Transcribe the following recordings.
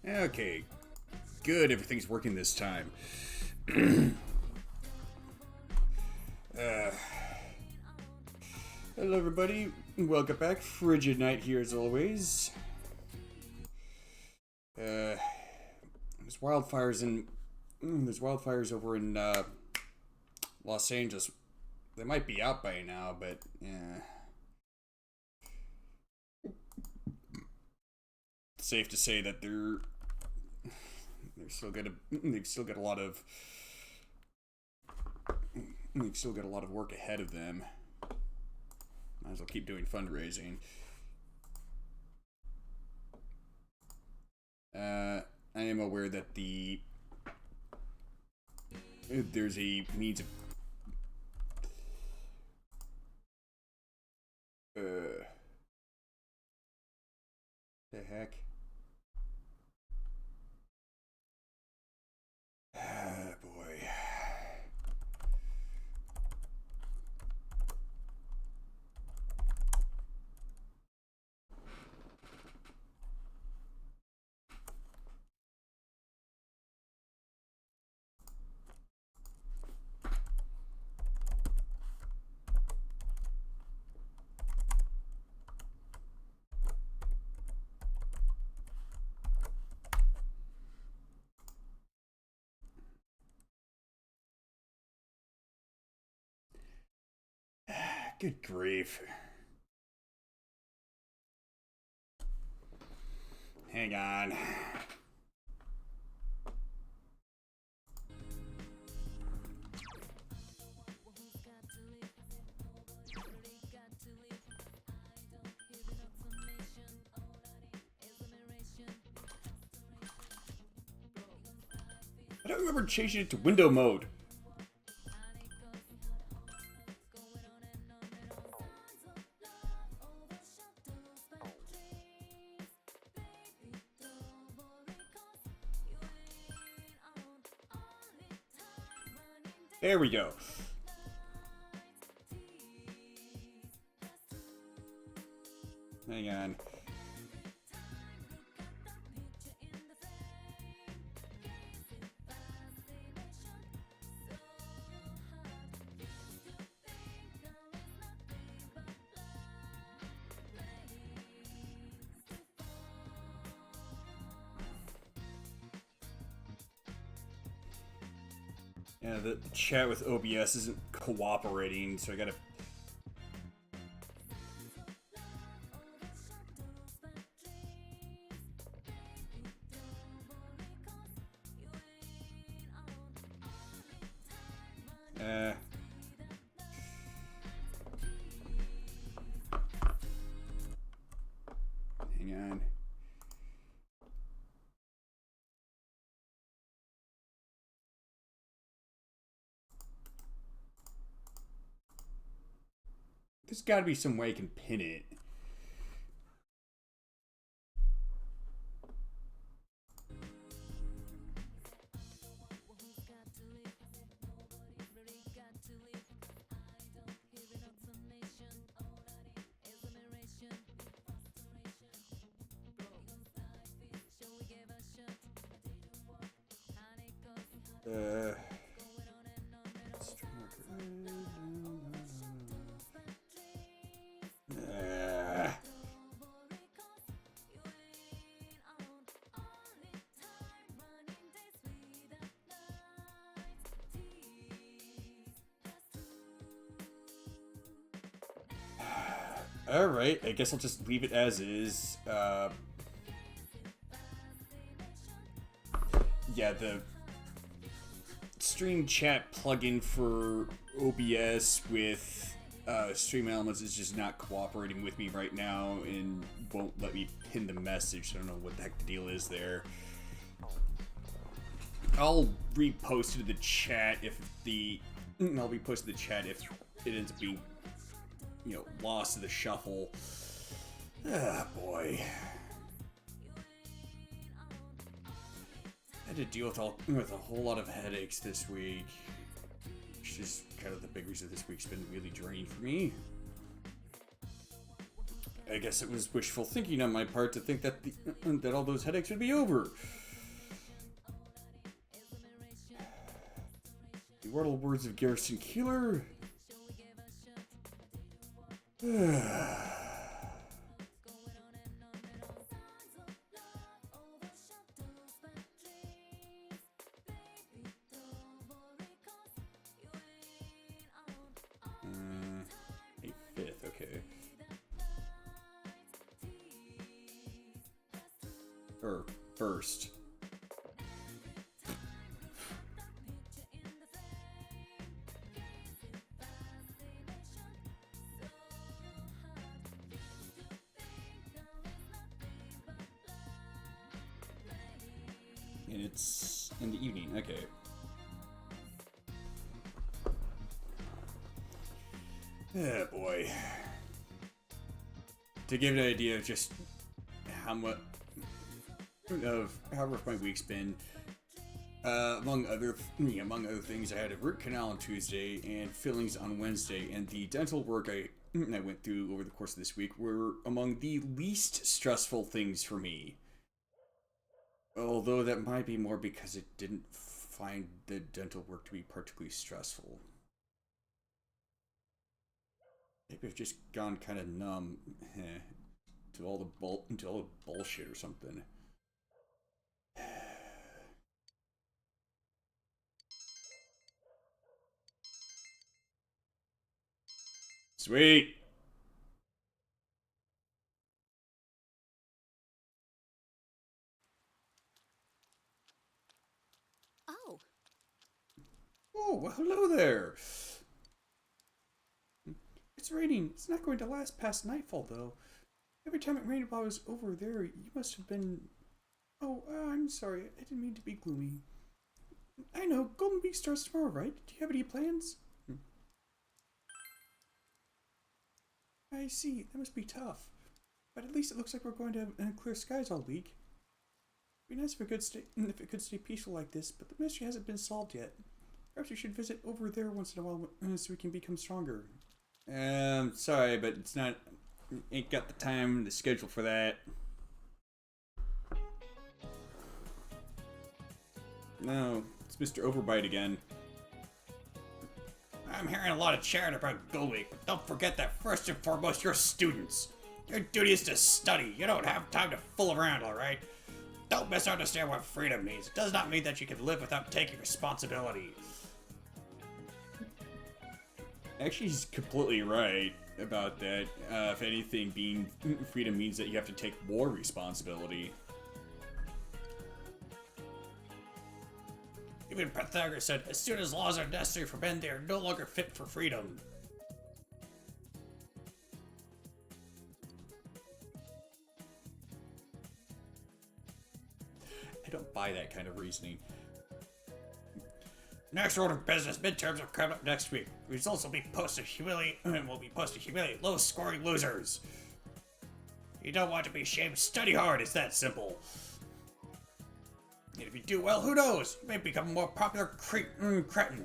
Okay, good. Everything's working this time. uh, hello, everybody. Welcome back. Frigid night here as always. There's wildfires over in Los Angeles. They might be out by now, but yeah. It's safe to say that they've still got a lot of work ahead of them. Might as well keep doing fundraising. I am aware that there's a means of the heck. Ah, boy. Good grief. Hang on. I don't remember changing it to window mode. There we go. Hang on. Yeah, the chat with OBS isn't cooperating, so I gotta... Hang on. There's gotta be some way I can pin it. Alright, I guess I'll just leave it as is. Yeah, the stream chat plugin for OBS with Stream Elements is just not cooperating with me right now and won't let me pin the message. I don't know what the heck the deal is there. I'll repost it to the chat if it ends up being, you know, lost to the shuffle. Ah, boy. I had to deal with a whole lot of headaches this week, which is kind of the big reason this week's been really draining for me. I guess it was wishful thinking on my part to think that that all those headaches would be over. The immortal words of Garrison Keeler. May 5th, okay. Or 1st. And it's in the evening, okay. Oh boy. To give an idea of just how much of how rough my week's been, among other things, I had a root canal on Tuesday and fillings on Wednesday, and the dental work I went through over the course of this week were among the least stressful things for me. Although that might be more because it didn't find the dental work to be particularly stressful. Maybe I've just gone kind of numb to all the bullshit or something. Sweet. Oh. Oh, well, hello there. It's raining. It's not going to last past nightfall, though. Every time it rained while I was over there, you must have been... Oh, I'm sorry. I didn't mean to be gloomy. I know. Golden Week starts tomorrow, right? Do you have any plans? I see. That must be tough. But at least it looks like we're going to have clear skies all week. It'd be nice if it could stay peaceful like this, but the mystery hasn't been solved yet. Perhaps we should visit over there once in a while so we can become stronger. Sorry, but it's not... Ain't got the time, the schedule for that. No, it's Mr. Overbite again. I'm hearing a lot of chatter about Gold Week, but don't forget that first and foremost, you're students. Your duty is to study. You don't have time to fool around, alright? Don't misunderstand what freedom means. It does not mean that you can live without taking responsibility. Actually, he's completely right about that. If anything, being freedom means that you have to take more responsibility. Even Pythagoras said, as soon as laws are necessary for men, they are no longer fit for freedom. I don't buy that kind of reasoning. Next order of business, midterms are coming up next week. Results will be posted humiliate lowest scoring losers. You don't want to be ashamed, study hard, it's that simple. And if you do well, who knows? You may become a more popular cretin.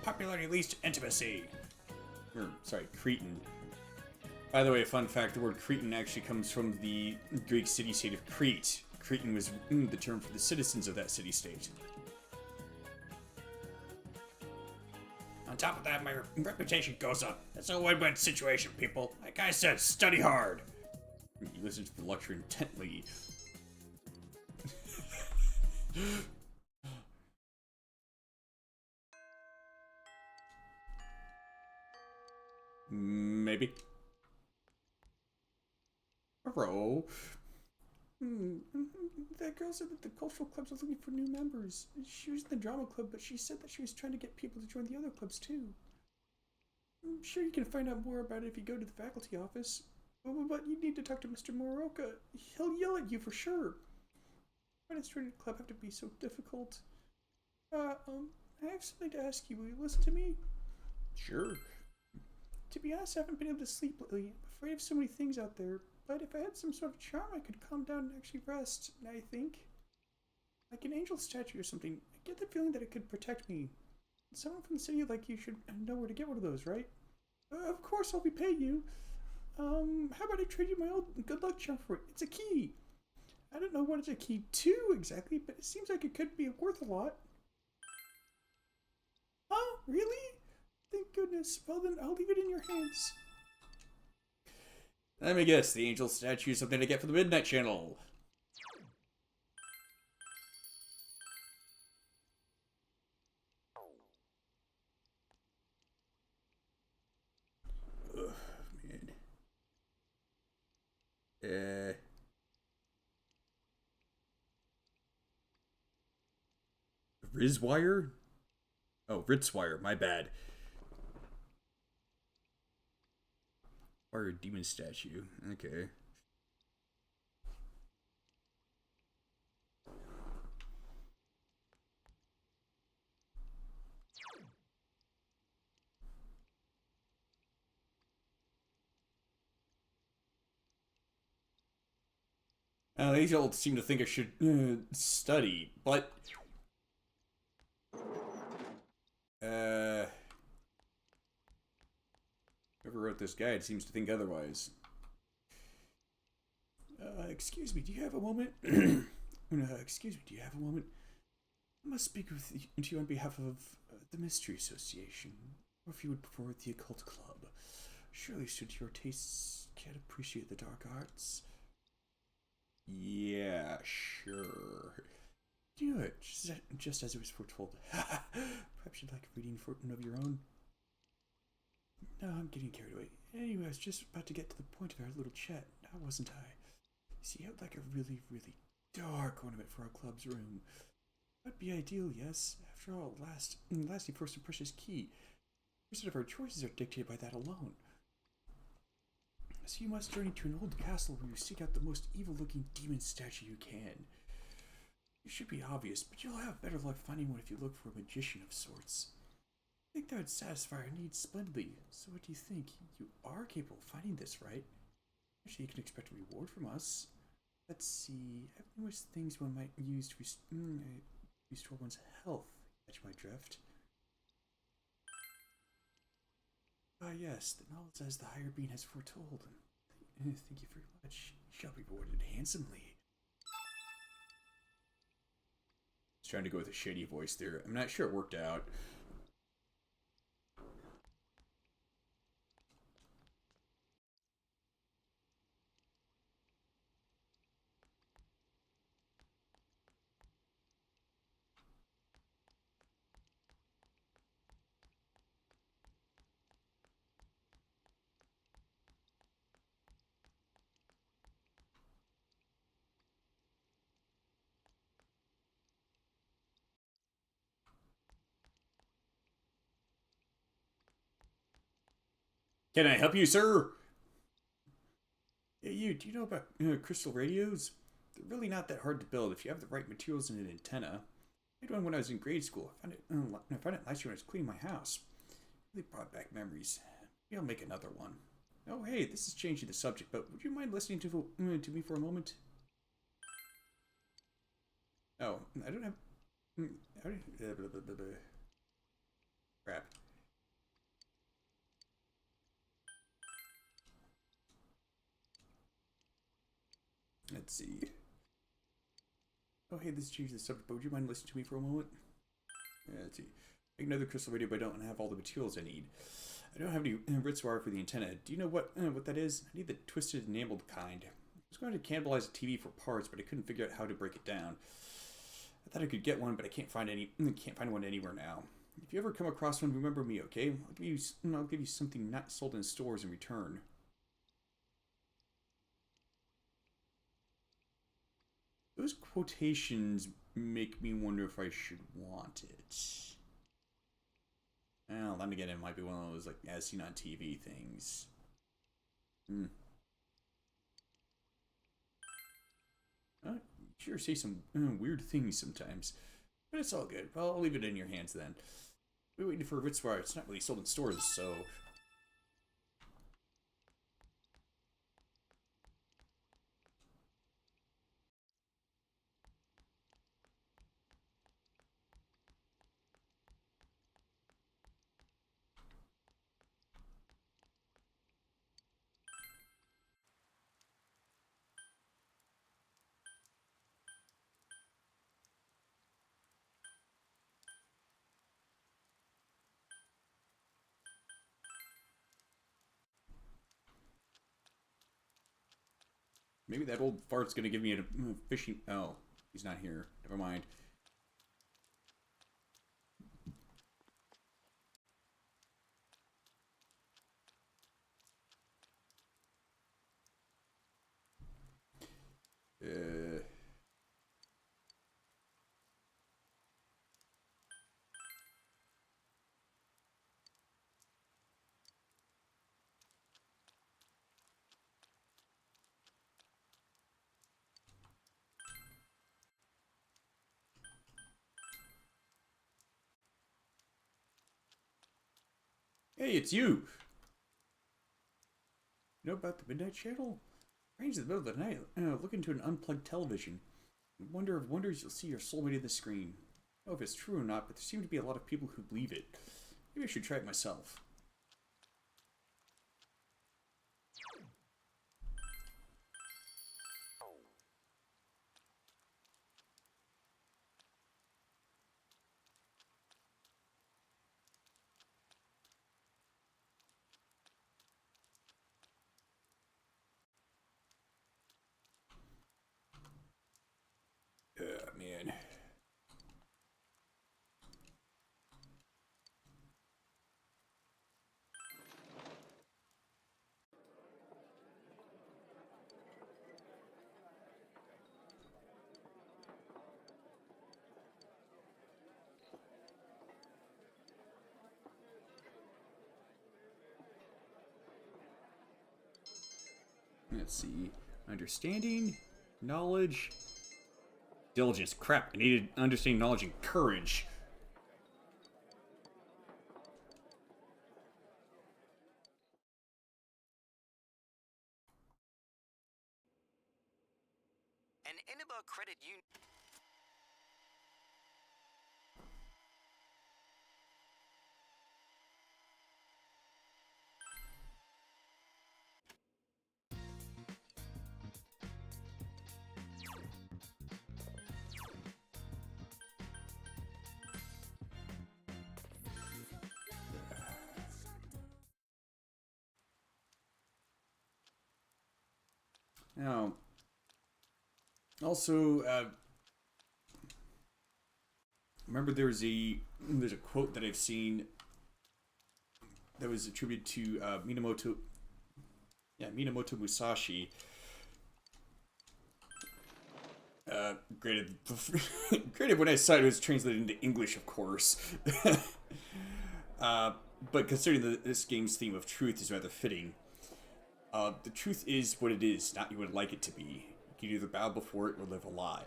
Popularity leads to intimacy. Cretan. By the way, fun fact, the word Cretan actually comes from the Greek city-state of Crete. Cretan was the term for the citizens of that city-state. On top of that, my reputation goes up. It's a win-win situation, people. Like I said, study hard. You listen to the lecture intently. Maybe. Bro. That girl said that the cultural clubs are looking for new members. She was in the drama club, but she said that she was trying to get people to join the other clubs too. I'm sure you can find out more about it if you go to the faculty office. But you need to talk to Mr. Moroka. He'll yell at you for sure. Why does joining a club have to be so difficult? I have something to ask you. Will you listen to me? Sure. To be honest, I haven't been able to sleep lately. I'm afraid of so many things out there. But if I had some sort of charm, I could calm down and actually rest, I think. Like an angel statue or something. I get the feeling that it could protect me. Someone from the city like you should know where to get one of those, right? Of course, I'll be paying you. How about I trade you my old good luck charm for it? It's a key. I don't know what it's a key to exactly, but it seems like it could be worth a lot. Oh, really? Thank goodness. Well then, I'll leave it in your hands. Let me guess, the angel statue is something to get for the Midnight Channel. Ugh, man. Rizwire? Oh, Ritzwire, my bad. Or a demon statue. Okay. These all seem to think I should study, but whoever wrote this guide seems to think otherwise. Excuse me, do you have a moment? Excuse me, do you have a moment? I must speak with you on behalf of the Mystery Association, or if you would prefer the Occult Club. Surely, should your tastes can't appreciate the dark arts. Yeah, sure. Do you know it, just as it was foretold? Perhaps you'd like reading for of your own? No, I'm getting carried away. Anyway, I was just about to get to the point of our little chat, now wasn't I? See, I would like a really, really dark ornament for our club's room. That'd be ideal, yes. After all, lasting first impression is key. The rest of our choices are dictated by that alone. So you must journey to an old castle where you seek out the most evil-looking demon statue you can. It should be obvious, but you'll have better luck finding one if you look for a magician of sorts. I think that would satisfy our needs splendidly. So what do you think? You are capable of finding this, right? Actually, you can expect a reward from us. Let's see. I have numerous things one might use to restore one's health. Catch my drift. Ah, yes, the knowledge as the higher being has foretold. Thank you very much. You shall be rewarded handsomely. I was trying to go with a shady voice there. I'm not sure it worked out. Can I help you, sir? Hey, do you know about crystal radios? They're really not that hard to build if you have the right materials and an antenna. I had one when I was in grade school. I found it last year when I was cleaning my house. Really brought back memories. Maybe I'll make another one. Oh, hey, this is changing the subject, but would you mind listening to me for a moment? Oh, I don't have. Crap. Let's see. Oh, hey, this changes the subject, but would you mind listening to me for a moment? Yeah, let's see. Make another crystal radio, but I don't have all the materials I need. I don't have any Ritz wire for the antenna. Do you know what that is? I need the twisted enameled kind. I was going to cannibalize a TV for parts, but I couldn't figure out how to break it down. I thought I could get one, but I can't find one anywhere now. If you ever come across one, remember me, okay? I'll give you something not sold in stores in return. Those quotations make me wonder if I should want it. Well, then again, it might be one of those, like, as seen on TV things. Sure say some weird things sometimes. But it's all good. Well, I'll leave it in your hands then. We're waiting for a Ritzwire. It's not really sold in stores, so... Maybe that old fart's gonna give me a fishing... Oh, he's not here. Never mind. Hey, it's you! You know about the Midnight Channel? Range in the middle of the night, look into an unplugged television. Wonder of wonders, you'll see your soulmate in the screen. I don't know if it's true or not, but there seem to be a lot of people who believe it. Maybe I should try it myself. Man. Let's see. Understanding, knowledge, diligence. Crap, I needed understanding, knowledge, and courage. An Inaba credit union. Now, also, remember there's a quote that I've seen that was attributed to Minamoto Musashi. Granted, granted, when I saw it, it was translated into English, of course. But considering this game's theme of truth is rather fitting. The truth is what it is, not you would like it to be. You can either bow before it or live a lie.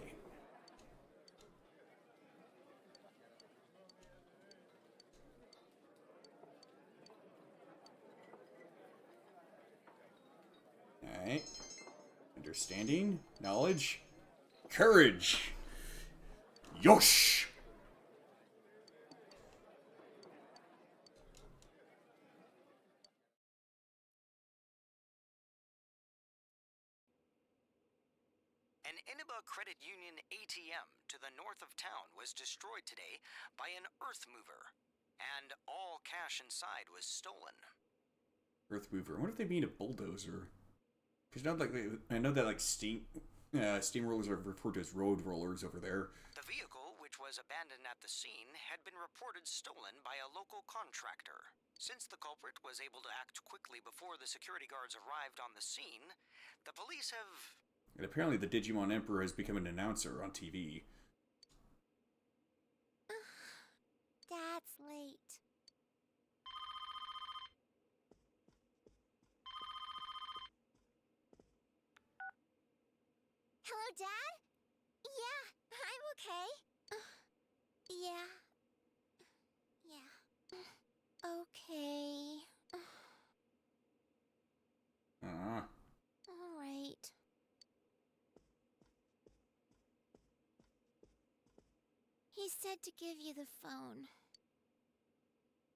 Alright. Understanding, knowledge, courage. Yosh! An Inaba Credit Union ATM to the north of town was destroyed today by an earth mover, and all cash inside was stolen. Earth mover. I wonder if they mean a bulldozer. Because I know that like steamrollers are referred to as road rollers over there. The vehicle, which was abandoned at the scene, had been reported stolen by a local contractor. Since the culprit was able to act quickly before the security guards arrived on the scene, the police have... And apparently the Digimon Emperor has become an announcer on TV. Dad's late. Hello, Dad? Yeah, I'm okay. Yeah. Okay. All right. He said to give you the phone.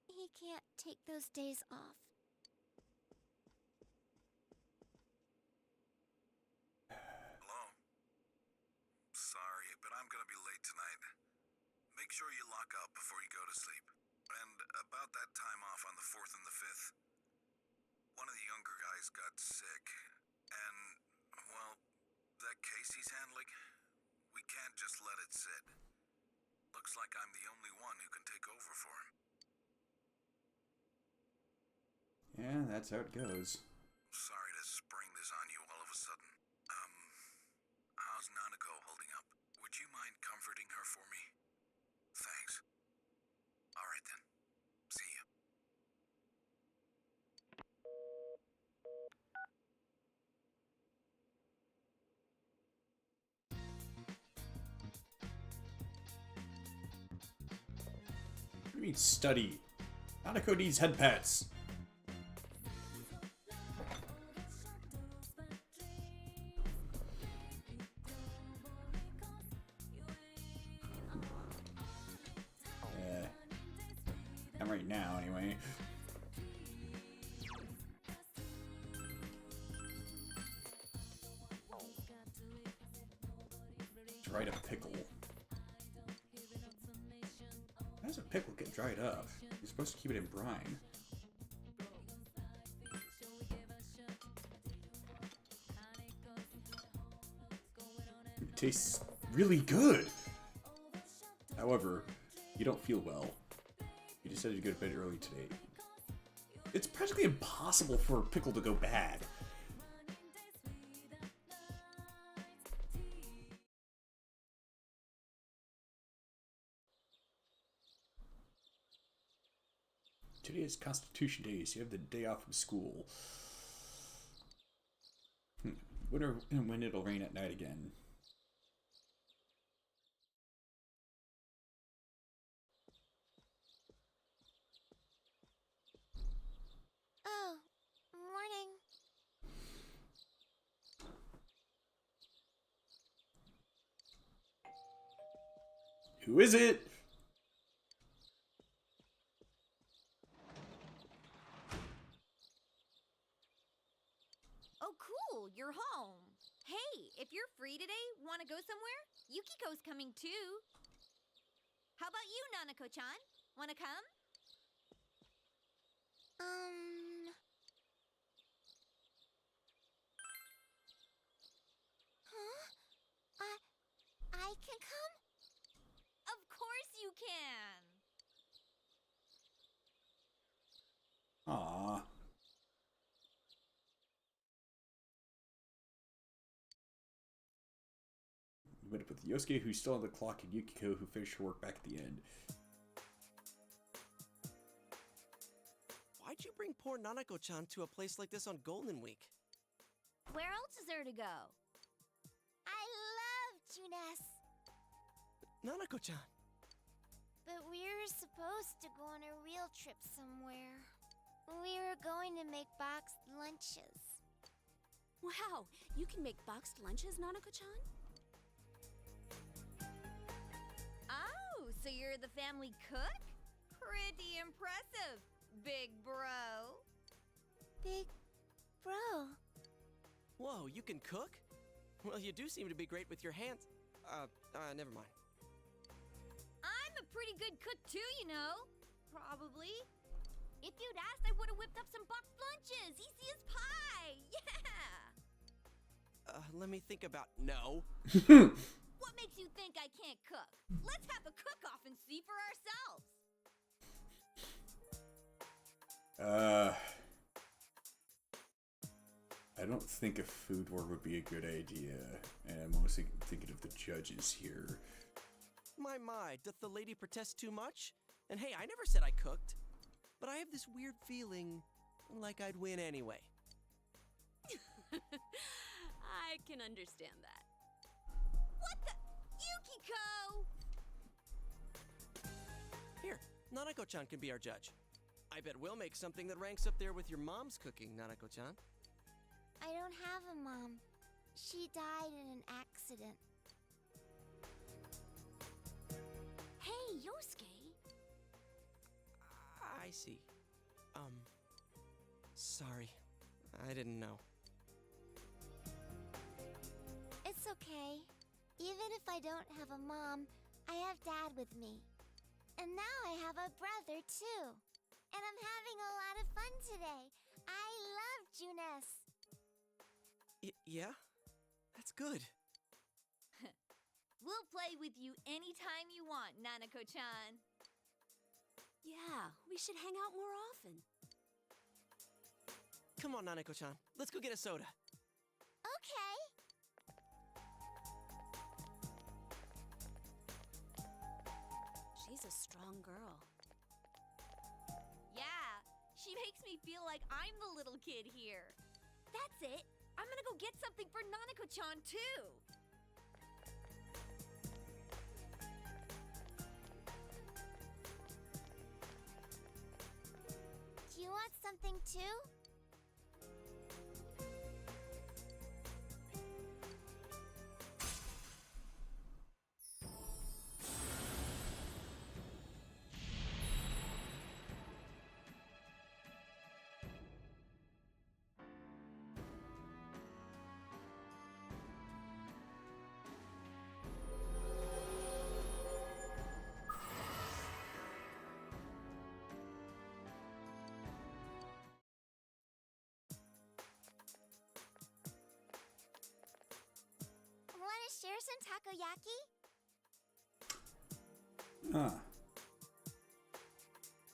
He can't take those days off. Hello? Sorry, but I'm gonna be late tonight. Make sure you lock up before you go to sleep. And about that time off on the 4th and the 5th, one of the younger guys got sick. And, well, that case he's handling? We can't just let it sit. Looks like I'm the only one who can take over for him. Yeah, that's how it goes. Sorry to spring this on you all of a sudden. How's Nanako holding up? Would you mind comforting her for me? Thanks. All right then. See ya. What do you mean study? Nanako needs head pats. I'm right now, anyway. Dried up pickle. How does a pickle get dried up? You're supposed to keep it in brine. It tastes really good! However, you don't feel well. You decided to go to bed early today. It's practically impossible for a pickle to go bad. Today is Constitution Day, so you have the day off from school. Wonder when it'll rain at night again. Oh, morning. Who is it? Oh, cool, you're home. Hey, if you're free today, want to go somewhere? Yukiko's coming too. How about you, Nanako-chan? Want to come? Huh? I can come? Of course you can. Aww. You met up with Yosuke, who's still on the clock, and Yukiko, who finished her work back at the end. Why'd you bring poor Nanako-chan to a place like this on Golden Week? Where else is there to go? I love Junes. Nanako-chan! But we were supposed to go on a real trip somewhere. We were going to make boxed lunches. Wow, you can make boxed lunches, Nanako-chan? Oh, so you're the family cook? Pretty impressive, big bro. Big bro. Whoa, you can cook? Well, you do seem to be great with your hands. Never mind. I'm a pretty good cook too, you know. Probably. If you'd asked, I would have whipped up some boxed lunches. Easy as pie. Yeah. Let me think about... No. What makes you think I can't cook? Let's have a cook-off and see for ourselves. I don't think a food war would be a good idea, and I'm mostly thinking of the judges here. My, doth the lady protest too much? And hey, I never said I cooked. But I have this weird feeling like I'd win anyway. I can understand that. What the? Yukiko! Here, Nanako-chan can be our judge. I bet we'll make something that ranks up there with your mom's cooking, Nanako-chan. I don't have a mom. She died in an accident. Hey, Yosuke! I see. Sorry. I didn't know. It's okay. Even if I don't have a mom, I have Dad with me. And now I have a brother, too. And I'm having a lot of fun today. I love Junes. Yeah? That's good. We'll play with you anytime you want, Nanako-chan. Yeah, we should hang out more often. Come on, Nanako-chan. Let's go get a soda. Okay. She's a strong girl. Yeah, she makes me feel like I'm the little kid here. That's it. I'm gonna go get something for Nanako-chan, too. Do you want something too? Want to share some takoyaki? Ah.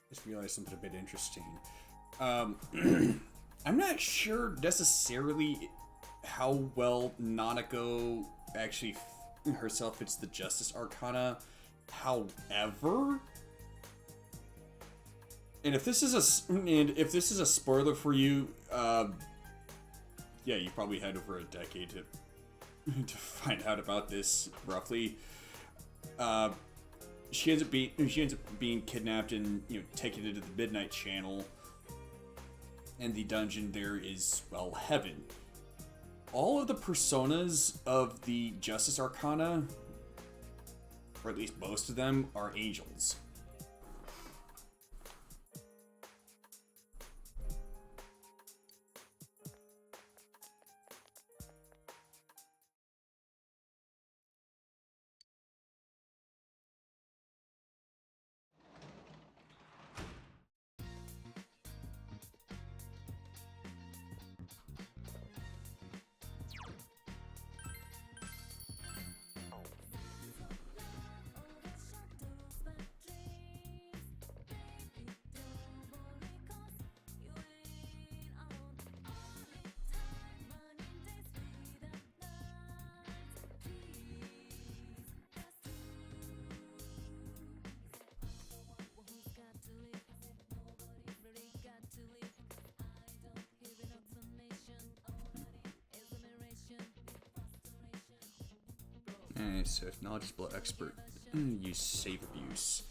Just realized something a bit interesting. I'm not sure necessarily how well Nanako actually herself fits the Justice Arcana. However, and if this is a spoiler for you, yeah, you probably had over a decade to find out about this roughly. She ends up being kidnapped and taken into the Midnight Channel, and the dungeon there is, well, heaven. All of the personas of the Justice Arcana, or at least most of them, are angels. So if knowledgeable expert, use save abuse.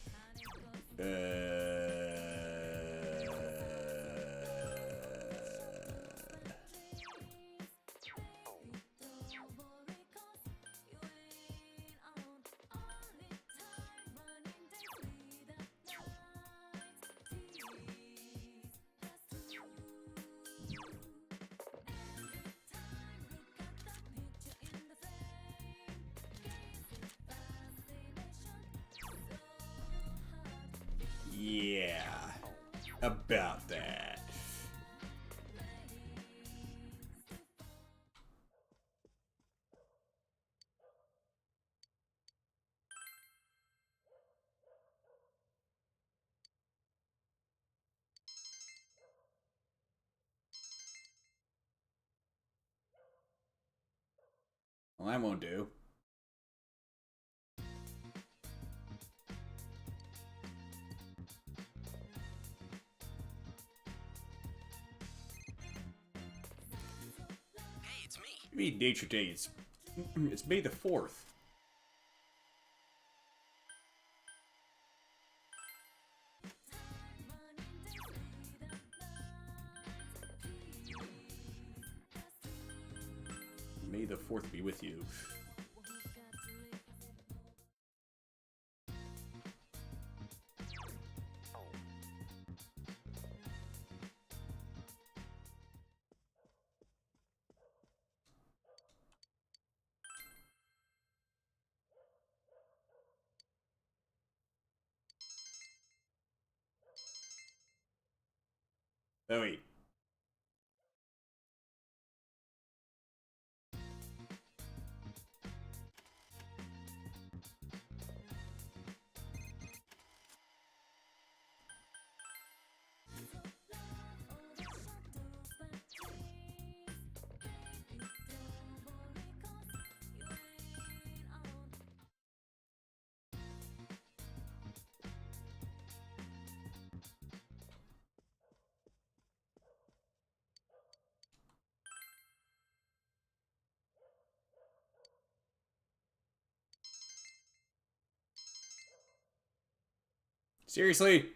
Yeah, about that. Well, that won't do. Maybe nature day. It's May the 4th. May the 4th be with you. Oh wait. Seriously?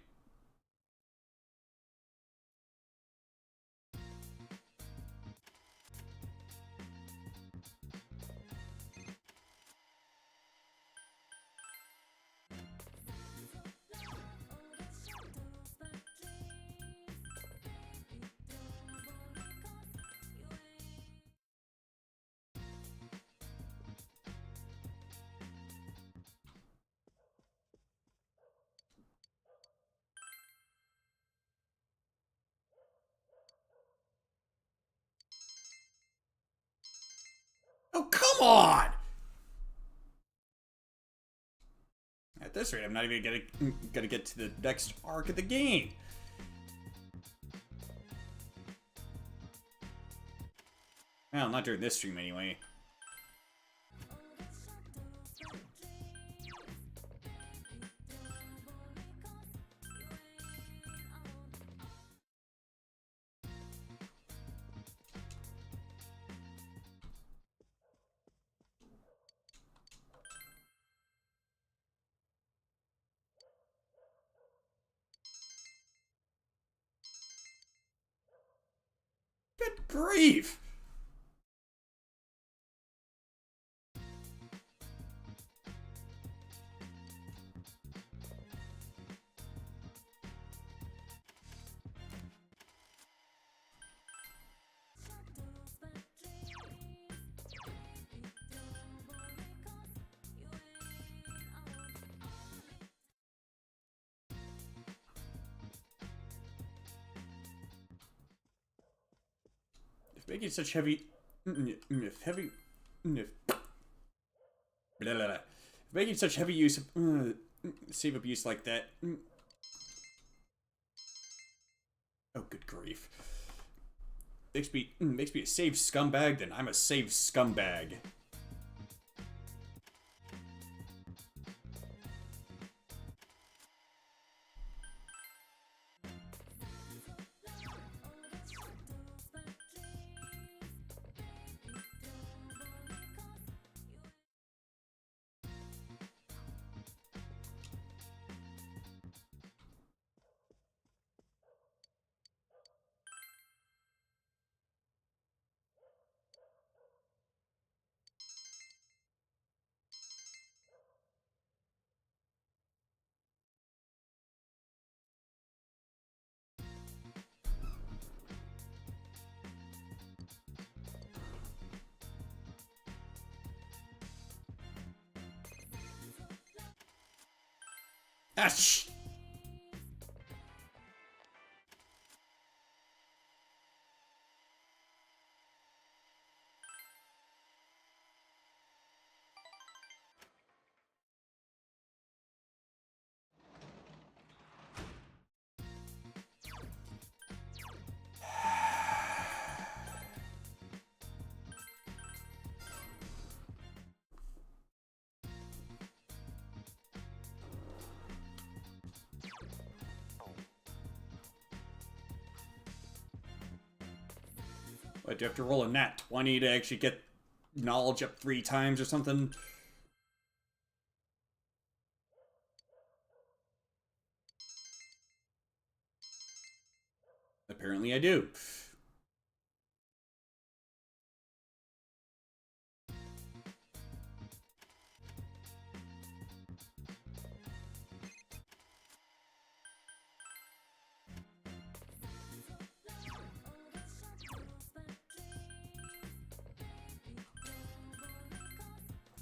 Oh, come on! At this rate, I'm not even gonna get to the next arc of the game. Well, not during this stream anyway. Good grief! If making such heavy... If heavy... If... Blah, blah, blah. If making such heavy use of... save abuse like that... Oh, good grief. Makes me a save scumbag, then I'm a save scumbag. Ah, shh! What, do you have to roll a nat 20 to actually get knowledge up 3 times or something? Apparently I do.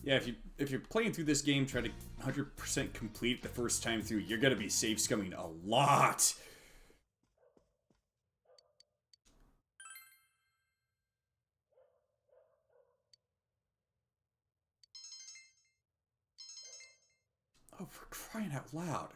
Yeah, if you're playing through this game, try to 100% complete the first time through, you're gonna be save scumming a lot. Oh, for crying out loud.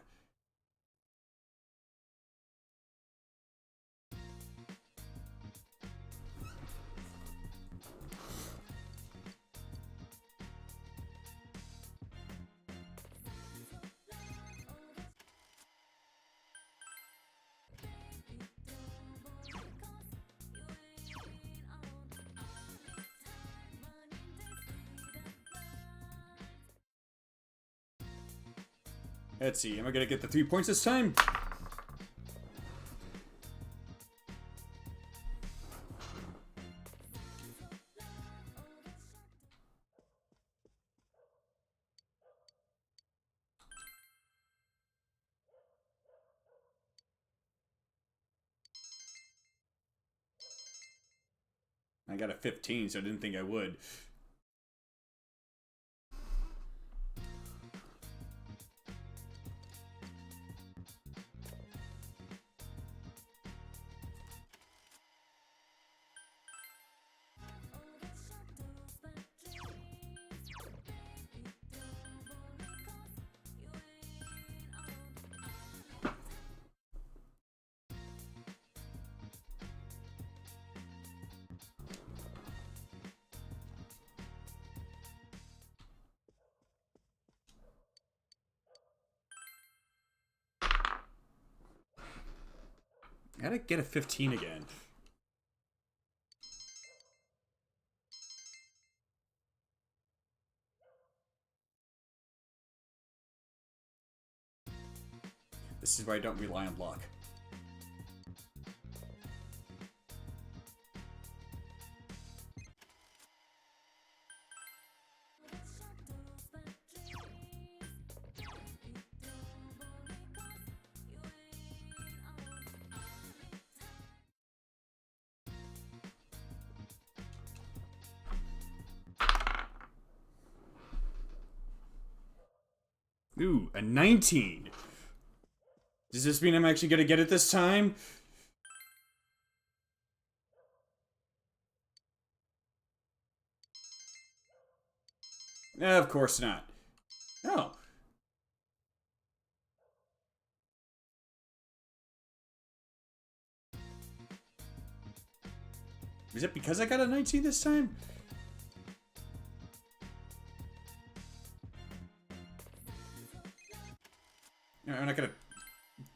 Let's see, am I gonna get the 3 points this time? I got a 15, so I didn't think I would. I gotta get a 15 again. This is why I don't rely on luck. Ooh, a 19. Does this mean I'm actually gonna get it this time? Of course not. Oh. Is it because I got a 19 this time? I'm not gonna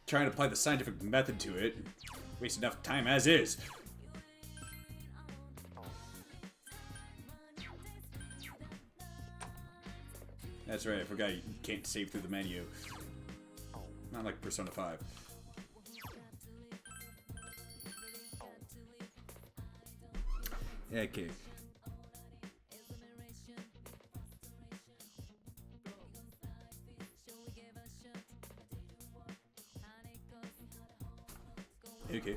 try and apply the scientific method to it. Waste enough time as is. That's right, I forgot you can't save through the menu. Not like Persona 5. Okay. Okay.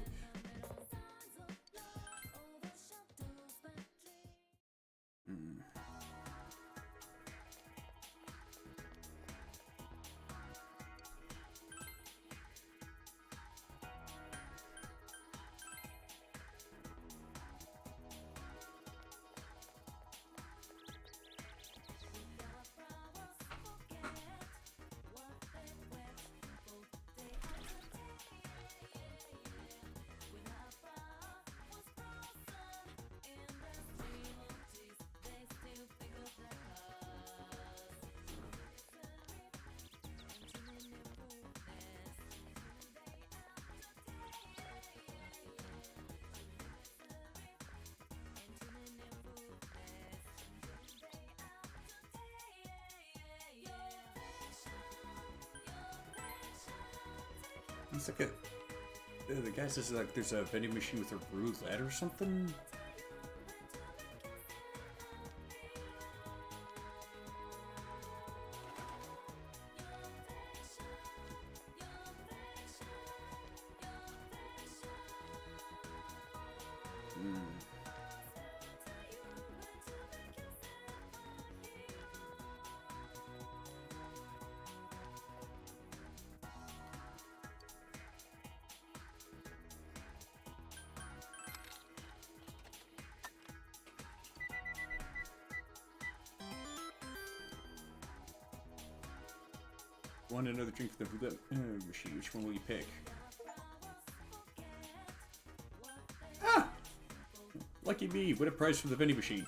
It's like a... the guy says like there's a vending machine with a roulette or something. Want another drink for the roulette machine? Which one will you pick? Ah! Lucky me! What a prize for the vending machine!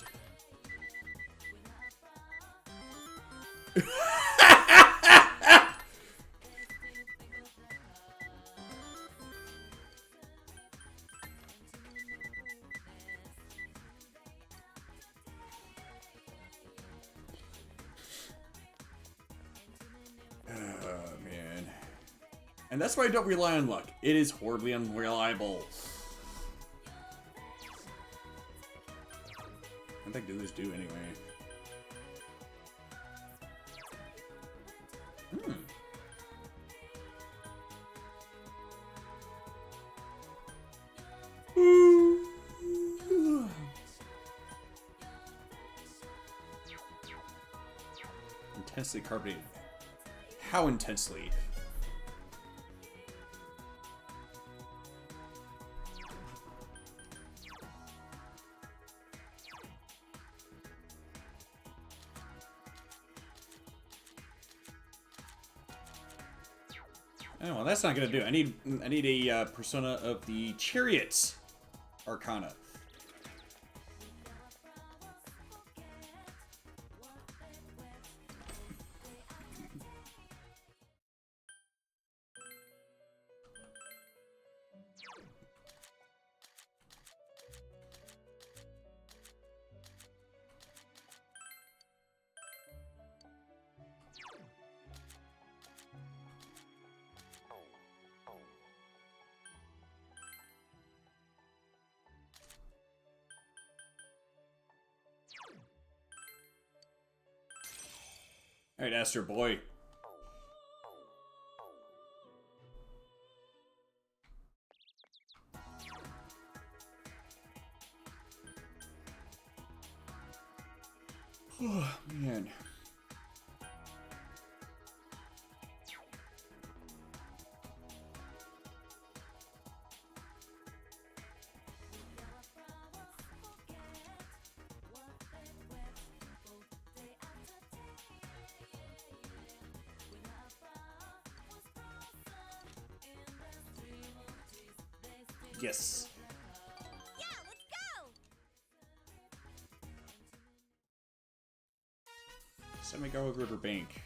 And that's why I don't rely on luck. It is horribly unreliable. I think others do anyway. Intensely carbonated. How intensely? Oh, well, that's not gonna do it. I need a persona of the Chariot Arcana. Alright, Astro Boy. Oh, man. Yes. Yeah, let's go! Semi-Go River Bank.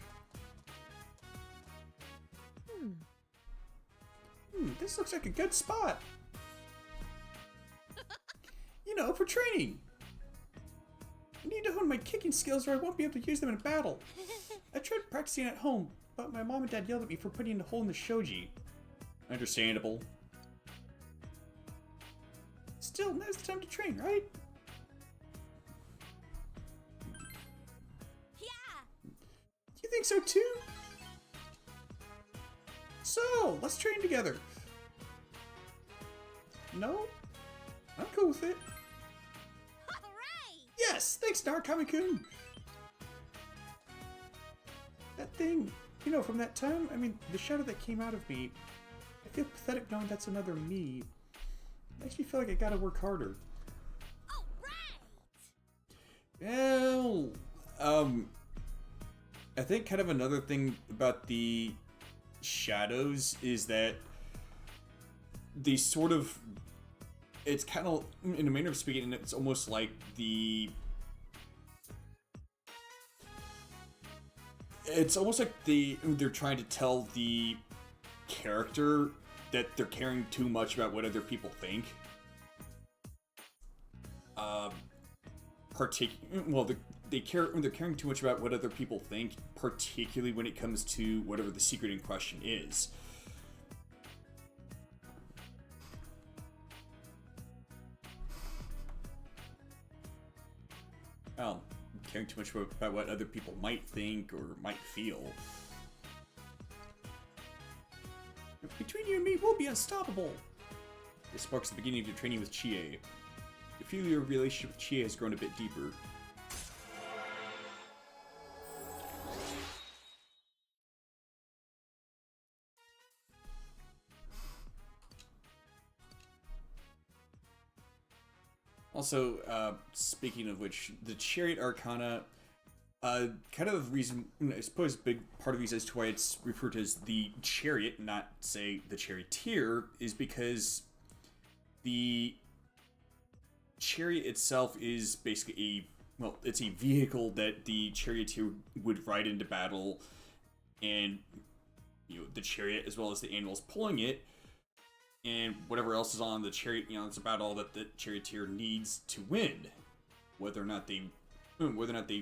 This looks like a good spot. You know, for training. I need to hone my kicking skills or I won't be able to use them in battle. I tried practicing at home, but my mom and dad yelled at me for putting a hole in the shoji. Understandable. Still, now's the time to train, right? Yeah! You think so too? So, let's train together. No? I'm cool with it. Alright! Yes! Thanks, Narukami-kun! That thing, you know, from that time, I mean, the shadow that came out of me, I feel pathetic knowing that's another me. Makes me feel like I gotta work harder. Alright! Well, I think kind of another thing about the shadows is that they sort of, it's kind of, in a manner of speaking, it's almost like it's almost like they're trying to tell the character that they're caring too much about what other people think. They're caring too much about what other people think, particularly when it comes to whatever the secret in question is. Well, caring too much about what other people might think or might feel. Between you and me, we'll be unstoppable! This marks the beginning of your training with Chie. I feel your relationship with Chie has grown a bit deeper. Also, speaking of which, the Chariot Arcana, kind of the reason, I suppose, big part of the reason as to why it's referred to as the Chariot, not, say, the Charioteer, is because the Chariot itself is basically it's a vehicle that the Charioteer would ride into battle, and, you know, the Chariot, as well as the animals pulling it, and whatever else is on the chariot, you know, it's about all that the charioteer needs to win. Whether or not they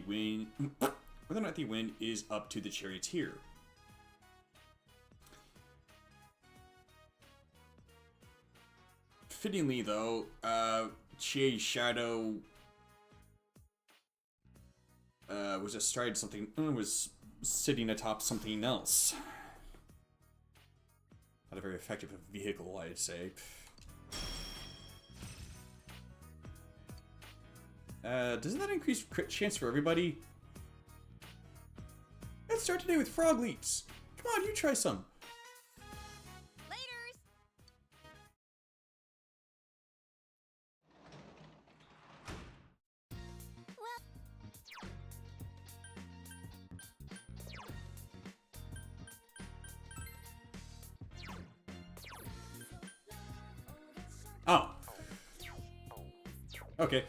win is up to the charioteer. Fittingly, though, Chie's shadow was astride something, was sitting atop something else. Not a very effective vehicle, I'd say. Doesn't that increase crit chance for everybody? Let's start today with frog leaps. Come on, you try some. Laters! Oh. Okay.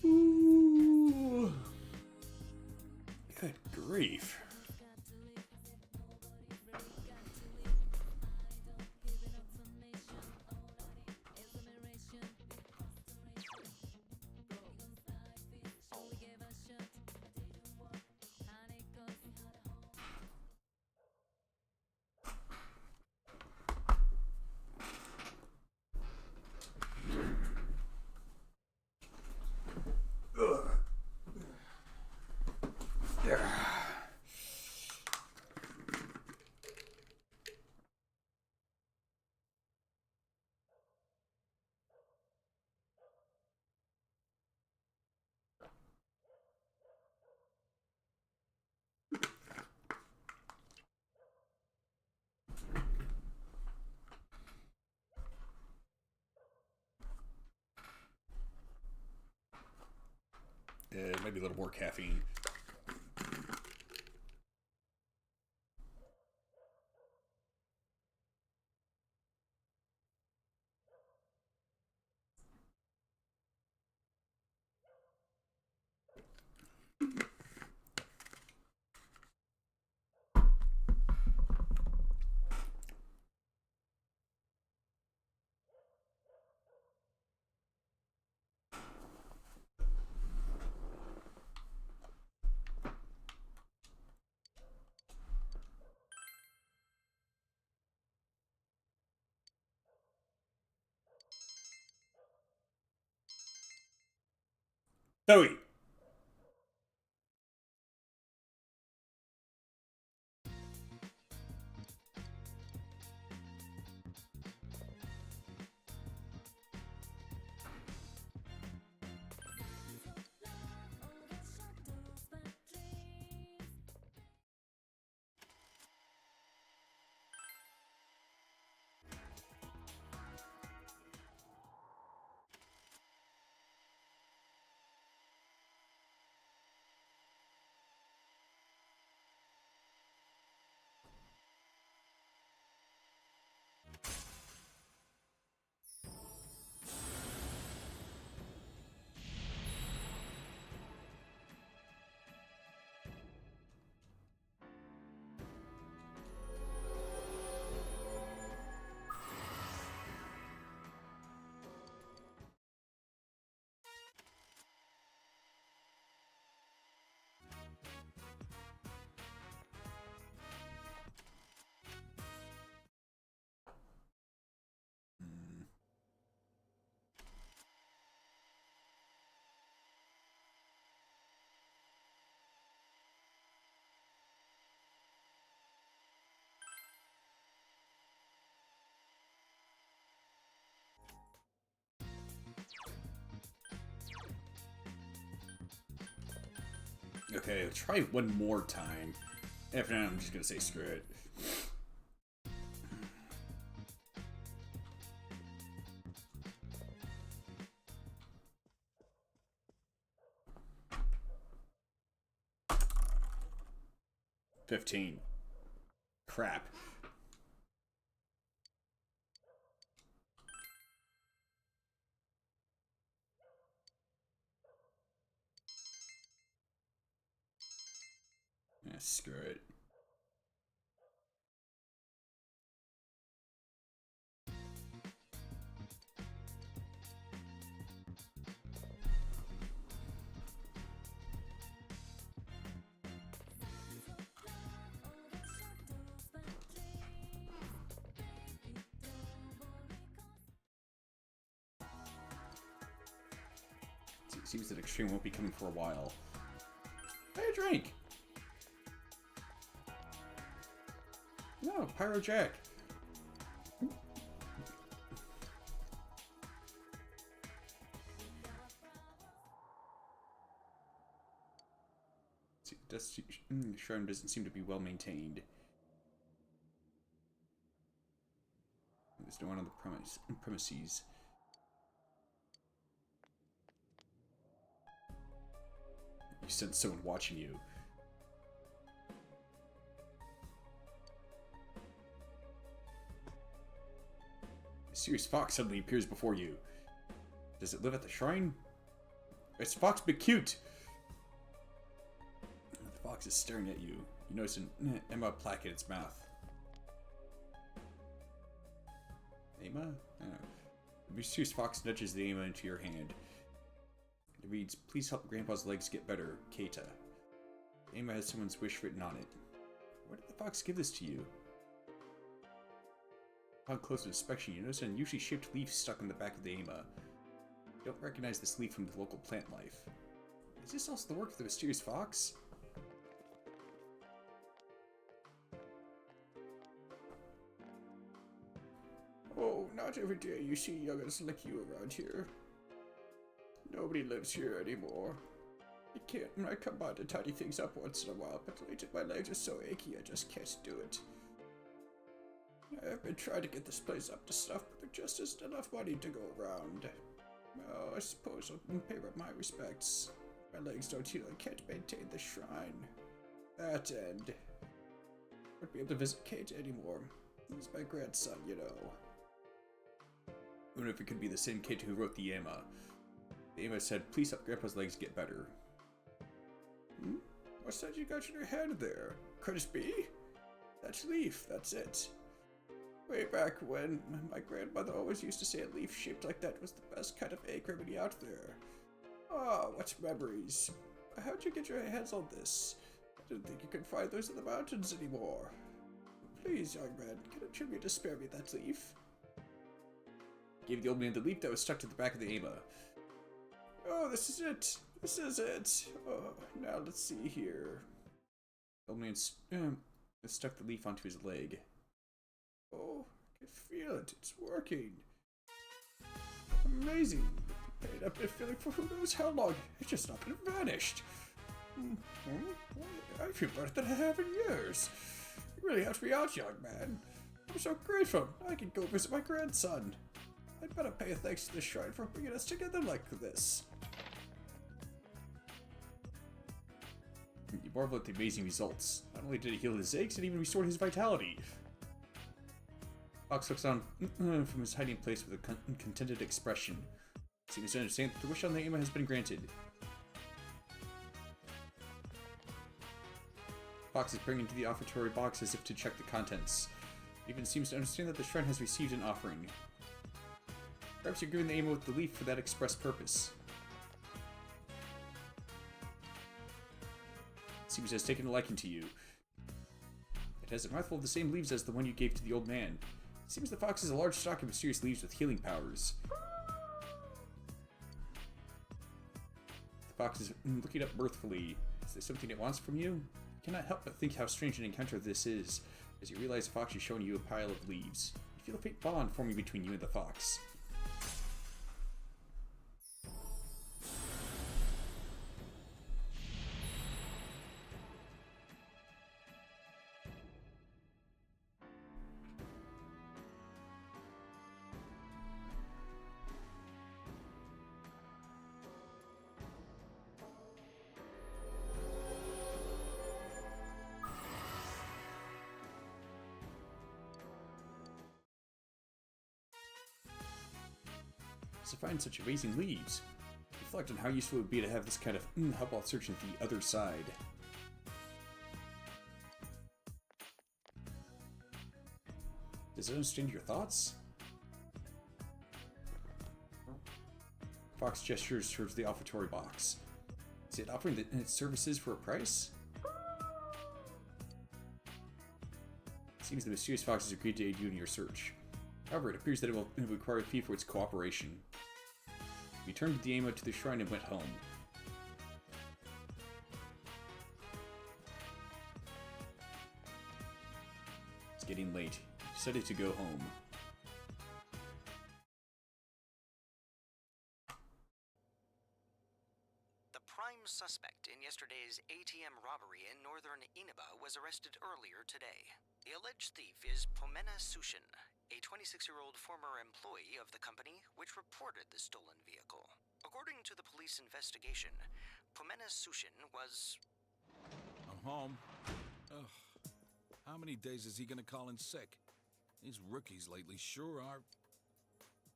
Ooh. Good grief. Maybe a little more caffeine. Zoe. Okay, let's try one more time. If not, I'm just gonna say screw it. $15. Crap. Yeah, screw it. Seems that extreme won't be coming for a while. Hey, a drink! No, Pyro Jack. See, the shrine doesn't seem to be well maintained. There's no one on the premises. You sense someone watching you. A mysterious fox suddenly appears before you. Does it live at the shrine? It's Fox McCute! The fox is staring at you. You notice an Emma plaque in its mouth. Emma? The mysterious fox nudges the Emma into your hand. It reads, "Please help Grandpa's legs get better, Keita." Emma has someone's wish written on it. Why did the fox give this to you? Upon close inspection, you notice an unusually shaped leaf stuck in the back of the Emma. You don't recognize this leaf from the local plant life. Is this also the work of the mysterious fox? Oh, not every day you see young'uns like you around here. Nobody lives here anymore. I come by to tidy things up once in a while, but lately my legs are so achy I just can't do it. I've been trying to get this place up to stuff, but there just isn't enough money to go around. Well, I suppose I'll pay my respects. My legs don't heal, I can't maintain the shrine. That end. I won't be able to visit Kate anymore. He's my grandson, you know. I wonder if it could be the same kid who wrote the Emma. The Emma said, "Please help Grandpa's legs get better." What's that you got in your hand there? Could it be? That's leaf, that's it. Way back when, my grandmother always used to say a leaf shaped like that was the best kind of egg remedy out there. Ah, what memories. How'd you get your hands on this? I didn't think you could find those in the mountains anymore. Please, young man, can you me to spare me that leaf? Gave the old man the leaf that was stuck to the back of the Emma. Oh, this is it. This is it. Oh, now let's see here. The old man stuck the leaf onto his leg. Oh, I can feel it. It's working. Amazing. Pain I've been feeling for who knows how long. It's just up and vanished. I feel better than I have in years. You really helped me out, young man. I'm so grateful. I can go visit my grandson. I'd better pay a thanks to the shrine for bringing us together like this. You marvel at the amazing results. Not only did it heal his aches, it even restored his vitality. Fox looks on from his hiding place with a contented expression. Seems to understand that the wish on the Emma has been granted. Fox is bringing to the offertory box as if to check the contents. He even seems to understand that the shrine has received an offering. Perhaps you're giving the Emma with the leaf for that express purpose. Seems it has taken a liking to you. It has a mouthful of the same leaves as the one you gave to the old man. It seems the fox has a large stock of mysterious leaves with healing powers. The fox is looking up mirthfully. Is there something it wants from you? You cannot help but think how strange an encounter this is, as you realize the fox is showing you a pile of leaves. You feel a faint bond forming between you and the fox. To find such amazing leaves. Reflect on how useful it would be to have this kind of help while searching the other side. Does it understand your thoughts? Fox gestures towards the offertory box. Is it offering its services for a price? It seems the mysterious fox has agreed to aid you in your search. However, it appears that it will require a fee for its cooperation. We turned the Amo to the shrine and went home. It's getting late. We decided to go home. The prime suspect in yesterday's ATM robbery in northern Inaba was arrested earlier today. The alleged thief is Pomena Sushin, a 26-year-old former employee of the company which reported the stolen vehicle. According to the police investigation, Pomena Sushin was... I'm home. Ugh. How many days is he gonna call in sick? These rookies lately sure are...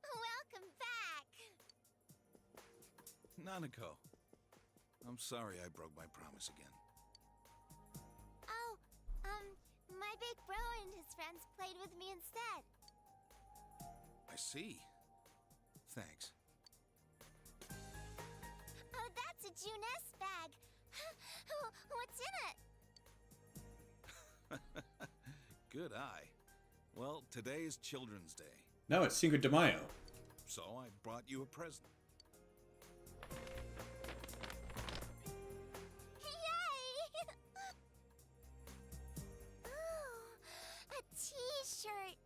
Welcome back! Nanako. I'm sorry I broke my promise again. Oh, my big bro and his friends played with me instead. I see. Thanks. Oh, that's a Juness bag. What's in it? Good eye. Well, today is Children's Day, Now it's Cinco de Mayo. so I brought you a present. Yay! Ooh, a t-shirt.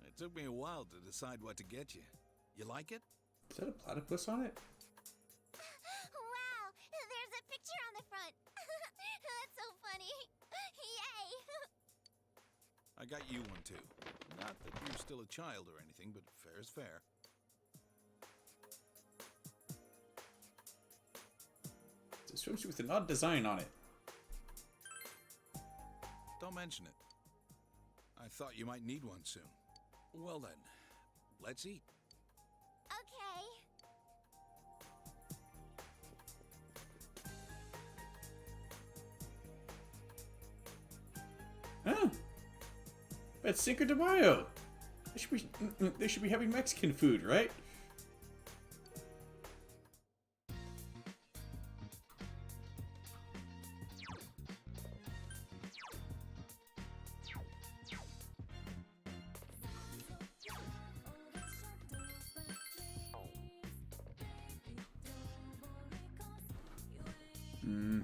It took me a while to decide what to get you. You like it? Is that a platypus on it? Wow, there's a picture on the front. That's so funny. Yay! I got you one too. Not that you're still a child or anything, but fair is fair. It's a swimsuit with an odd design on it. Don't mention it. I thought you might need one soon. Well then, let's eat. Okay. Huh? It's Cinco de Mayo. They should be having Mexican food, right? Hmm.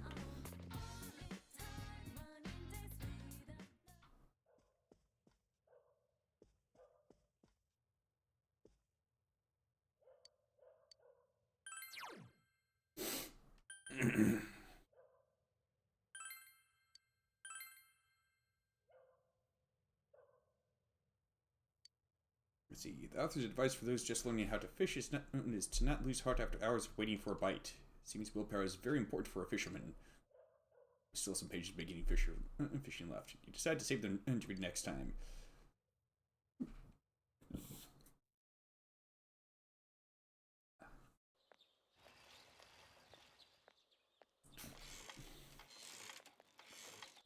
Let's see. The author's advice for those just learning how to fish is to not lose heart after hours of waiting for a bite. Seems willpower is very important for a fisherman. Still some pages of beginning fishing left. You decide to save them to read next time.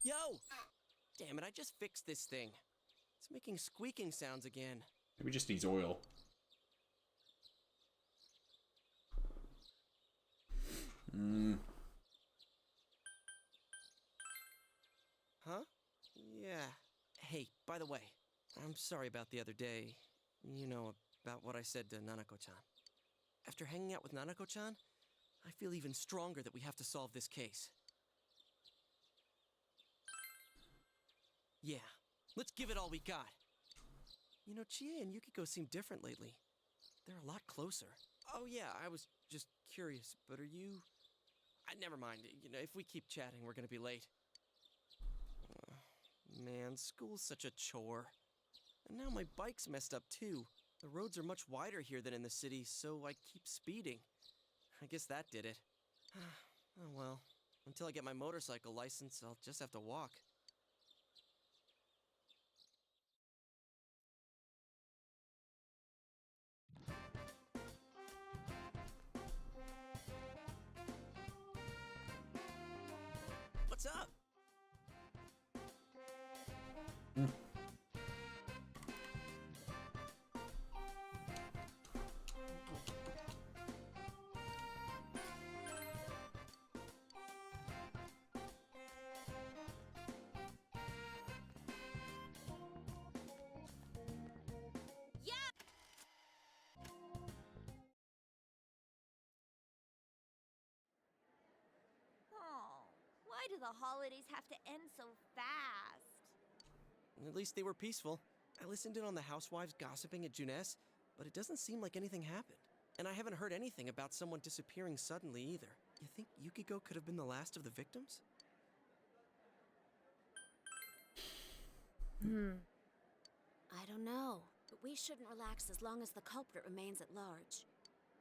Yo! Damn it, I just fixed this thing. It's making squeaking sounds again. Maybe just needs oil. Huh? Yeah. Hey, by the way, I'm sorry about the other day. You know, about what I said to Nanako-chan. After hanging out with Nanako-chan, I feel even stronger that we have to solve this case. Yeah, let's give it all we got. You know, Chie and Yukiko seem different lately. They're a lot closer. Oh yeah, I was just curious, but are you... never mind. You know, if we keep chatting, we're gonna be late. Man, school's such a chore. And now my bike's messed up too. The roads are much wider here than in the city, so I keep speeding. I guess that did it. Oh well. Until I get my motorcycle license, I'll just have to walk. What's up? Why do the holidays have to end so fast? At least they were peaceful. I listened in on the housewives gossiping at Juness, but it doesn't seem like anything happened. And I haven't heard anything about someone disappearing suddenly either. You think Yukiko could have been the last of the victims? I don't know, but we shouldn't relax as long as the culprit remains at large.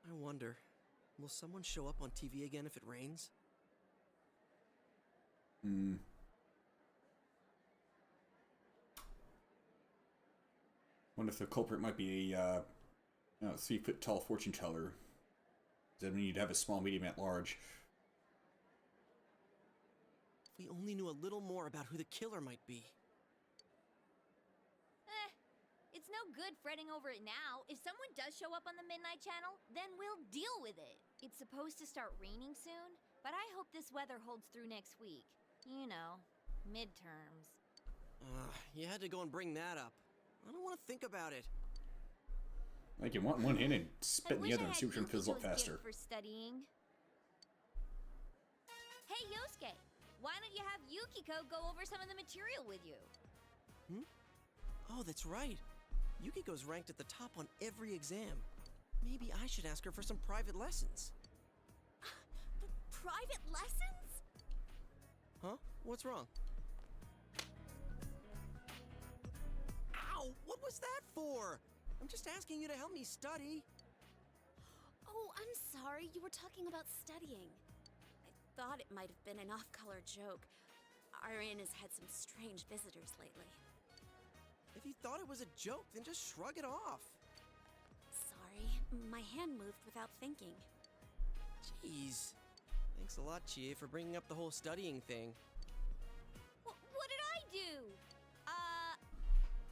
I wonder, will someone show up on TV again if it rains? Wonder if the culprit might be a 3-foot tall fortune teller. Does that mean you'd have a small medium at large? If we only knew a little more about who the killer might be. It's no good fretting over it now. If someone does show up on the Midnight Channel, then we'll deal with it. It's supposed to start raining soon, but I hope this weather holds through next week. You know, midterms. You had to go and bring that up. I don't want to think about it. Like you want one hand and spit in the other and see which one fills up Yukiko's faster. gift for studying. Hey, Yosuke, why don't you have Yukiko go over some of the material with you? Oh, that's right. Yukiko's ranked at the top on every exam. Maybe I should ask her for some private lessons. Private lessons? Huh? What's wrong? Ow! What was that for? I'm just asking you to help me study. Oh, I'm sorry. You were talking about studying. I thought it might have been an off-color joke. Our inn has had some strange visitors lately. If you thought it was a joke, then just shrug it off. Sorry, my hand moved without thinking. Jeez. Thanks a lot, Chie, for bringing up the whole studying thing. What did I do?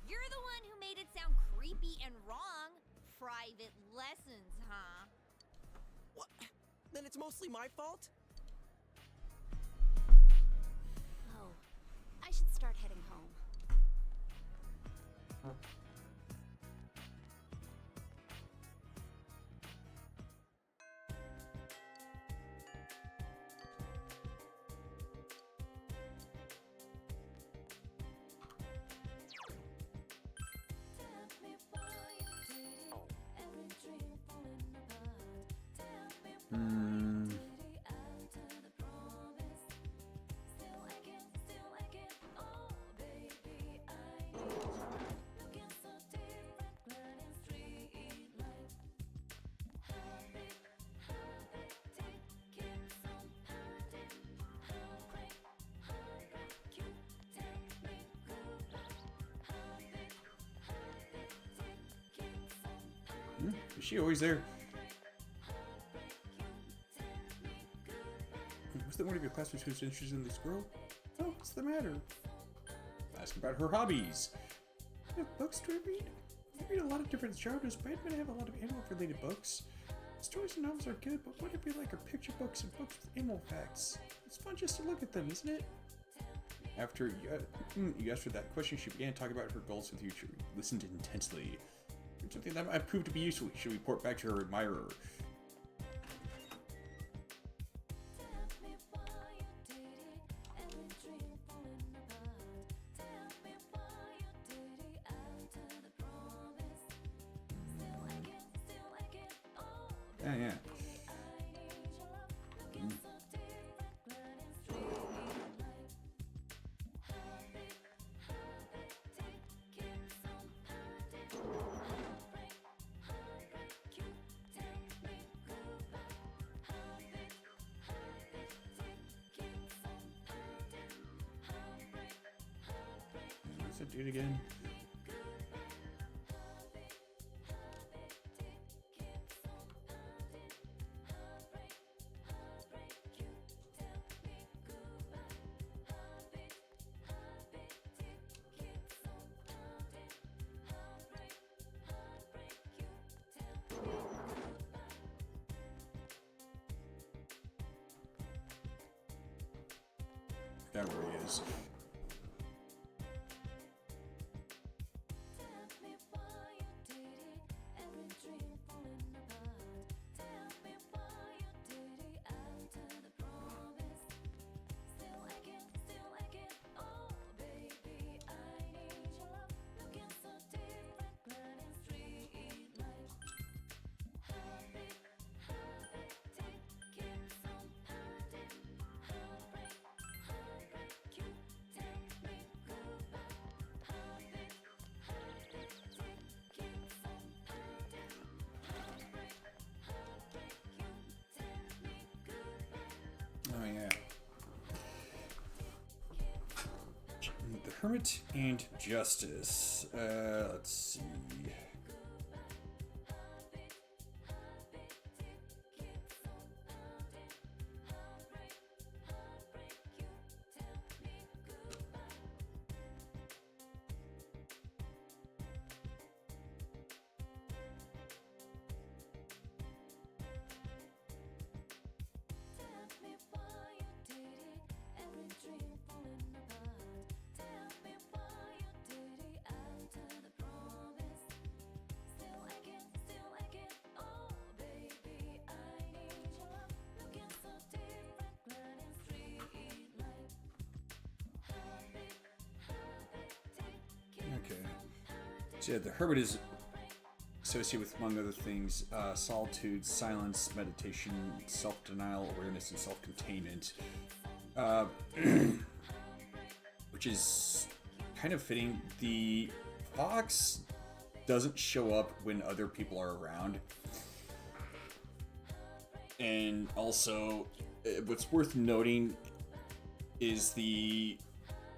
You're the one who made it sound creepy and wrong. Private lessons, huh? What? Then it's mostly my fault? Oh, I should start heading home. Is she always there? Was that one of your classmates who's interested in this girl? Oh, what's the matter? Ask about her hobbies. You have books to read? I read a lot of different genres, but I admit I have a lot of animal-related books. Stories and novels are good, but what if we like our picture books and books with animal facts? It's fun just to look at them, isn't it? After you asked her that question, she began talking about her goals for the future. Listened intensely. Something that might prove to be useful. She should report back to her admirer. Yeah. Do it again. That where he is. Hermit and Justice. Let's see. Okay. So yeah, the Hermit is associated with, among other things, solitude, silence, meditation, self-denial, awareness, and self-containment. Which is kind of fitting. The fox doesn't show up when other people are around. And also, what's worth noting is the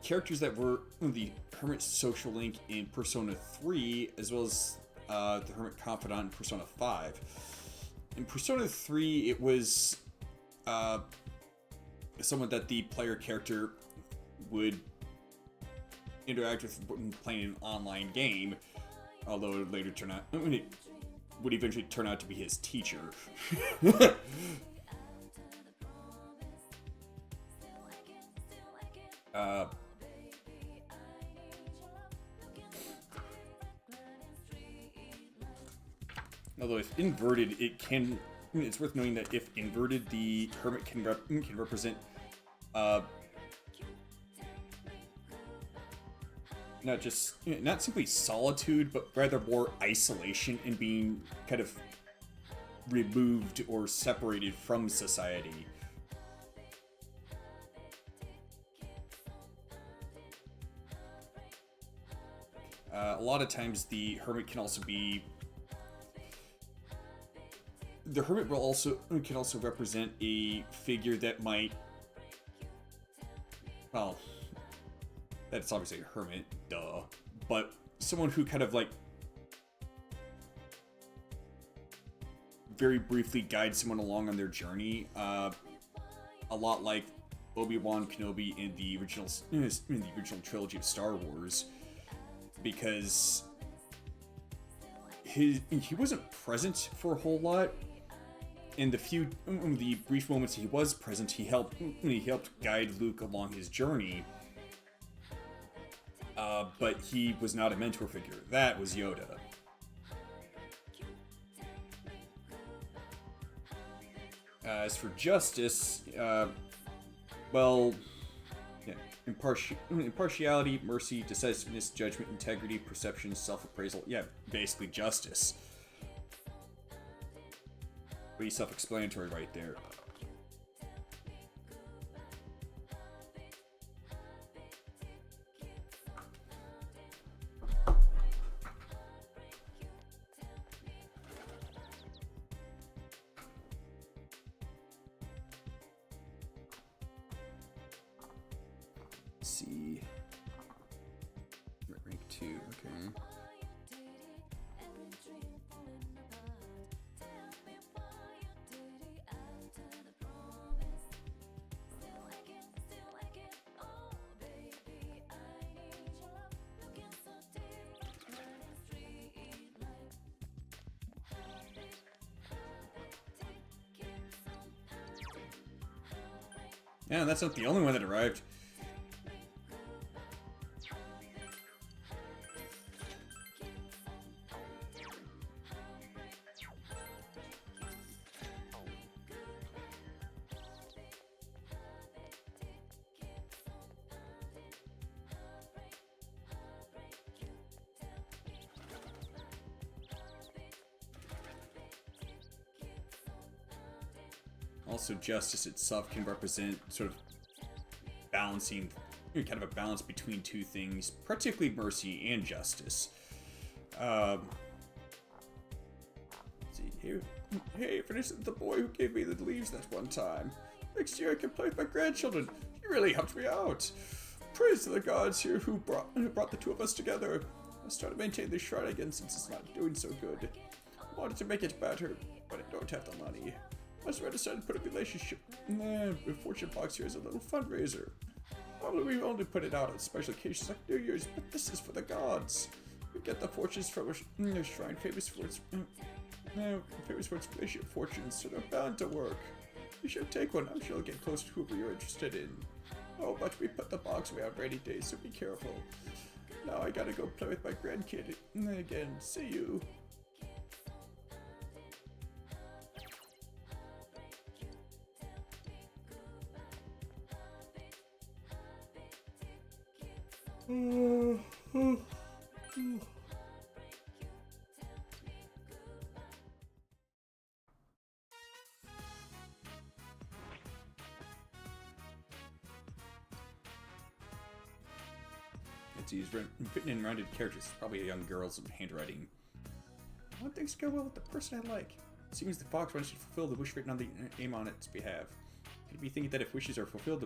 characters that were the Hermit Social Link in Persona 3, as well as the Hermit Confidant in Persona 5. In Persona 3, it was someone that the player character would interact with when playing an online game, although it would later turn out, it would eventually turn out to be his teacher. Although if inverted, it's worth knowing that if inverted, the Hermit can represent not simply solitude, but rather more isolation and being kind of removed or separated from society. A lot of times the Hermit can also be... The Hermit can also represent a figure that might... Well, that's obviously a hermit, duh. But someone who kind of like very briefly guides someone along on their journey. A lot like Obi-Wan Kenobi in the original trilogy of Star Wars, because he wasn't present for a whole lot. In the brief moments he was present, he helped guide Luke along his journey. But he was not a mentor figure. That was Yoda. As for Justice, well, yeah, impartiality, mercy, decisiveness, judgment, integrity, perception, self-appraisal. Yeah, basically justice. Pretty self-explanatory right there. Let's see. Rank 2, okay. Yeah, that's not the only one that arrived. Also, justice itself can represent sort of balancing, kind of a balance between two things, particularly mercy and justice. Let's see here. Hey, for instance, the boy who gave me the leaves that one time. Next year I can play with my grandchildren. He really helped me out. Praise to the gods here who brought the two of us together. Let's try to maintain this shrine again since it's not doing so good. I wanted to make it better, but I don't have the money. That's why I decided to put a relationship fortune box here as a little fundraiser. Normally we only put it out on special occasions like New Year's, but this is for the gods. We get the fortunes from a shrine famous for its relationship fortunes, so they're bound to work. You should take one. I'm sure you'll get close to whoever you're interested in. Oh, but we put the box away on rainy days, so be careful. Now I gotta go play with my grandkid again. See you. He's written in rounded characters, probably a young girl's handwriting. I want things to go well with the person I like. It seems the fox wants to fulfill the wish written on the name on its behalf. Could be thinking that if wishes are fulfilled,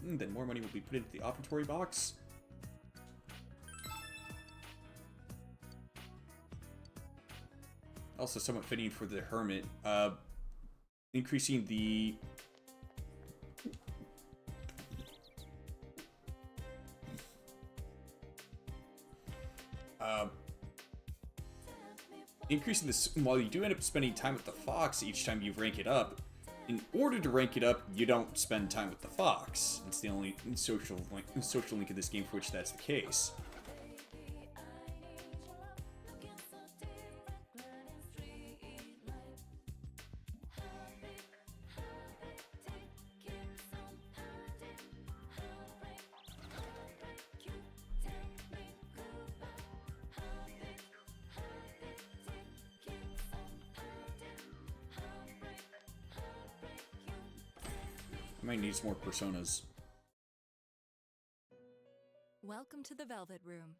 then more money will be put into the offertory box? Also somewhat fitting for the hermit. Increasing the... increasing this, while you do end up spending time with the fox each time you rank it up, in order to rank it up, you don't spend time with the fox. It's the only social link in this game for which that's the case. Might need some more personas. Welcome to the Velvet Room.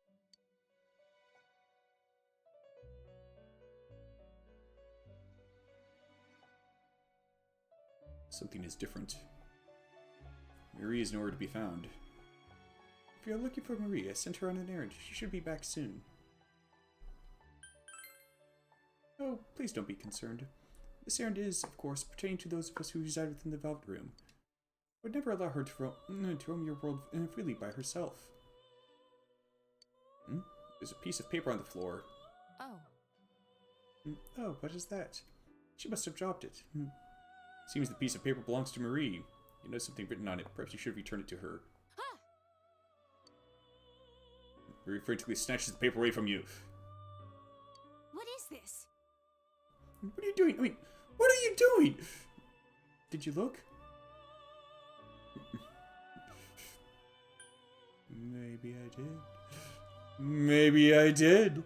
Something is different. Marie is nowhere to be found. If you're looking for Marie, I sent her on an errand. She should be back soon. Oh, please don't be concerned. This errand is, of course, pertaining to those of us who reside within the Velvet Room. I would never allow her to roam your world freely by herself. There's a piece of paper on the floor. Oh. Oh, what is that? She must have dropped it. Seems the piece of paper belongs to Marie. You know something written on it. Perhaps you should return it to her. Ah! Marie frantically snatches the paper away from you. What is this? What are you doing? I mean, what are you doing? Did you look? Maybe I did. Maybe I did.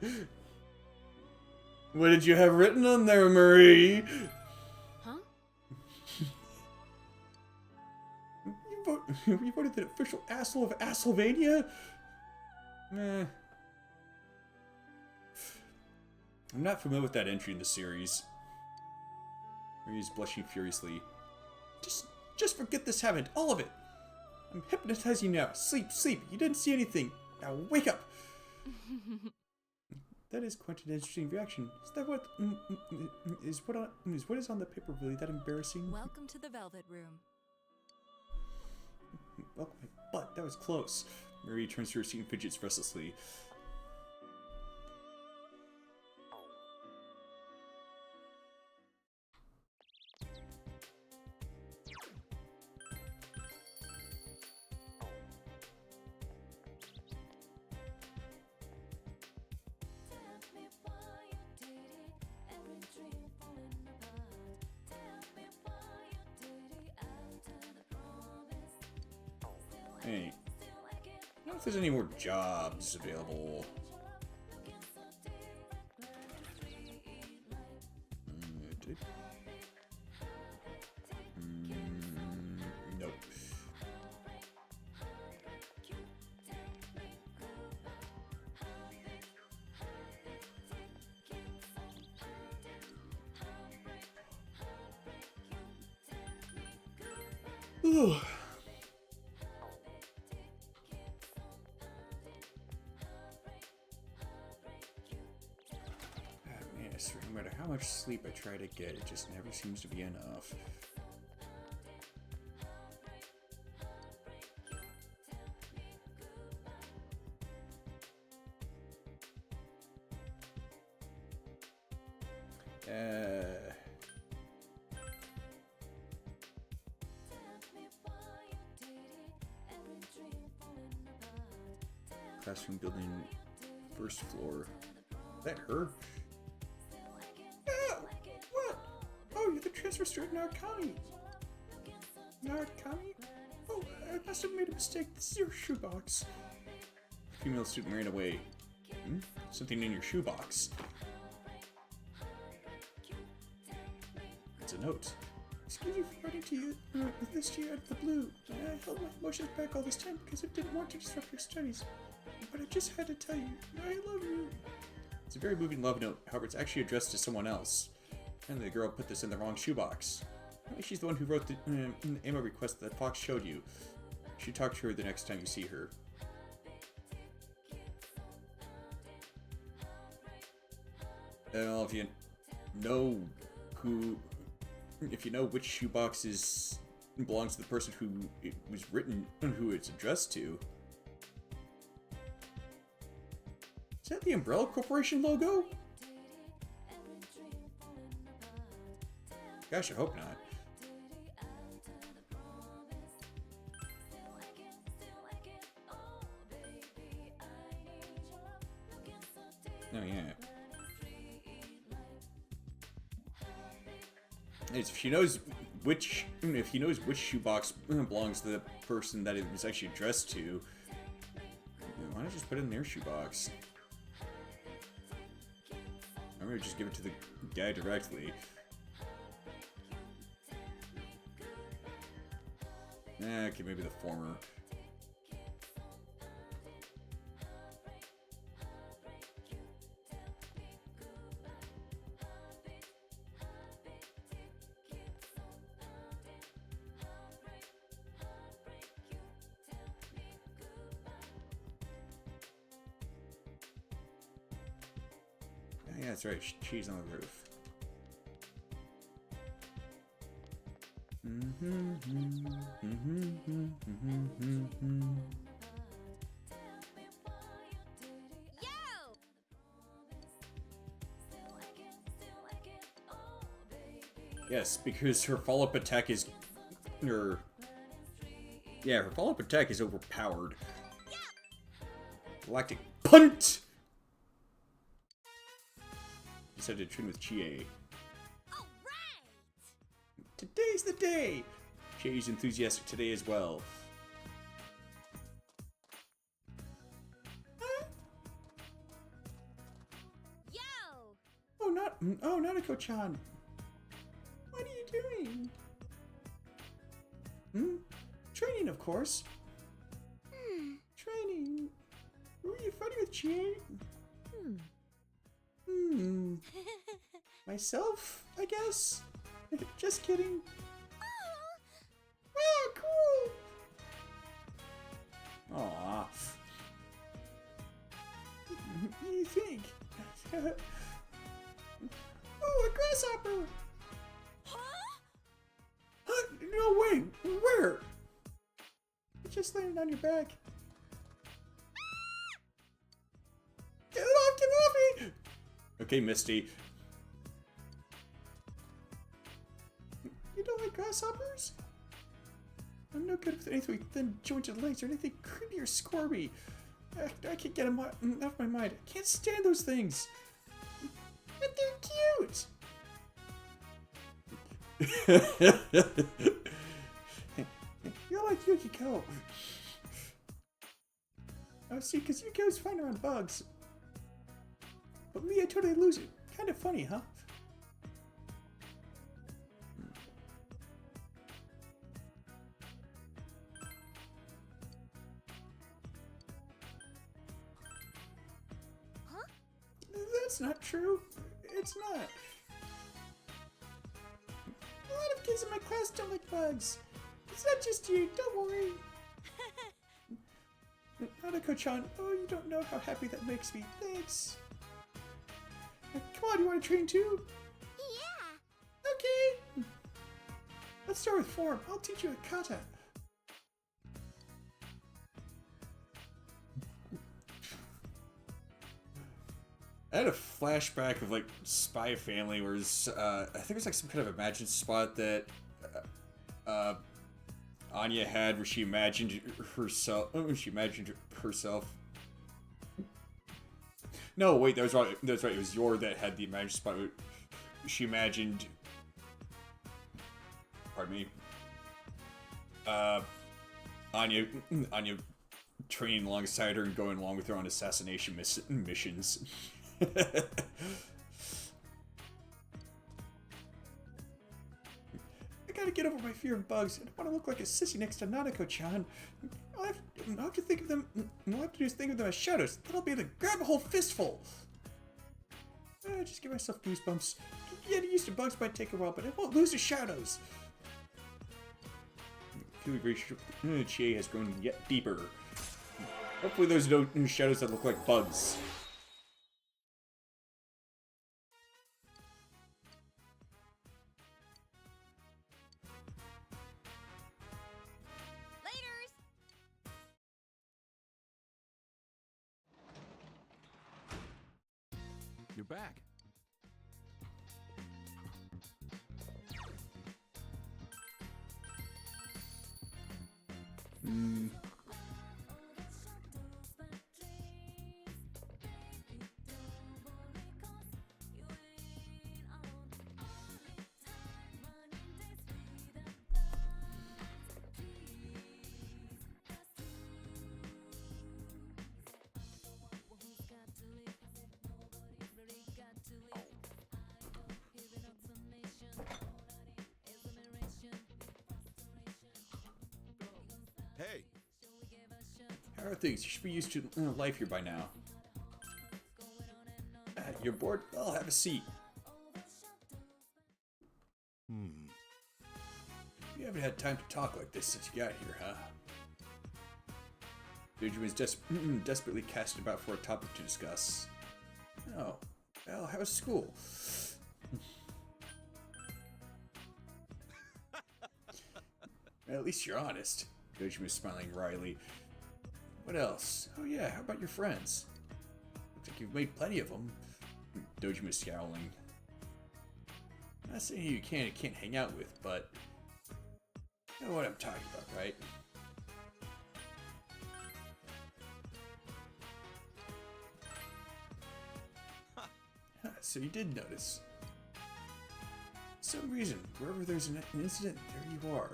What did you have written on there, Marie? Huh? You voted the official asshole of Assylvania? I'm not familiar with that entry in the series. Marie's blushing furiously. Just forget this happened, all of it. I'm hypnotizing you now. Sleep, sleep. You didn't see anything. Now wake up. That is quite an interesting reaction. Is that what what is on the paper really that embarrassing? Welcome to the Velvet Room. Well, my butt. That was close. Marie turns to her seat and fidgets restlessly. Hey, I don't know if there's any more jobs available. Nope. swear, no matter how much sleep I try to get, it just never seems to be enough. Classroom building, first floor. Is that her? What? Oh, you're the transfer student Narkani. Narkani? Oh, I must have made a mistake. This is your shoebox. The female student ran away. Something in your shoebox. It's a note. Excuse me for writing to you this to you out of the blue. I held my emotions back all this time because I didn't want to disrupt your studies. But I just had to tell you, I love you. It's a very moving love note, however it's actually addressed to someone else. And the girl put this in the wrong shoebox. Maybe she's the one who wrote the ammo request that Fox showed you. You should talk to her the next time you see her. Well, if you know which shoebox belongs to the person who it was written and who it's addressed to. Is that the Umbrella Corporation logo? Gosh, I hope not. Oh yeah. If he knows which shoebox belongs to the person that it was actually addressed to, why not just put it in their shoebox? I'm gonna just give it to the guy directly. Okay, maybe the former. Yeah, that's right. She's on the roof. Yes, because her follow-up attack is... her follow-up attack is overpowered. Galactic Punt! Decided to train with Chie. Today's the day! Chie's enthusiastic today as well. Huh? Yo! Oh, Nanako-chan. What are you doing? Training, of course. Training. Were you fighting with Chie? Myself, I guess? Just kidding. Oh, cool! Aww. What do you think? Oh, a grasshopper! Huh? No way! Where? It just landed on your back. Get it off me! Okay, Misty. You don't like grasshoppers? I'm no good with anything than jointed legs or anything creepy or squirmy. I can't get them off my mind. I can't stand those things. But they're cute! You're like Yukiko. Oh, see, because Yukiko's fine around bugs. But me, I totally lose it. Kind of funny, huh? That's not true. It's not. A lot of kids in my class don't like bugs. It's not just you, don't worry. Nanako-chan, oh, you don't know how happy that makes me. Thanks. Come on, you want to train too? Yeah. Okay. Let's start with form. I'll teach you a kata. I had a flashback of like Spy Family, where I think it was like some kind of imagined spot that Anya had, where she imagined herself. Oh, she imagined herself. No, wait, that was right. That's right. It was Yor that had the imagined spot. Where she imagined. Pardon me. Anya training alongside her and going along with her on assassination missions. I gotta get over my fear of bugs. I don't want to look like a sissy next to Nanako-chan. All I have to think of them. All I have to do is think of them as shadows. Then I'll be able to grab a whole fistful. Just give myself goosebumps. Getting used to bugs might take a while, but I won't lose the shadows. Chie has grown yet deeper. Hopefully there's no shadows that look like bugs. Laters! You're back. Hey. How are things? You should be used to life here by now. You're bored? Well, have a seat. You haven't had time to talk like this since you got here, huh? Doji was desperately casting about for a topic to discuss. Oh, well, how's school? At least you're honest. Doji was smiling wryly. What else? Oh yeah, how about your friends? Looks like you've made plenty of them. Doji was scowling. I'm not saying you can't hang out with, but you know what I'm talking about, right? So you did notice. For some reason, wherever there's an incident, there you are.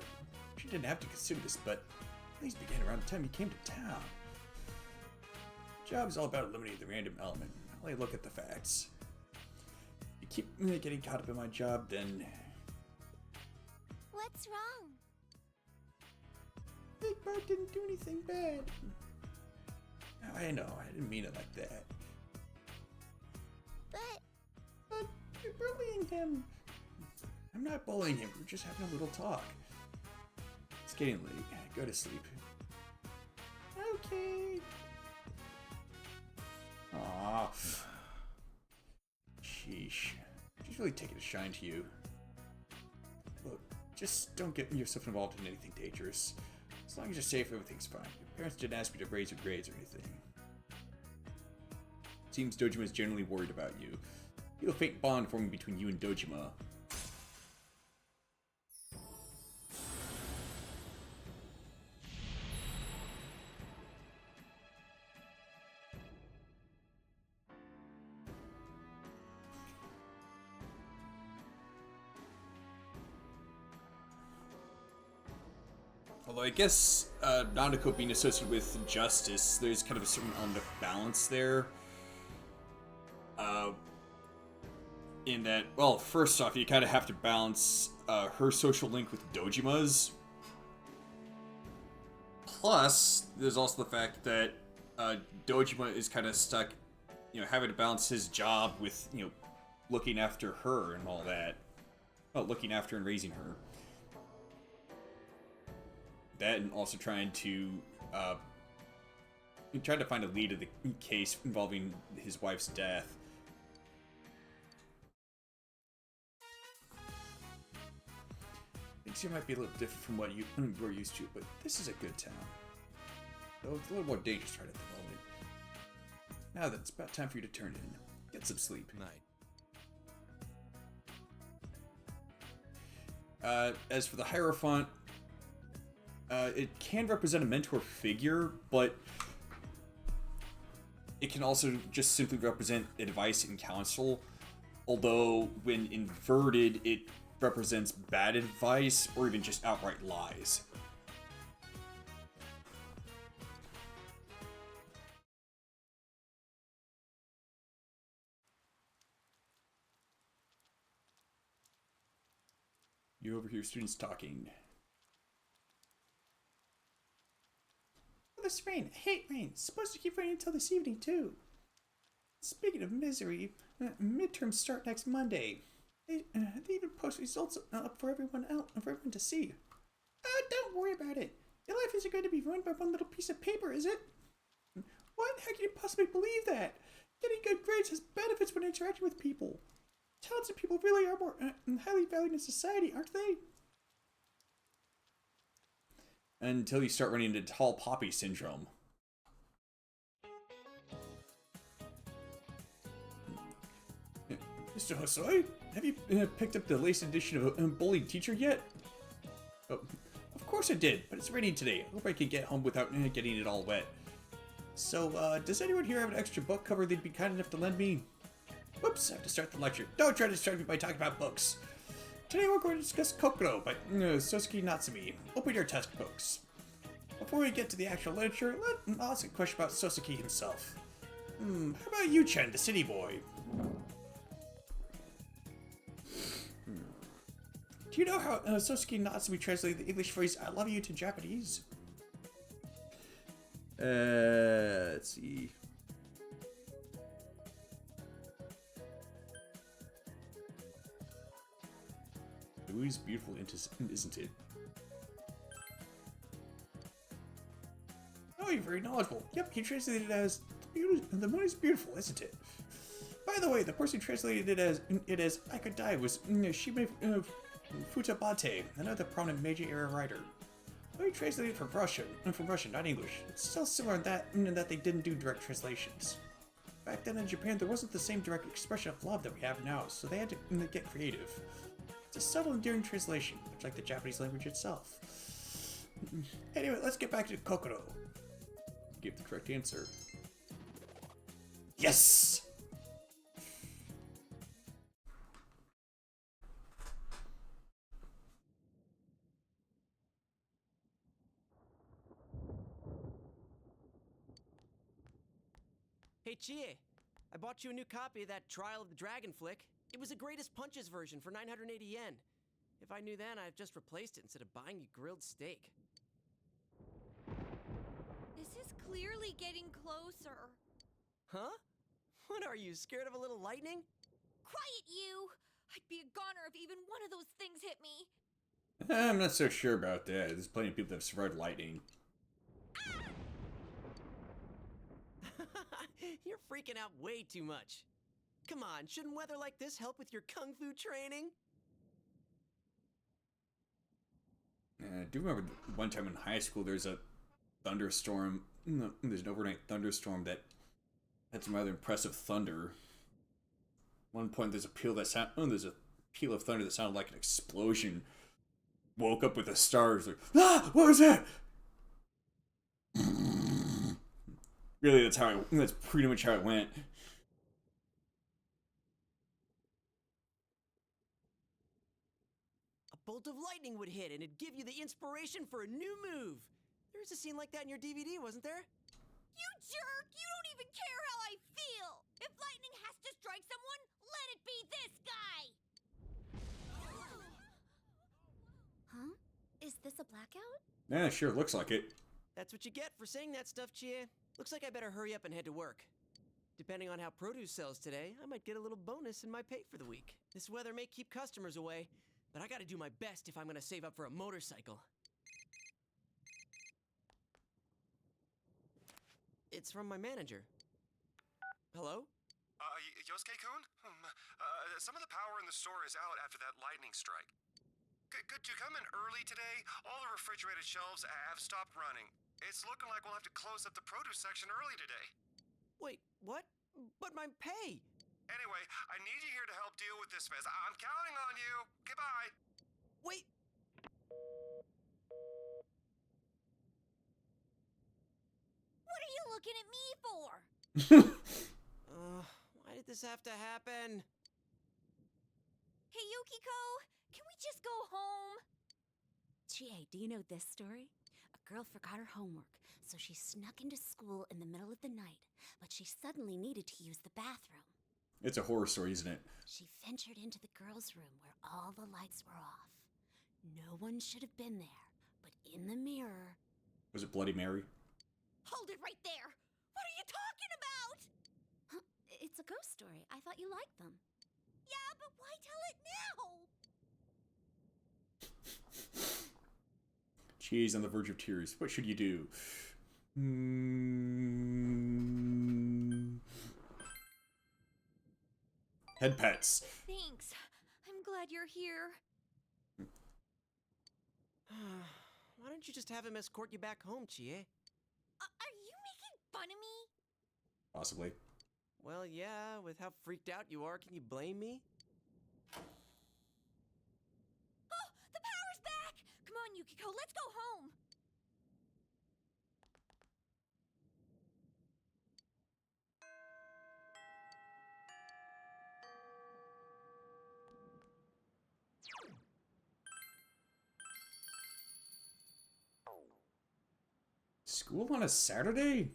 She didn't have to consider this, but things began around the time you came to town. The job is all about eliminating the random element. I only look at the facts. You keep getting caught up in my job, then... What's wrong? Big Bird didn't do anything bad. I know, I didn't mean it like that. But you're bullying him. I'm not bullying him, we're just having a little talk. It's getting late. Go to sleep. Okay. Aww. Sheesh. She's really taking a shine to you. Look, just don't get yourself involved in anything dangerous. As long as you're safe, everything's fine. Your parents didn't ask you to raise your grades or anything. Seems Dojima is generally worried about you. You feel a faint bond forming between you and Dojima. Although I guess Nanako being associated with justice, there's kind of a certain element of balance there. In that, well, first off, you kind of have to balance her social link with Dojima's. Plus, there's also the fact that Dojima is kind of stuck, having to balance his job with, looking after her and all that. Well, looking after and raising her. That, and also trying to find a lead of the case involving his wife's death. Things here might be a little different from what you're used to, but this is a good town. Though it's a little more dangerous right at the moment. Now then, it's about time for you to turn in. Get some sleep. Night. As for the Hierophant, it can represent a mentor figure, but it can also just simply represent advice and counsel. Although, when inverted, it represents bad advice or even just outright lies. You overhear students talking. Oh, this rain. I hate rain. It's supposed to keep raining until this evening, too. Speaking of misery, midterms start next Monday. They even post results up for everyone to see. Don't worry about it. Your life isn't going to be ruined by one little piece of paper, is it? What? How can you possibly believe that? Getting good grades has benefits when interacting with people. Talented people really are more highly valued in society, aren't they? Until you start running into tall poppy syndrome. Mr. Hosoi, have you picked up the latest edition of Bullied Teacher yet? Oh, of course I did, but it's raining today. I hope I can get home without getting it all wet. So, does anyone here have an extra book cover they'd be kind enough to lend me? Whoops, I have to start the lecture. Don't try to distract me by talking about books. Today we're going to discuss Kokoro by Sosuke Natsume. Open your textbooks. Before we get to the actual literature, I'll ask a question about Sosuke himself. How about you, Chen, the city boy? Do you know how Sosuke Natsume translated the English phrase, I love you, to Japanese? Let's see. It is beautiful, isn't it? Oh, you're very knowledgeable. Yep, he translated it as, the moon is beautiful, isn't it? By the way, the person who translated it as I could die was Shime Futabate, another prominent Meiji era writer. Well, he translated it from Russian, not English. It's still similar in that they didn't do direct translations. Back then in Japan, there wasn't the same direct expression of love that we have now, so they had to get creative. It's a subtle, endearing translation, much like the Japanese language itself. Anyway, let's get back to Kokoro. Give the correct answer. Yes! Hey, Chie, I bought you a new copy of that Trial of the Dragon flick. It was the Greatest Punches version for 980 yen. If I knew then, I'd have just replaced it instead of buying you grilled steak. This is clearly getting closer. Huh? What are you, scared of a little lightning? Quiet, you! I'd be a goner if even one of those things hit me. I'm not so sure about that. There's plenty of people that have survived lightning. You're freaking out way too much. Come on, shouldn't weather like this help with your kung fu training? I do remember one time in high school there's a thunderstorm. There's an overnight thunderstorm that had some rather impressive thunder. At one point there's a peal of thunder that sounded like an explosion. Woke up with the stars like, ah, what was that? Really, that's pretty much how it went. A bolt of lightning would hit and it'd give you the inspiration for a new move. There was a scene like that in your DVD, wasn't there? You jerk! You don't even care how I feel! If lightning has to strike someone, let it be this guy! Huh? Is this a blackout? Yeah, sure, looks like it. That's what you get for saying that stuff, Chie. Looks like I better hurry up and head to work. Depending on how produce sells today, I might get a little bonus in my pay for the week. This weather may keep customers away, but I gotta do my best if I'm gonna save up for a motorcycle. It's from my manager. Hello? Yosuke-kun? Some of the power in the store is out after that lightning strike. Could you come in early today? All the refrigerated shelves have stopped running. It's looking like we'll have to close up the produce section early today. Wait, what? But my pay! Anyway, I need you here to help deal with this mess. I'm counting on you. Goodbye. Wait! What are you looking at me for? Why did this have to happen? Hey, Yukiko, can we just go home? Chie, do you know this story? A girl forgot her homework, so she snuck into school in the middle of the night, but she suddenly needed to use the bathroom. It's a horror story, isn't it? She ventured into the girls' room where all the lights were off. No one should have been there, but in the mirror... Was it Bloody Mary? Hold it right there! What are you talking about? Huh, it's a ghost story. I thought you liked them. Yeah, but why tell it now? She's on the verge of tears. What should you do? Head pets. Thanks. I'm glad you're here. Why don't you just have him escort you back home, Chie? Are you making fun of me? Possibly. Well, yeah, with how freaked out you are, can you blame me? Oh, the power's back! Come on, Yukiko, let's go home! School on a Saturday?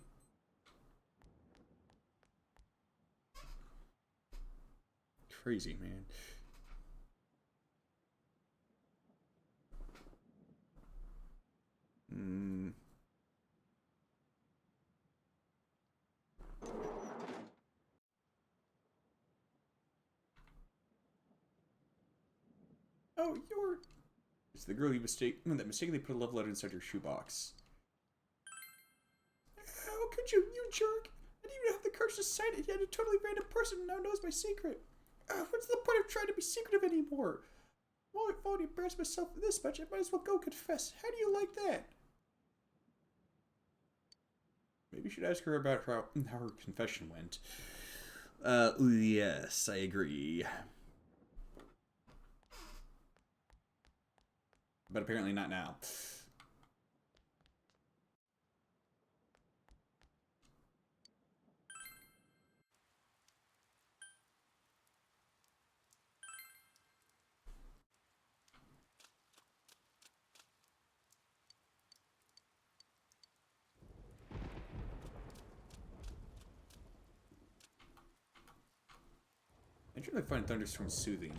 Crazy, man. Oh, you're... It's the girl that mistakenly put a love letter inside your shoebox. How could you, you jerk? I didn't even have the courage to sign it, yet a totally random person now knows my secret. What's the point of trying to be secretive anymore? Well, I've already embarrassed myself this much, I might as well go confess. How do you like that? Maybe you should ask her about how her confession went. Yes, I agree. But apparently not now. I generally find thunderstorms soothing.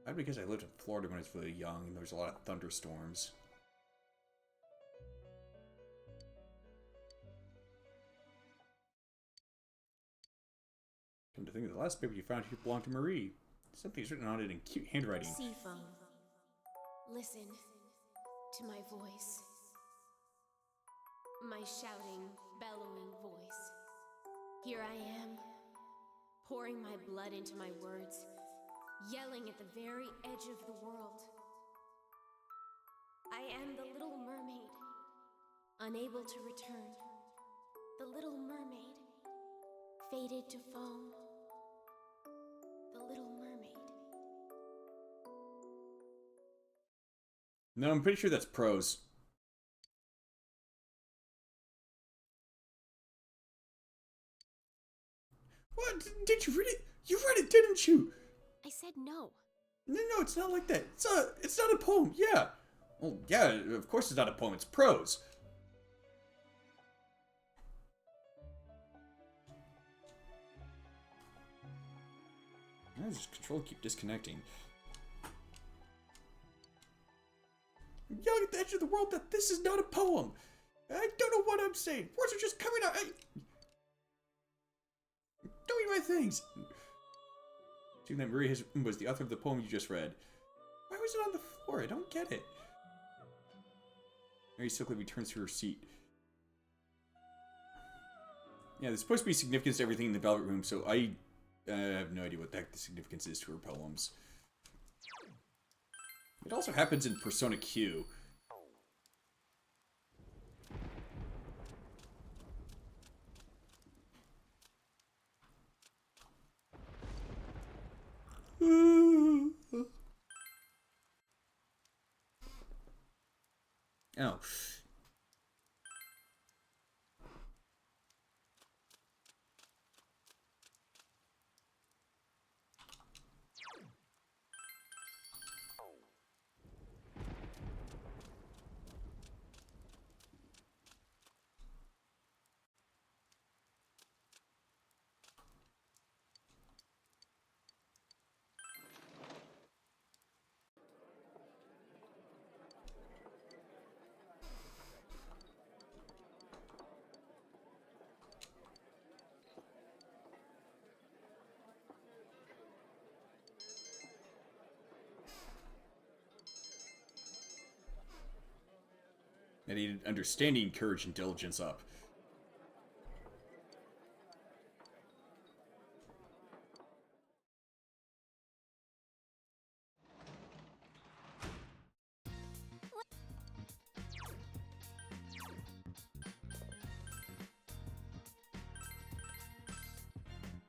Maybe because I lived in Florida when I was really young and there was a lot of thunderstorms. Come to think of the last paper you found here belonged to Marie. Something's written on it in cute handwriting. Seafoam, listen to my voice. My shouting, bellowing voice. Here I am, pouring my blood into my words, yelling at the very edge of the world. I am the little mermaid, unable to return. The little mermaid, fated to foam. The little mermaid. No, I'm pretty sure that's prose. What? Did you read it? You read it, didn't you? I said no. No, it's not like that. It's not a poem, yeah. Well, yeah, of course it's not a poem, it's prose. I just control keep disconnecting. I'm yelling at the edge of the world that this is not a poem. I don't know what I'm saying. Words are just coming out. Don't eat my things. Seeing that Marie was the author of the poem you just read. Why was it on the floor? I don't get it. Mary quickly returns to her seat. Yeah, there's supposed to be significance to everything in the Velvet Room, so I have no idea what the heck the significance is to her poems. It also happens in Persona Q. Oh. I needed understanding, courage, and diligence up.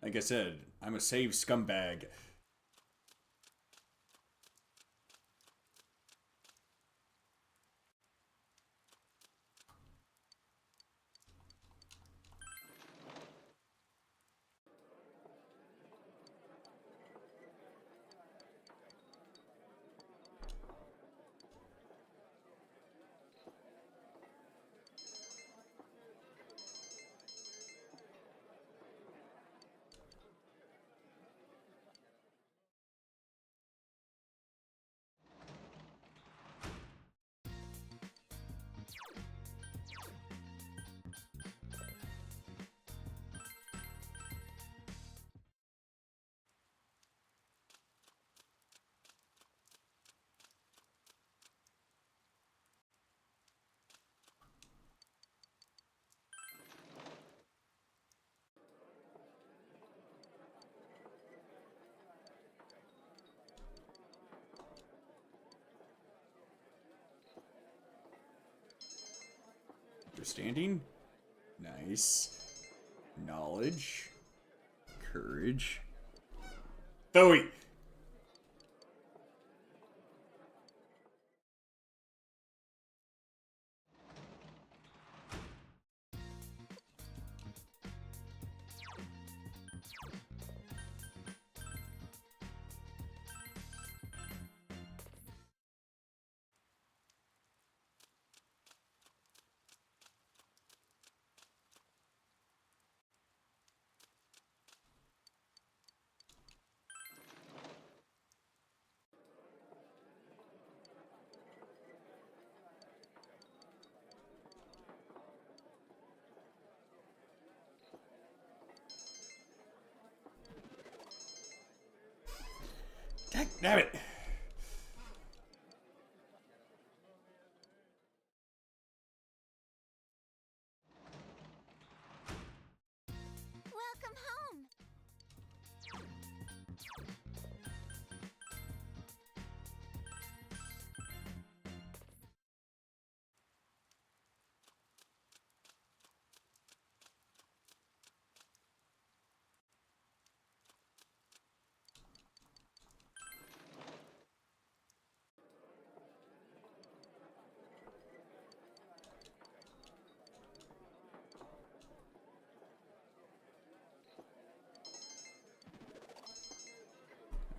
Like I said, I'm a save scumbag. Understanding. Nice. Knowledge. Courage. Bowie! Damn it! Welcome home.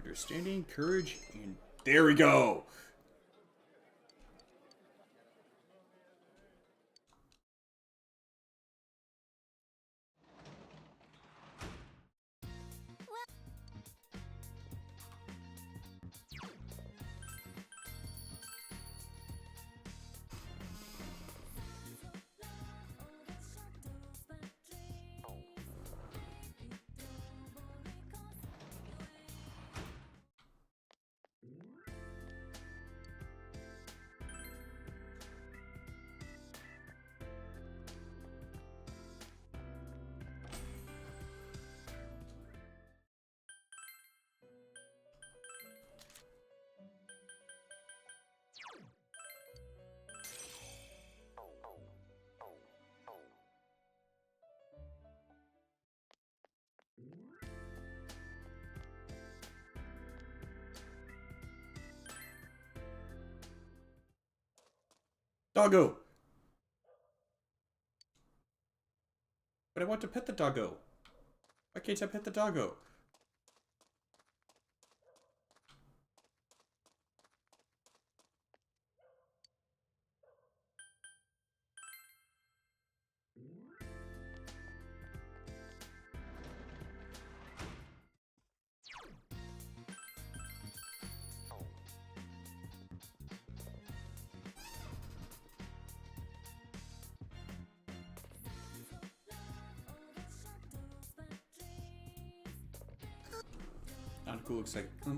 Understanding, courage, and there we go! Doggo! But I want to pet the doggo. Why can't I pet the doggo?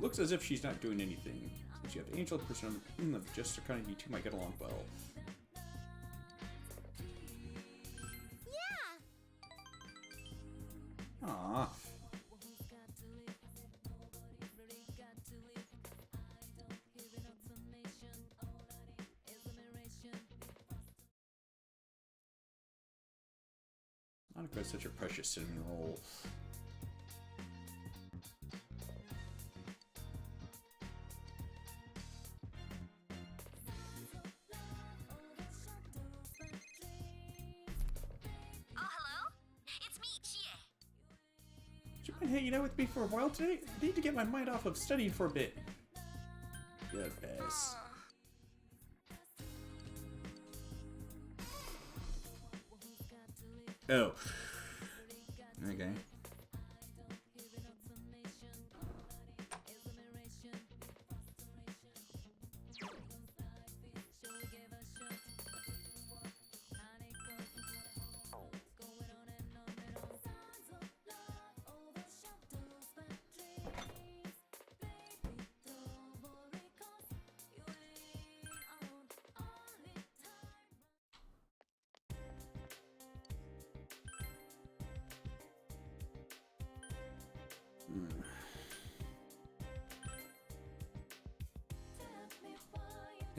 Looks as if she's not doing anything. Since you have the angel person of just kind of you two might get along well. Yeah! Aww. Monica is such a precious cinnamon roll. Hanging out with me for a while today? I need to get my mind off of studying for a bit. Good best. Oh. Okay.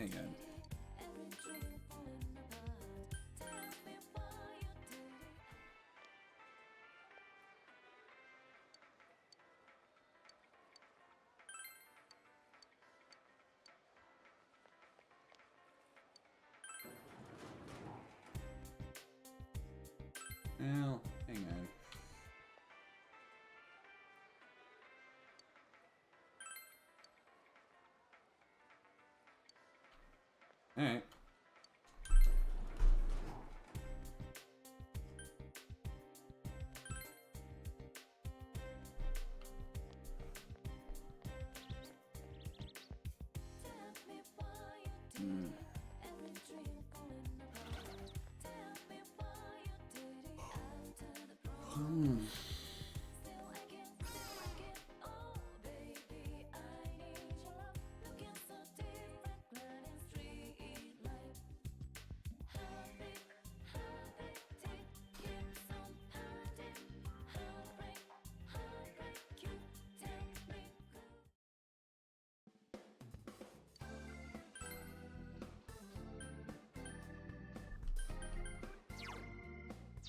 Hang on. Well, hang on. Alright.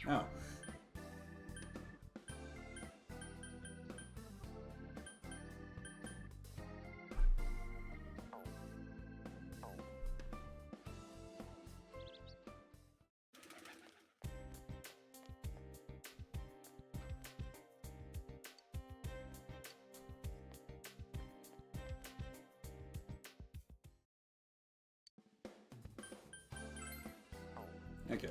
Oh. Okay.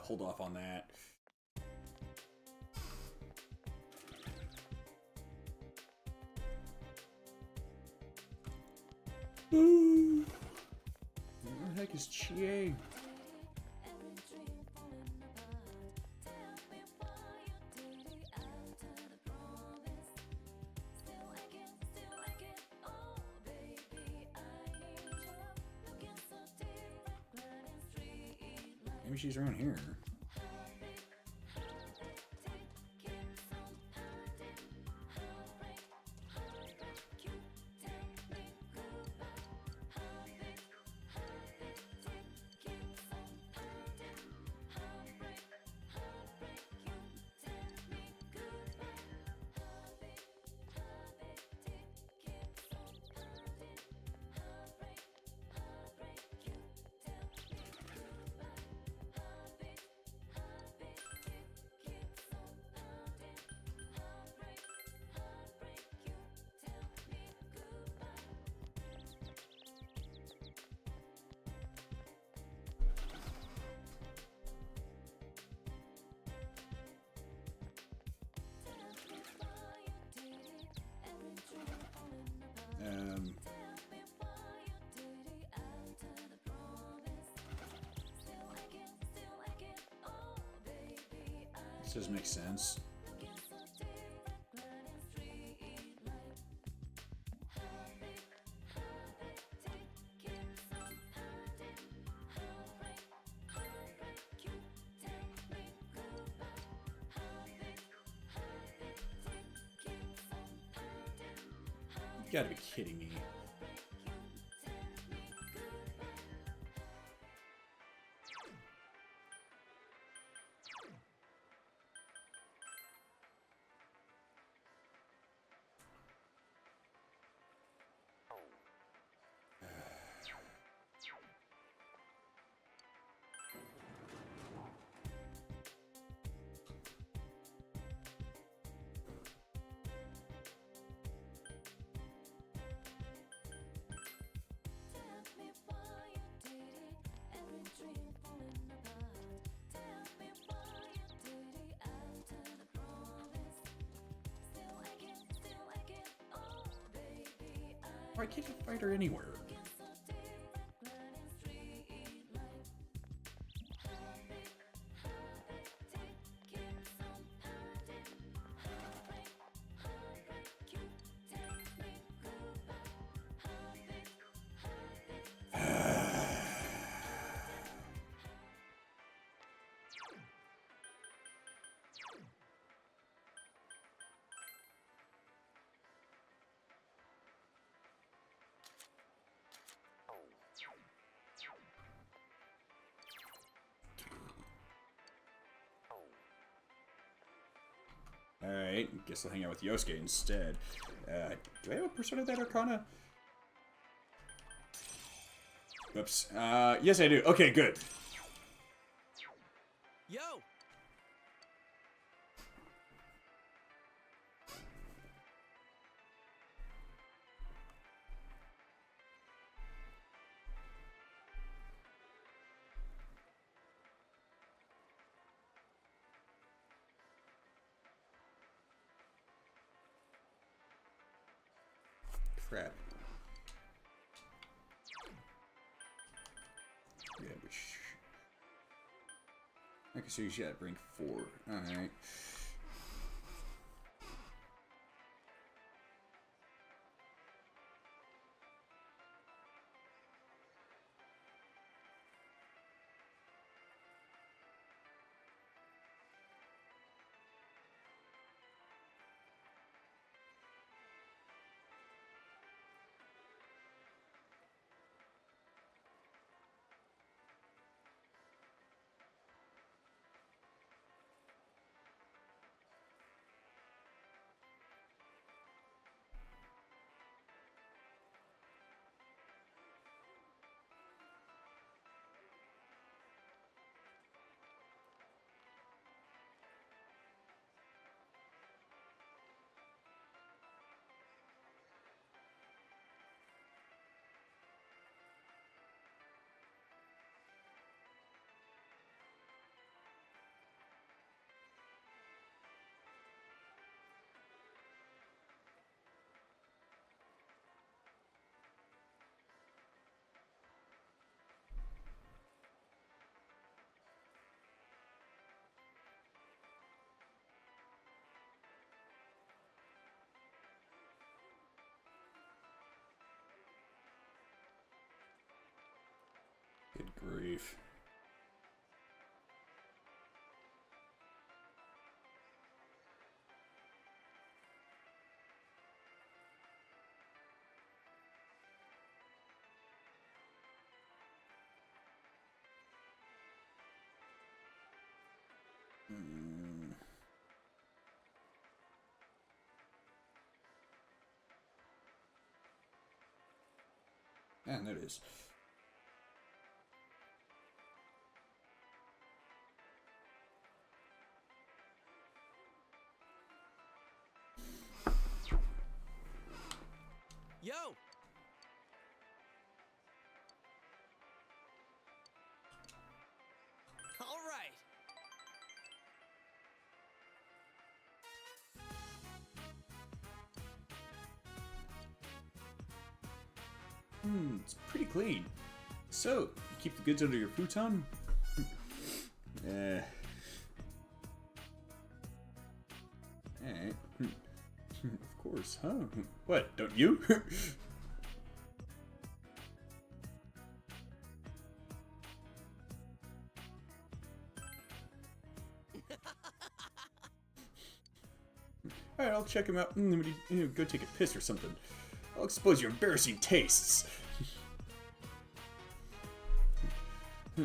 hold off on that. Where the heck is Chie? Maybe she's around here. This does make sense. You gotta be kidding me. Why can't you fight her anywhere? Alright, guess I'll hang out with Yosuke instead. Do I have a Persona that Arcana? Oops. Yes I do. Okay, good. Yo! Crap. Yeah, but okay, so you should bring 4. Alright. Good grief. And there it is. Yo! All right. It's pretty clean. So, you keep the goods under your futon? Alright. Of course, huh? What, don't you? Alright, I'll check him out. Go take a piss or something. I'll expose your embarrassing tastes.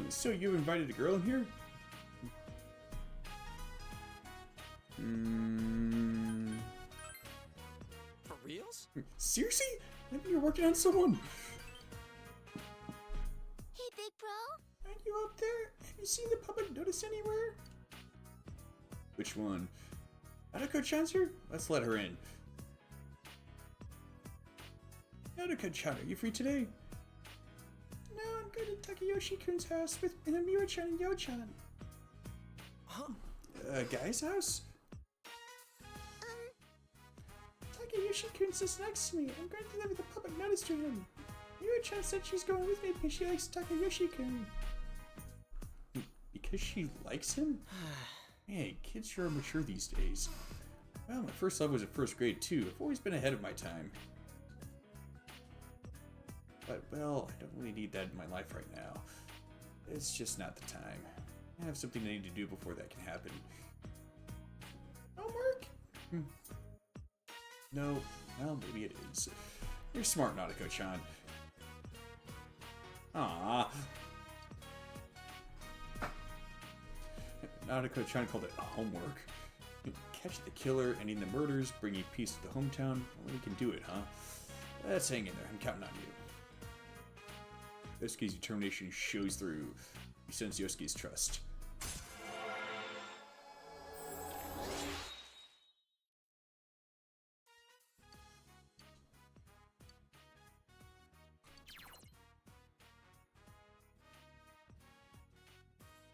So you invited a girl in here? For reals? Seriously? Maybe you're working on someone? Hey, big bro. Aren't you up there? Have you seen the public notice anywhere? Which one? Nadako-chan's here? Let's let her in. Nadako-chan, are you free today? No, I'm going to Takayoshi-kun's house with Miura-chan and Yo-chan. Huh? Guy's house? Takayoshi-kun sits next to me. I'm going to deliver the public notice to him. Miura-chan said she's going with me because she likes Takayoshi-kun. Because she likes him? Man, kids sure are mature these days. Well, my first love was at first grade too. I've always been ahead of my time. But, well, I don't really need that in my life right now. It's just not the time. I have something I need to do before that can happen. Homework? No, well, maybe it is. You're smart, Nadako-chan. Aww. Nadako-chan called it homework. Catch the killer, ending the murders, bringing peace to the hometown. Well, we can do it, huh? Let's hang in there. I'm counting on you. Yosuke's determination shows through. He sends Yosuke's trust.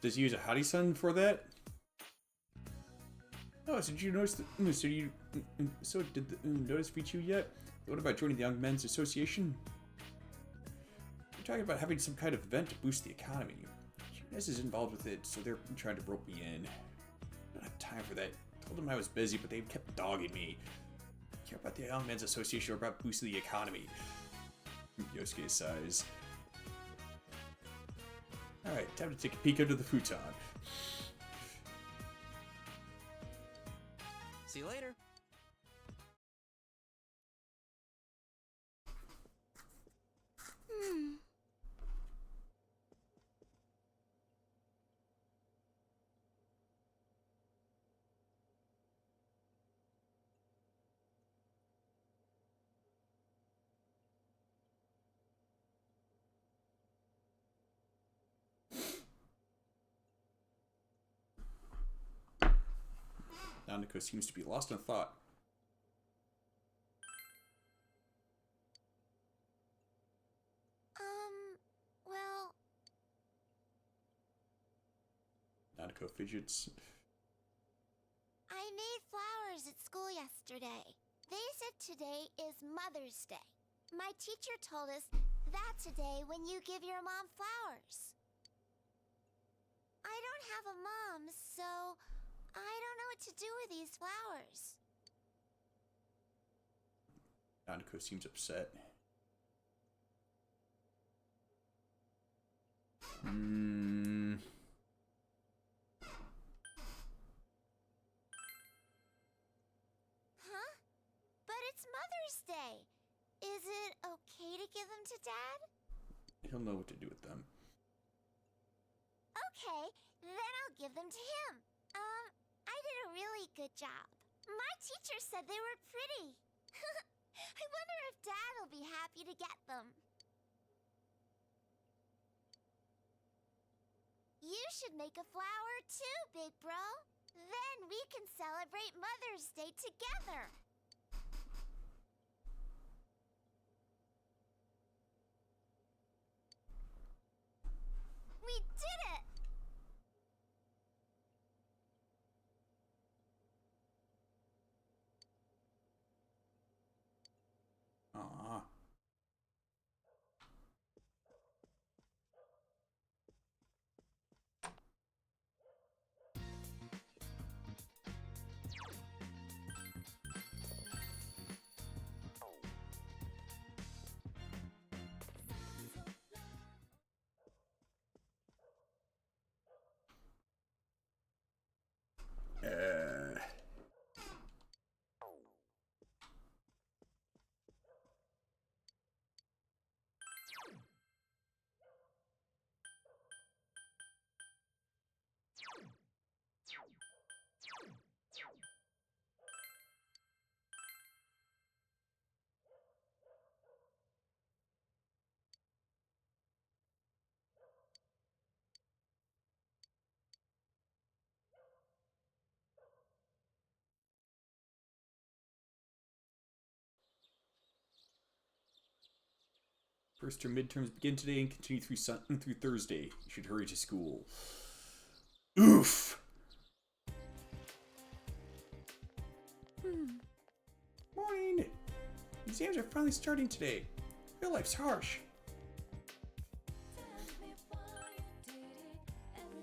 Does he use a Hadi-san for that? Oh, so did you notice? So did the notice reach you yet? What about joining the Young Men's Association? We're talking about having some kind of event to boost the economy. UNS is involved with it, so they're trying to rope me in. I don't have time for that. Told them I was busy, but they kept dogging me. I care about the Young Men's Association or about boosting the economy. Yosuke sighs. Alright, time to take a peek under the futon. See you later. Nanako seems to be lost in thought. Well... Nanako fidgets. I made flowers at school yesterday. They said today is Mother's Day. My teacher told us that's a day when you give your mom flowers. I don't have a mom, so I don't know what to do with these flowers. Nanako seems upset. Huh? But it's Mother's Day. Is it okay to give them to Dad? He'll know what to do with them. Okay, then I'll give them to him. I did a really good job. My teacher said they were pretty. I wonder if Dad will be happy to get them. You should make a flower too, Big Bro. Then we can celebrate Mother's Day together. We did it! Aw. First term midterms begin today and continue through Thursday. You should hurry to school. Oof! Morning! Exams are finally starting today. Real life's harsh.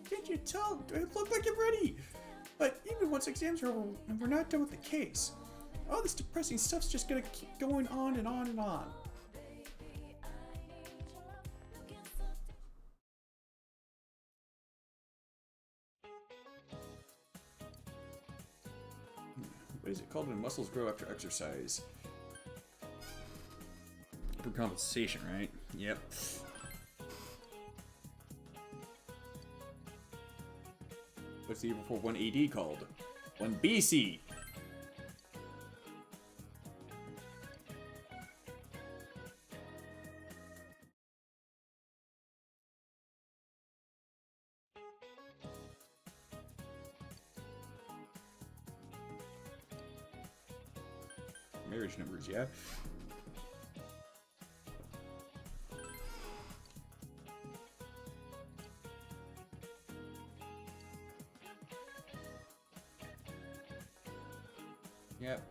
Can't you tell? I look like I'm ready. But even once exams are over, we're not done with the case. All this depressing stuff's just gonna keep going on and on and on. What is it called when muscles grow after exercise? For compensation, right? Yep. What's the year before 1 AD called? 1 BC! Marriage numbers, yeah? Yep.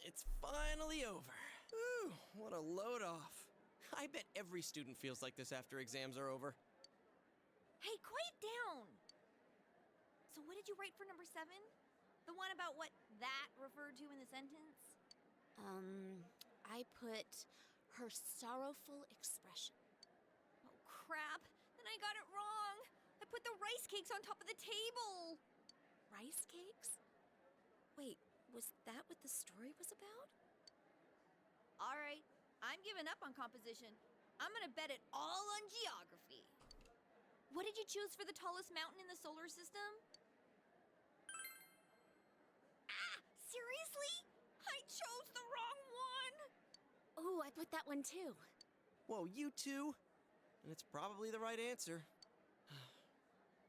It's finally over. Ooh, what a load off. I bet every student feels like this after exams are over. Hey, quiet down! So what did you write for number 7? The one about what that referred to in the sentence? I put her sorrowful expression. Oh, crap. Then I got it wrong. I put the rice cakes on top of the table. Rice cakes? Wait, was that what the story was about? All right, I'm giving up on composition. I'm gonna bet it all on geography. What did you choose for the tallest mountain in the solar system? Oh, I put that one too. Whoa, you too? And it's probably the right answer.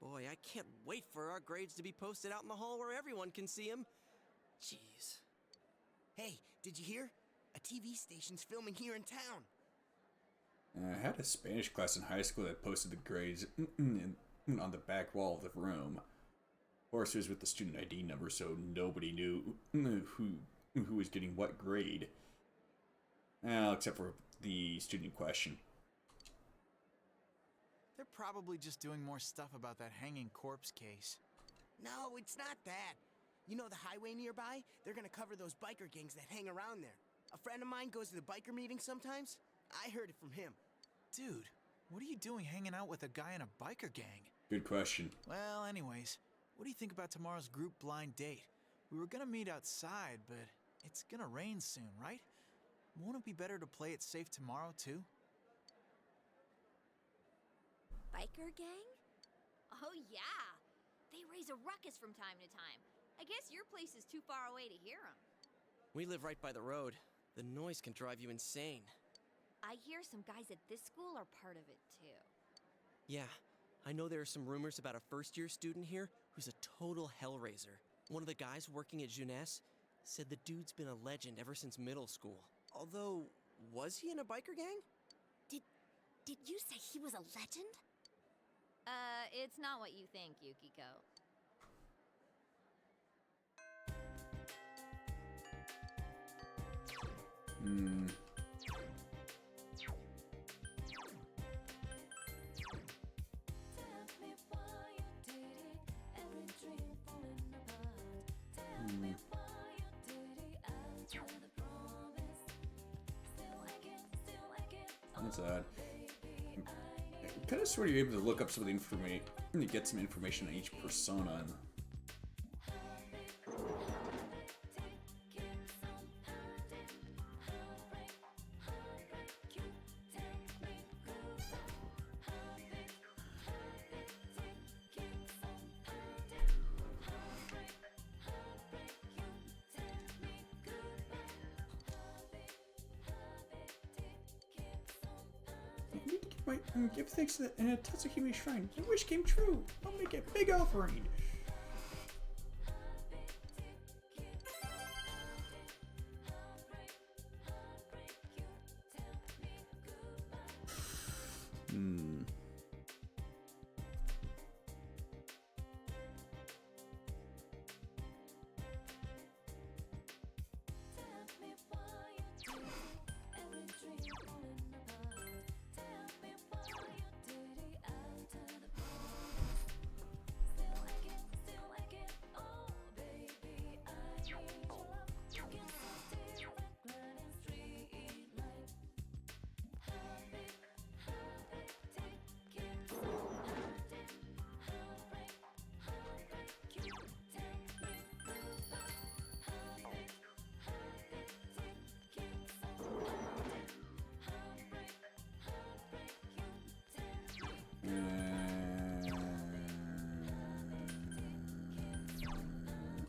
Boy, I can't wait for our grades to be posted out in the hall where everyone can see them. Jeez. Hey, did you hear? A TV station's filming here in town. I had a Spanish class in high school that posted the grades on the back wall of the room. Of course, it was with the student ID number, so nobody knew who was getting what grade. Well, except for the student in question. They're probably just doing more stuff about that hanging corpse case. No, it's not that. You know the highway nearby? They're gonna cover those biker gangs that hang around there. A friend of mine goes to the biker meetings sometimes. I heard it from him. Dude, what are you doing hanging out with a guy in a biker gang? Good question. Well, anyways, what do you think about tomorrow's group blind date? We were gonna meet outside, but it's gonna rain soon, right? Won't it be better to play it safe tomorrow, too? Biker gang? Oh, yeah. They raise a ruckus from time to time. I guess your place is too far away to hear them. We live right by the road. The noise can drive you insane. I hear some guys at this school are part of it, too. Yeah, I know there are some rumors about a first-year student here who's a total hellraiser. One of the guys working at Jeunesse said the dude's been a legend ever since middle school. Although, was he in a biker gang? Did you say he was a legend? It's not what you think, Yukiko. That's odd. I kind of sort of able to look up some of the information to get some information on each persona. Give thanks to the Tatsuhime Shrine. Your wish came true. I'll make a big offering.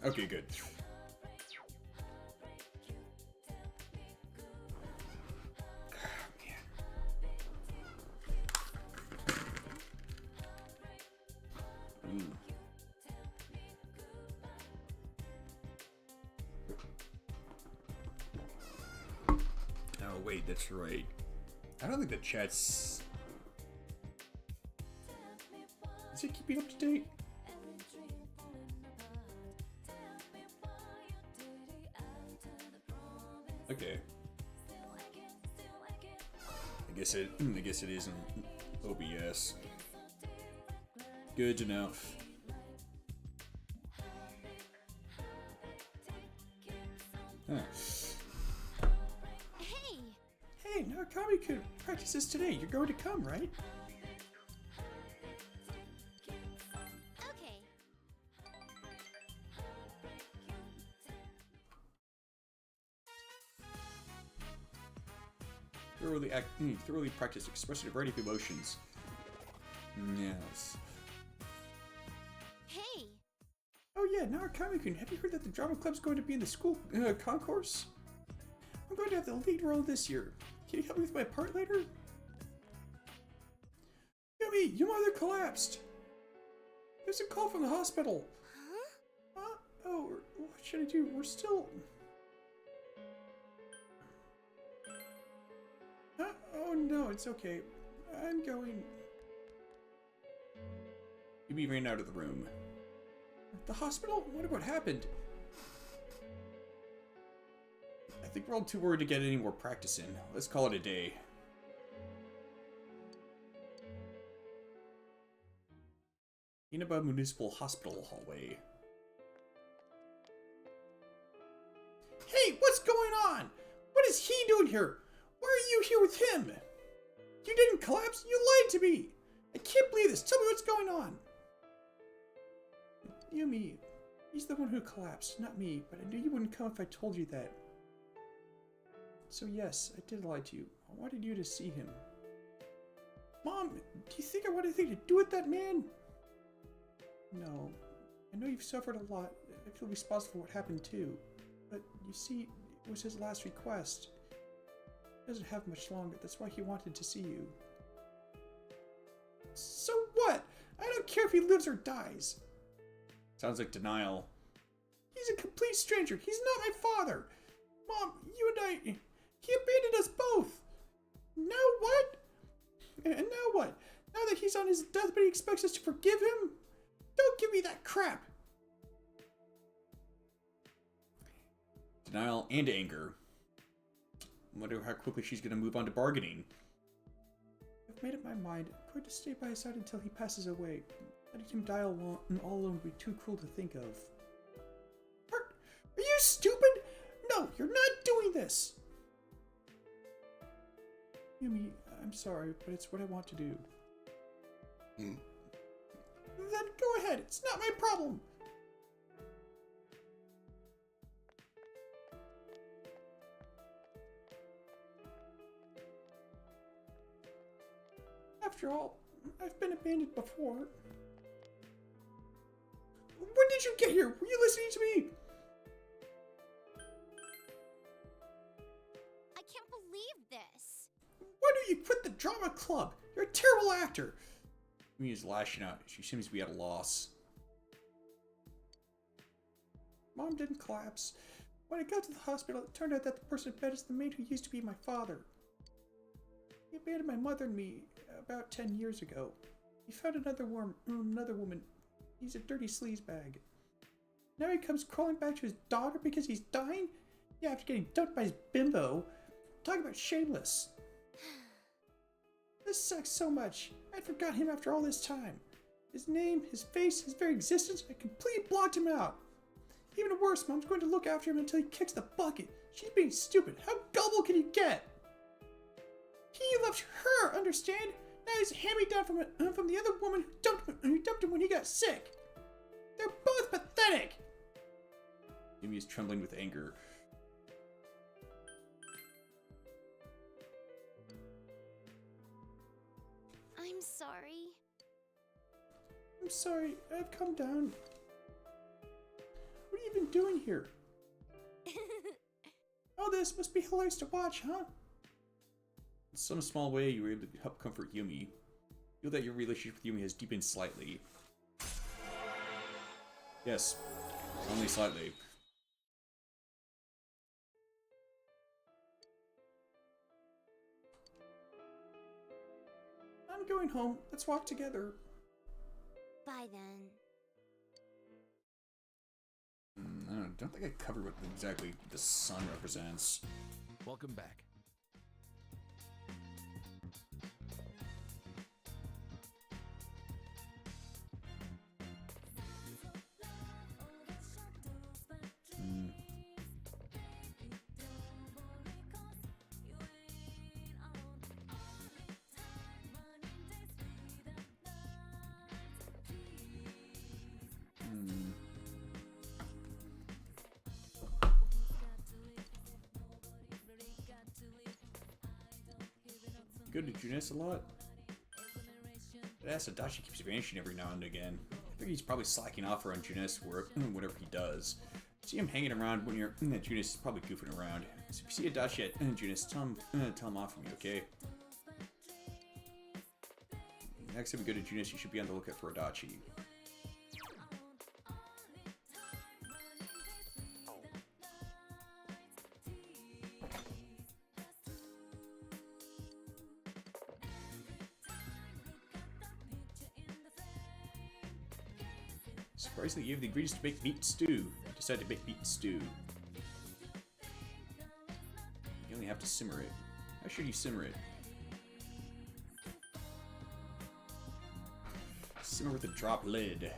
Okay, good. Oh, wait, that's right. I don't think the chat's... Is it keeping up to date? Okay. I guess it isn't OBS. Good enough. Huh. Hey, Naokami-kun practices today. You're going to come, right? Okay. Thoroughly practice expressing a variety of emotions. Yes. Hey. Oh yeah, Naokami-kun, have you heard that the drama club's going to be in the school concourse? I'm going to have the lead role this year. Can you help me with my part later? Yumi, your mother collapsed. There's a call from the hospital. Huh? Oh, what should I do? We're still... Oh no, it's okay. I'm going... Yumi ran out of the room. The hospital? What happened? I think we're all too worried to get any more practice in. Let's call it a day. Inaba Municipal Hospital hallway. Hey, what's going on? What is he doing here? Why are you here with him? You didn't collapse. You lied to me. I can't believe this. Tell me what's going on. Yumi, he's the one who collapsed, not me, but I knew you wouldn't come if I told you that. So yes, I did lie to you. I wanted you to see him. Mom, do you think I want anything to do with that man? No. I know you've suffered a lot. I feel responsible for what happened too. But you see, it was his last request. He doesn't have much longer. That's why he wanted to see you. So what? I don't care if he lives or dies. Sounds like denial. He's a complete stranger. He's not my father. Mom, you and I... He abandoned us both. Now what? And now what? Now that he's on his deathbed, he expects us to forgive him? Don't give me that crap. Denial and anger. I wonder how quickly she's going to move on to bargaining. I've made up my mind. I'm going to stay by his side until he passes away. Letting him die all alone would be too cruel to think of. Are you stupid? No, you're not doing this. Yumi, I'm sorry, but it's what I want to do. Then go ahead. It's not my problem. After all, I've been abandoned before. When did you get here? Were you listening to me? I can't believe this. Why don't you quit the drama club? You're a terrible actor. Yumi is lashing out. She seems to be at a loss. Mom didn't collapse. When I got to the hospital, it turned out that the person in bed is the maid who used to be my father. He abandoned my mother and me about 10 years ago. He found another woman. He's a dirty sleazebag. Now he comes crawling back to his daughter because he's dying? Yeah, after getting dumped by his bimbo. Talk about shameless. This sucks so much. I'd forgotten him after all this time. His name, his face, his very existence, I completely blocked him out. Even worse, Mom's going to look after him until he kicks the bucket. She's being stupid. How gullible can you get? He left her, understand? Now he's hand-me-down from the other woman who dumped him when he got sick. They're both pathetic. Yumi is trembling with anger. I'm sorry. I'm sorry. I've come down. What are you even doing here? Oh, this must be hilarious to watch, huh? In some small way, you were able to help comfort Yumi. Feel that your relationship with Yumi has deepened slightly. Yes, only slightly. I'm going home. Let's walk together. Bye then. I don't think I covered what exactly the sun represents. Welcome back. You go to Junis a lot? But Adachi keeps vanishing every now and again. I think he's probably slacking off around Junis or whatever he does. See him hanging around when you're in that Junis is probably goofing around. So if you see Adachi at Junis, tell him off for me, okay? Next time we go to Junis, you should be on the lookout for Adachi. Surprisingly, you have the ingredients to make meat stew. You decided to make meat stew. You only have to simmer it. How should you simmer it? Simmer with a drop lid.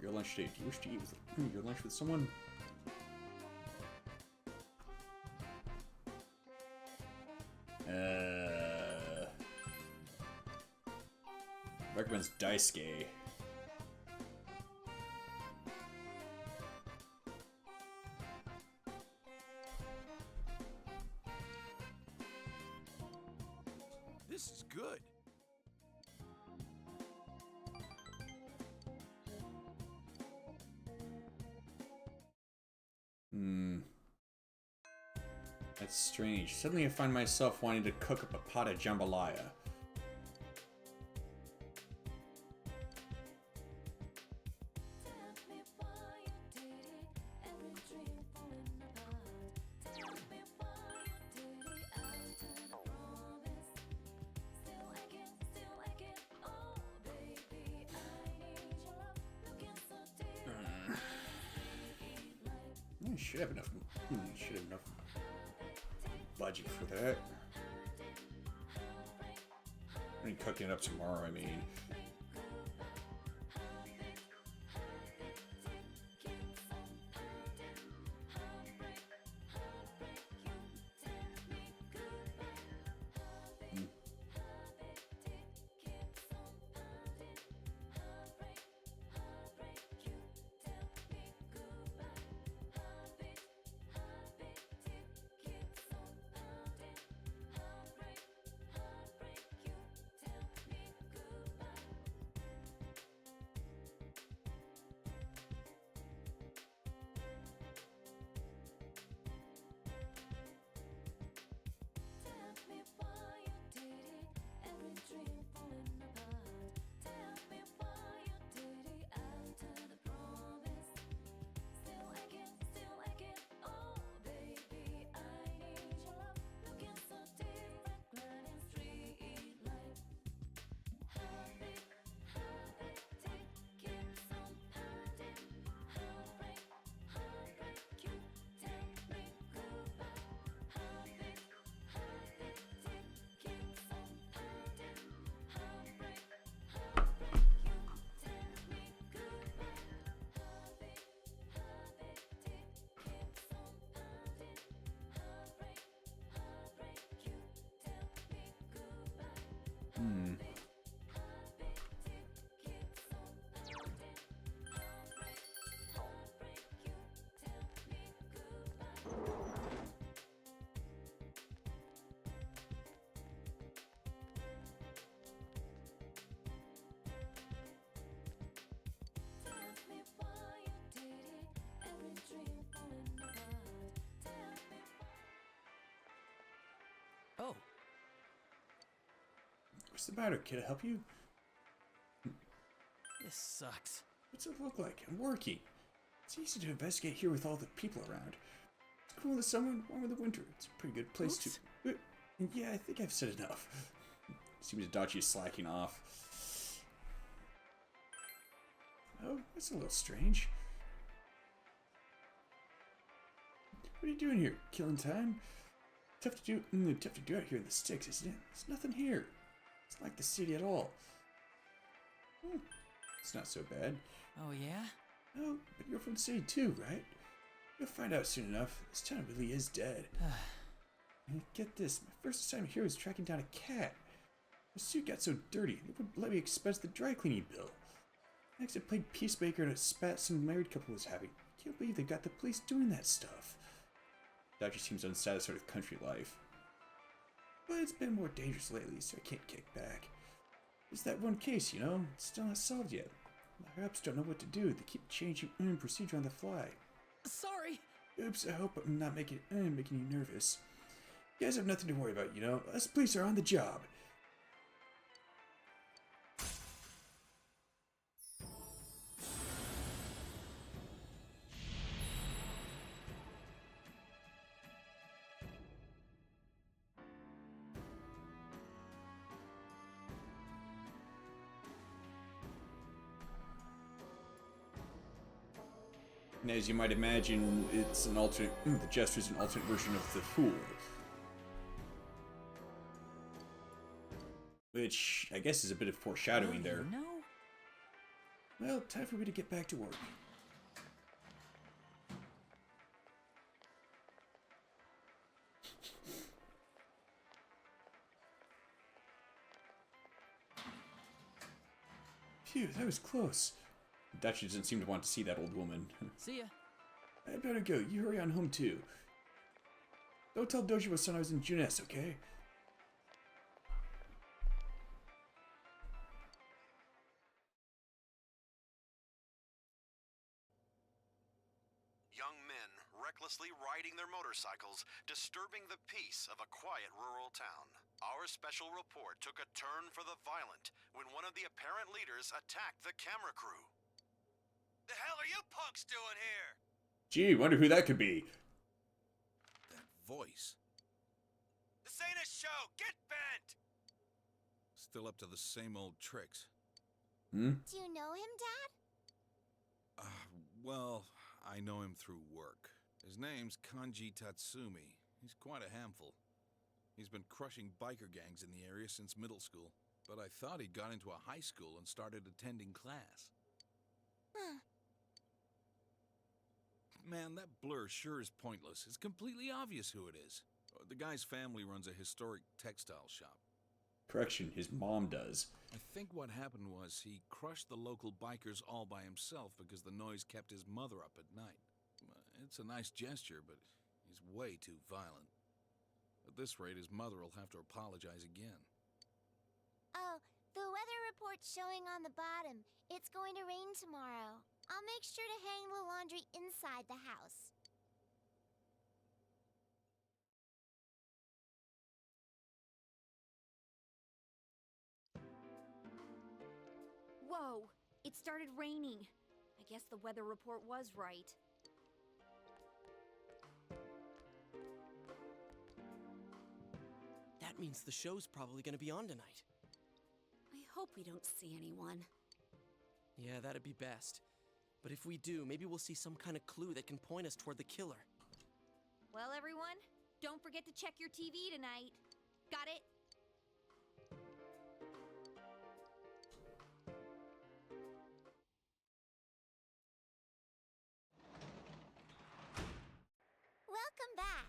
Your lunch date. Do you wish to eat with your lunch with someone? Recommends Daisuke. This is good. That's strange. Suddenly I find myself wanting to cook up a pot of jambalaya. I should have enough. Should have enough budget for that. I'm cooking it up tomorrow. I mean. Oh. What's the matter? Can I help you? This sucks. What's it look like? I'm working. It's easy to investigate here with all the people around. It's cool in the summer and warm in the winter. It's a pretty good place to... Yeah, I think I've said enough. Seems Adachi is slacking off. Oh, that's a little strange. What are you doing here? Killing time? Tough to do out here in the sticks, isn't it? There's nothing here. It's not like the city at all. It's not so bad. Oh, yeah? Oh, but you're from the city too, right? You'll find out soon enough. This town really is dead. Get this. My first assignment here was tracking down a cat. My suit got so dirty, they wouldn't let me expense the dry cleaning bill. Next, I played peacemaker at a spat some married couple was having. I can't believe they got the police doing that stuff. Doctor seems unsatisfied with country life. But it's been more dangerous lately, so I can't kick back. There's that one case, you know, it's still not solved yet. The higher-ups don't know what to do. They keep changing procedure on the fly. Sorry! Oops, I hope I'm not making you nervous. You guys have nothing to worry about, you know. Us police are on the job. And as you might imagine, it's an alternate. The Jester's an alternate version of the Fool. Which, I guess, is a bit of foreshadowing there. No. Well, time for me to get back to work. Phew, that was close. Dutch doesn't seem to want to see that old woman. See ya. I better go. You hurry on home, too. Don't tell Dojiwa-san I was in Junes, okay? Young men recklessly riding their motorcycles, disturbing the peace of a quiet rural town. Our special report took a turn for the violent when one of the apparent leaders attacked the camera crew. The hell are you punks doing here? Gee, wonder who that could be. That voice. This ain't a show! Get bent! Still up to the same old tricks. Hmm? Do you know him, Dad? Well, I know him through work. His name's Kanji Tatsumi. He's quite a handful. He's been crushing biker gangs in the area since middle school. But I thought he'd got into a high school and started attending class. Huh. Man, that blur sure is pointless. It's completely obvious who it is. The guy's family runs a historic textile shop. Correction, his mom does. I think what happened was he crushed the local bikers all by himself because the noise kept his mother up at night. It's a nice gesture, but he's way too violent. At this rate, his mother will have to apologize again. Oh, the weather report's showing on the bottom. It's going to rain tomorrow. I'll make sure to hang the laundry inside the house. Whoa! It started raining. I guess the weather report was right. That means the show's probably gonna be on tonight. I hope we don't see anyone. Yeah, that'd be best. But if we do, maybe we'll see some kind of clue that can point us toward the killer. Well, everyone, don't forget to check your TV tonight. Got it? Welcome back.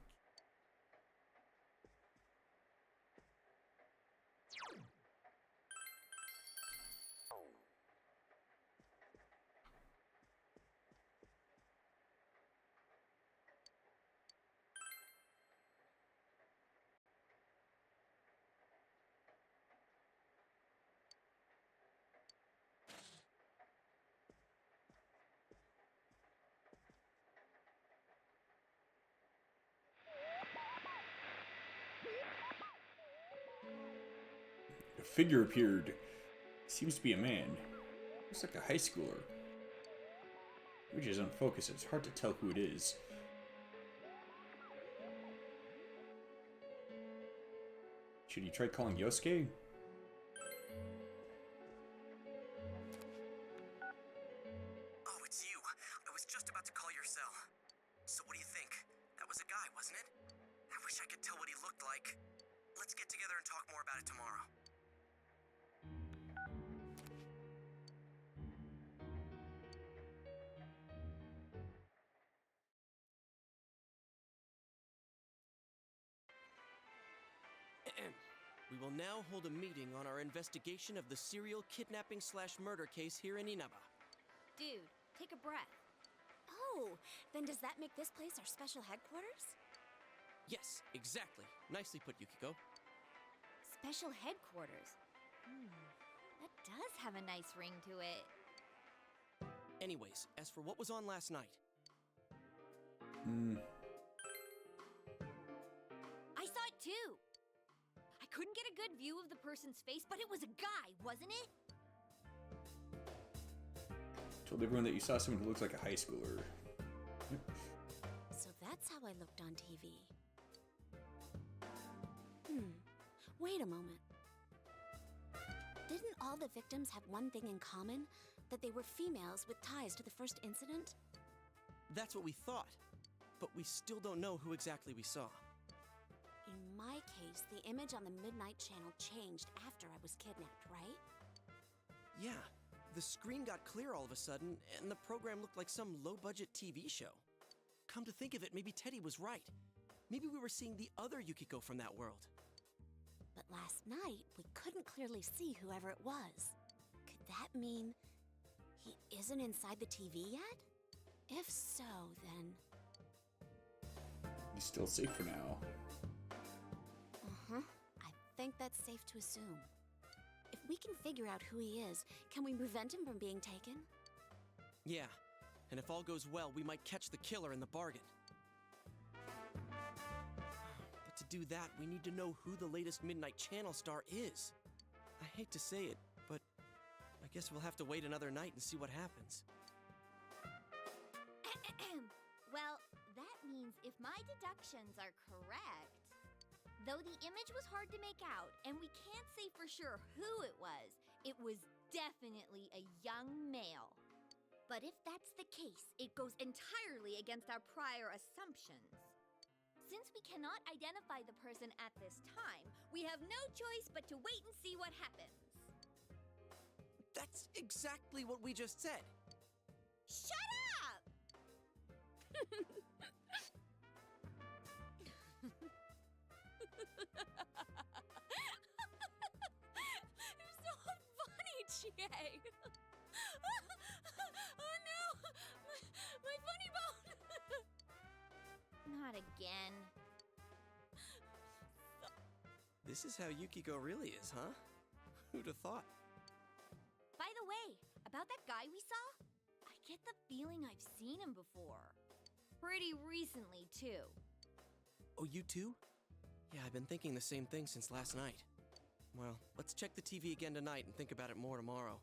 A figure appeared. Seems to be a man. Looks like a high schooler. Which is unfocused, it's hard to tell who it is. Should he try calling Yosuke? Oh, it's you. I was just about to call your cell. So what do you think? That was a guy, wasn't it? I wish I could tell what he looked like. Let's get together and talk more about it tomorrow. We will now hold a meeting on our investigation of the serial kidnapping/murder case here in Inaba. Dude, take a breath. Oh, then does that make this place our special headquarters? Yes, exactly. Nicely put, Yukiko. Special headquarters. That does have a nice ring to it. Anyways, as for what was on last night, I saw it too. I couldn't get a good view of the person's face, but it was a guy, wasn't it? Told everyone that you saw someone who looks like a high schooler. So that's how I looked on TV. Wait a moment. Didn't all the victims have one thing in common? That they were females with ties to the first incident? that's what we thought. But we still don't know who exactly we saw. In my case, the image on the Midnight Channel changed after I was kidnapped, right? Yeah, the screen got clear all of a sudden, and the program looked like some low-budget TV show. Come to think of it, maybe Teddy was right. Maybe we were seeing the other Yukiko from that world. But last night, we couldn't clearly see whoever it was. Could that mean he isn't inside the TV yet? If so, then... He's still safe for now. Uh-huh. I think that's safe to assume. If we can figure out who he is, can we prevent him from being taken? Yeah, and if all goes well, we might catch the killer in the bargain. But to do that, we need to know who the latest Midnight Channel star is. I hate to say it, but I guess we'll have to wait another night and see what happens. Well, that means if my deductions are correct, though the image was hard to make out, and we can't say for sure who it was definitely a young male. But if that's the case, it goes entirely against our prior assumptions. Since we cannot identify the person at this time, we have no choice but to wait and see what happens. That's exactly what we just said. Shut up! You're so funny, Chie! Oh no! My funny bone! Not again. This is how Yukiko really is, huh? Who'd have thought? By the way, about that guy we saw, I get the feeling I've seen him before. Pretty recently, too. Oh, you too? Yeah, I've been thinking the same thing since last night. Well, let's check the TV again tonight and think about it more tomorrow.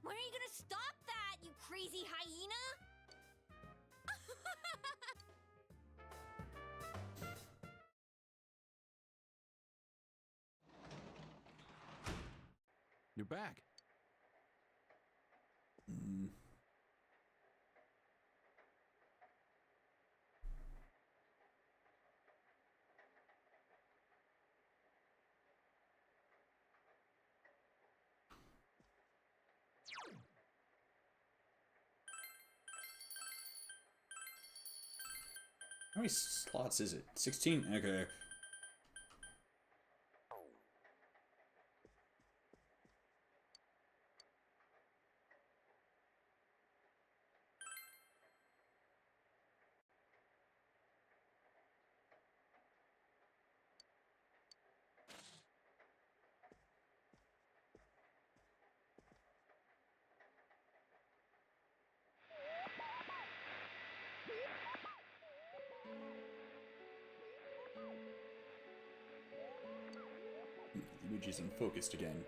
When are you gonna stop that, you crazy hyena? You're back. How many slots is it? 16? Okay. The image is unfocused again.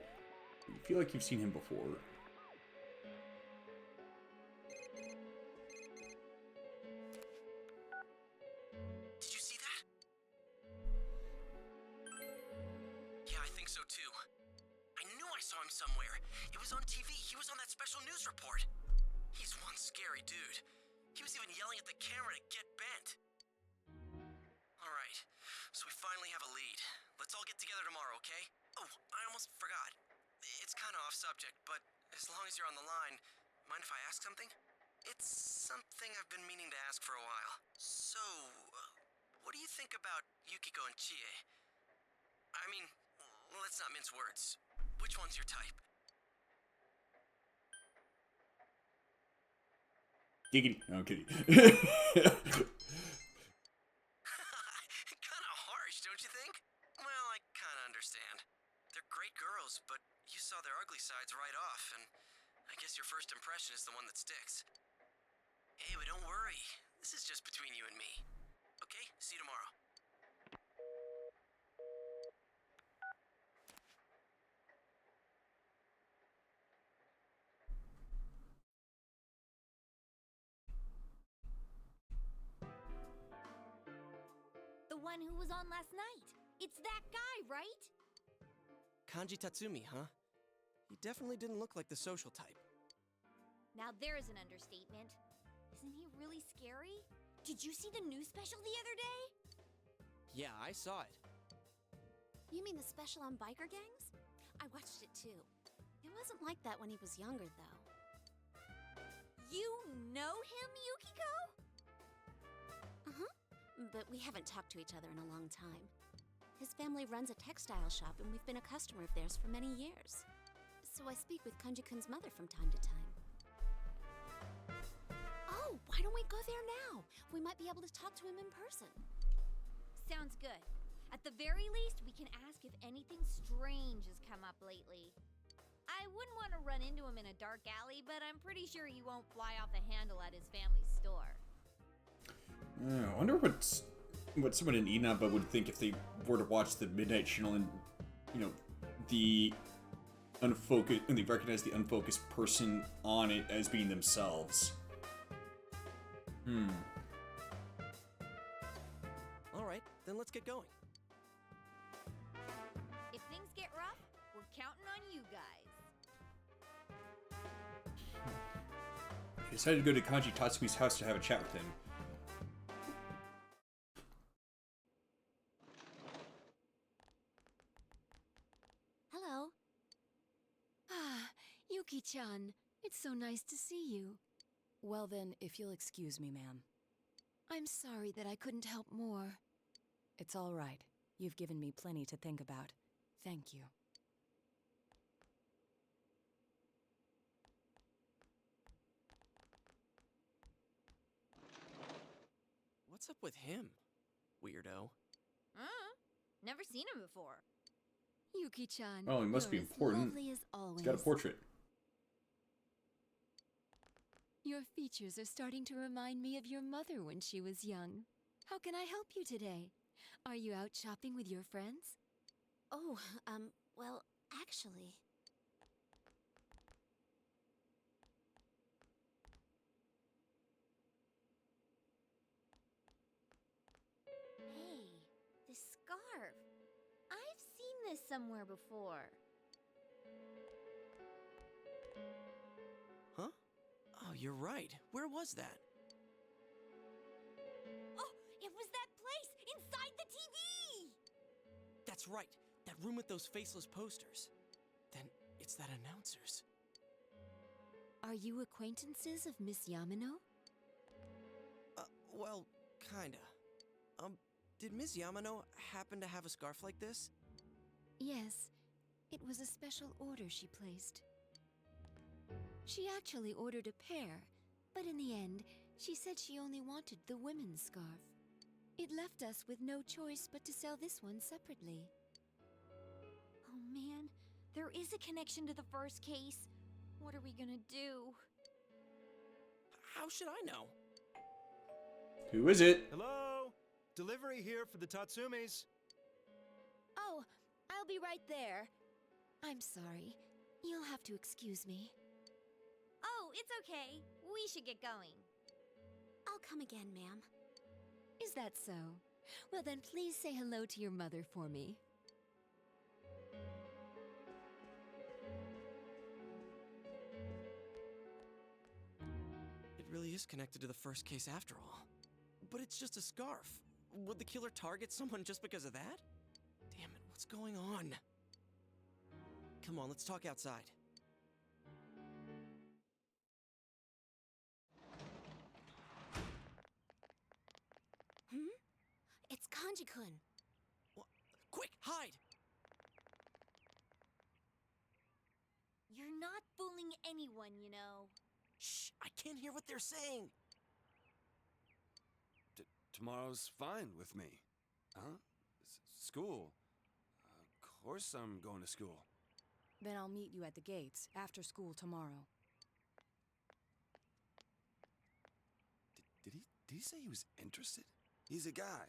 You feel like you've seen him before. Did you see that? Yeah, I think so too. I knew I saw him somewhere. It was on TV. He was on that special news report. He's one scary dude. He was even yelling at the camera to get bent. Alright, so we finally have a lead. Let's all get together tomorrow, okay? Oh, I almost forgot. It's kind of off subject, but as long as you're on the line, mind if I ask something? It's something I've been meaning to ask for a while. So, what do you think about Yukiko and Chie? I mean, let's not mince words. Which one's your type? Giggity. No, I'm kidding. Kinda harsh, don't you think? Well, I kinda understand. They're great girls, but you saw their ugly sides right off, and I guess your first impression is the one that sticks. Hey, but don't worry. This is just between you and me. Okay? See you tomorrow. The one who was on last night. It's that guy, right? Kanji Tatsumi, huh? He definitely didn't look like the social type. Now there's an understatement. Isn't he really scary? Did you see the news special the other day? Yeah, I saw it. You mean the special on biker gangs? I watched it too. It wasn't like that when he was younger, though. You know him, Yukiko? Uh-huh. But we haven't talked to each other in a long time. His family runs a textile shop, and we've been a customer of theirs for many years. So I speak with Kanji-kun's mother from time to time. Oh, why don't we go there now? We might be able to talk to him in person. Sounds good. At the very least, we can ask if anything strange has come up lately. I wouldn't want to run into him in a dark alley, but I'm pretty sure he won't fly off the handle at his family's store. I wonder what someone in Inaba would think if they were to watch the Midnight Channel and, you know, the unfocused, and they recognize the unfocused person on it as being themselves. Alright, then let's get going. If things get rough, we're counting on you guys. I decided to go to Kanji Tatsumi's house to have a chat with him. Hello. Ah, Yuki-chan. It's so nice to see you. Well then, if you'll excuse me, ma'am. I'm sorry that I couldn't help more. It's all right. You've given me plenty to think about. Thank you. What's up with him? Weirdo. Never seen him before. Yuki-chan. Oh, he must be you're as important. lovely as always. He's got a portrait. Your features are starting to remind me of your mother when she was young. How can I help you today? Are you out shopping with your friends? Oh, well, actually... Hey, this scarf. I've seen this somewhere before. Huh? Oh, you're right. Where was that? Oh, it was that place inside the TV! That's right. That room with those faceless posters. Then it's that announcer's. Are you acquaintances of Miss Yamano? Well, kinda. Did Ms. Yamano happen to have a scarf like this? Yes. It was a special order she placed. She actually ordered a pair, but in the end, she said she only wanted the women's scarf. It left us with no choice but to sell this one separately. Oh man, there is a connection to the first case. What are we gonna do? How should I know? Who is it? Hello? Delivery here for the Tatsumis. Oh, I'll be right there. I'm sorry. You'll have to excuse me. Oh, it's okay. We should get going. I'll come again, ma'am. Is that so? Well then, please say hello to your mother for me. It really is connected to the first case after all. But it's just a scarf. Would the killer target someone just because of that? Damn it, what's going on? Come on, let's talk outside. It's Kanji-kun. What? Quick, hide! You're not fooling anyone, you know. Shh! I can't hear what they're saying. Tomorrow's fine with me. Huh? School. Of course I'm going to school. Then I'll meet you at the gates after school tomorrow. Did he say he was interested? He's a guy.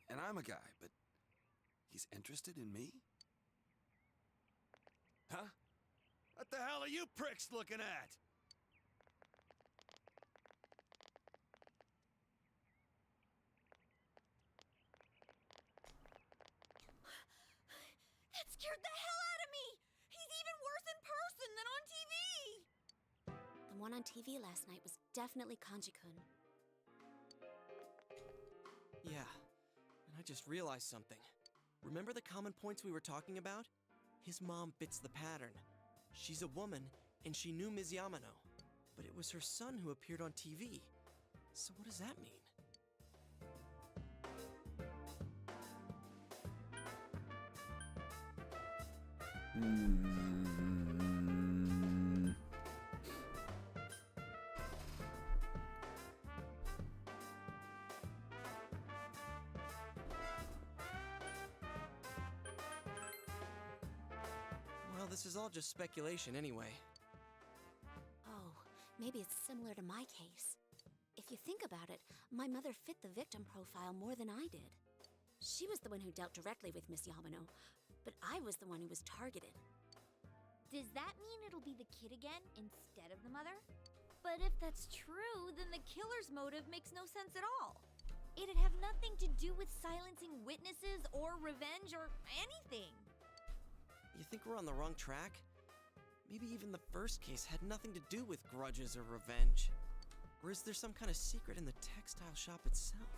And I'm a guy, but he's interested in me? Huh? What the hell are you pricks looking at? That scared the hell out of me! He's even worse in person than on TV! The one on TV last night was definitely Kanji-kun. Yeah, and I just realized something. Remember the common points we were talking about? His mom fits the pattern. She's a woman, and she knew Ms. Yamano. But it was her son who appeared on TV. So what does that mean? Well, this is all just speculation anyway. Oh, maybe it's similar to my case. If you think about it, my mother fit the victim profile more than I did. She was the one who dealt directly with Miss Yamano, but I was the one who was targeted. Does that mean it'll be the kid again instead of the mother? But if that's true, then the killer's motive makes no sense at all. It'd have nothing to do with silencing witnesses or revenge or anything. You think we're on the wrong track? Maybe even the first case had nothing to do with grudges or revenge. Or is there some kind of secret in the textile shop itself?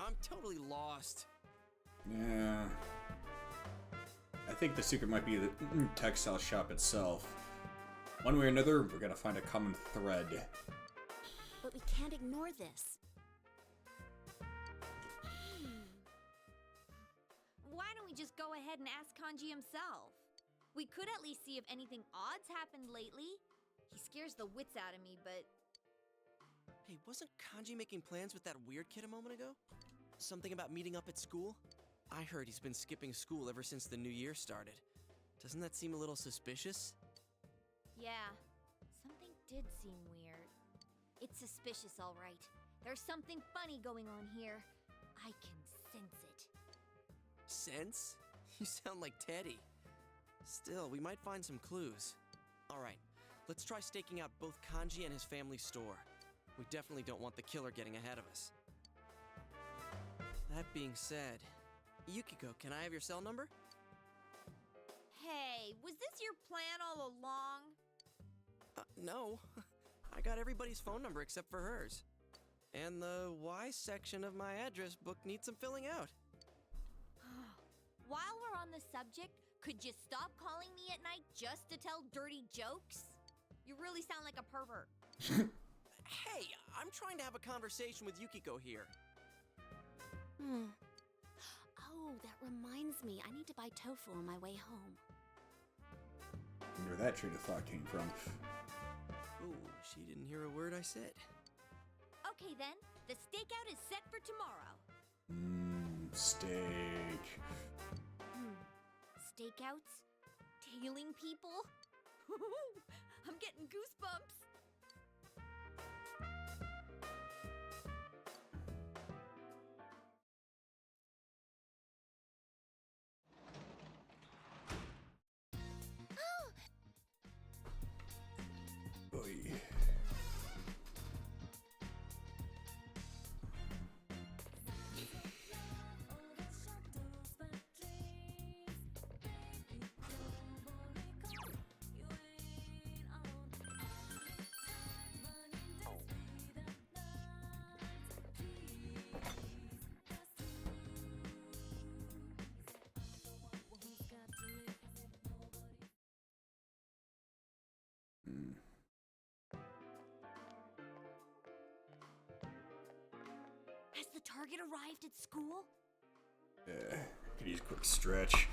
I'm totally lost. Yeah. I think the secret might be the textile shop itself. One way or another, we're gonna find a common thread. But we can't ignore this. Why don't we just go ahead and ask Kanji himself? We could at least see if anything odd's happened lately. He scares the wits out of me, but... Hey, wasn't Kanji making plans with that weird kid a moment ago? Something about meeting up at school? I heard he's been skipping school ever since the new year started. Doesn't that seem a little suspicious? Yeah, something did seem weird. It's suspicious, all right. There's something funny going on here. I can sense it. Sense? You sound like Teddy. Still, we might find some clues. All right, let's try staking out both Kanji and his family's store. We definitely don't want the killer getting ahead of us. That being said, Yukiko, can I have your cell number? Hey, was this your plan all along? No. I got everybody's phone number except for hers. And the Y section of my address book needs some filling out. While we're on the subject, could you stop calling me at night just to tell dirty jokes? You really sound like a pervert. Hey, I'm trying to have a conversation with Yukiko here. Oh, that reminds me. I need to buy tofu on my way home. Where that train of thought came from. Ooh, she didn't hear a word I said. Okay then, the stakeout is set for tomorrow. Steak. Stakeouts? Tailing people? I'm getting goosebumps. Oy. Has the target arrived at school? Could use a quick stretch.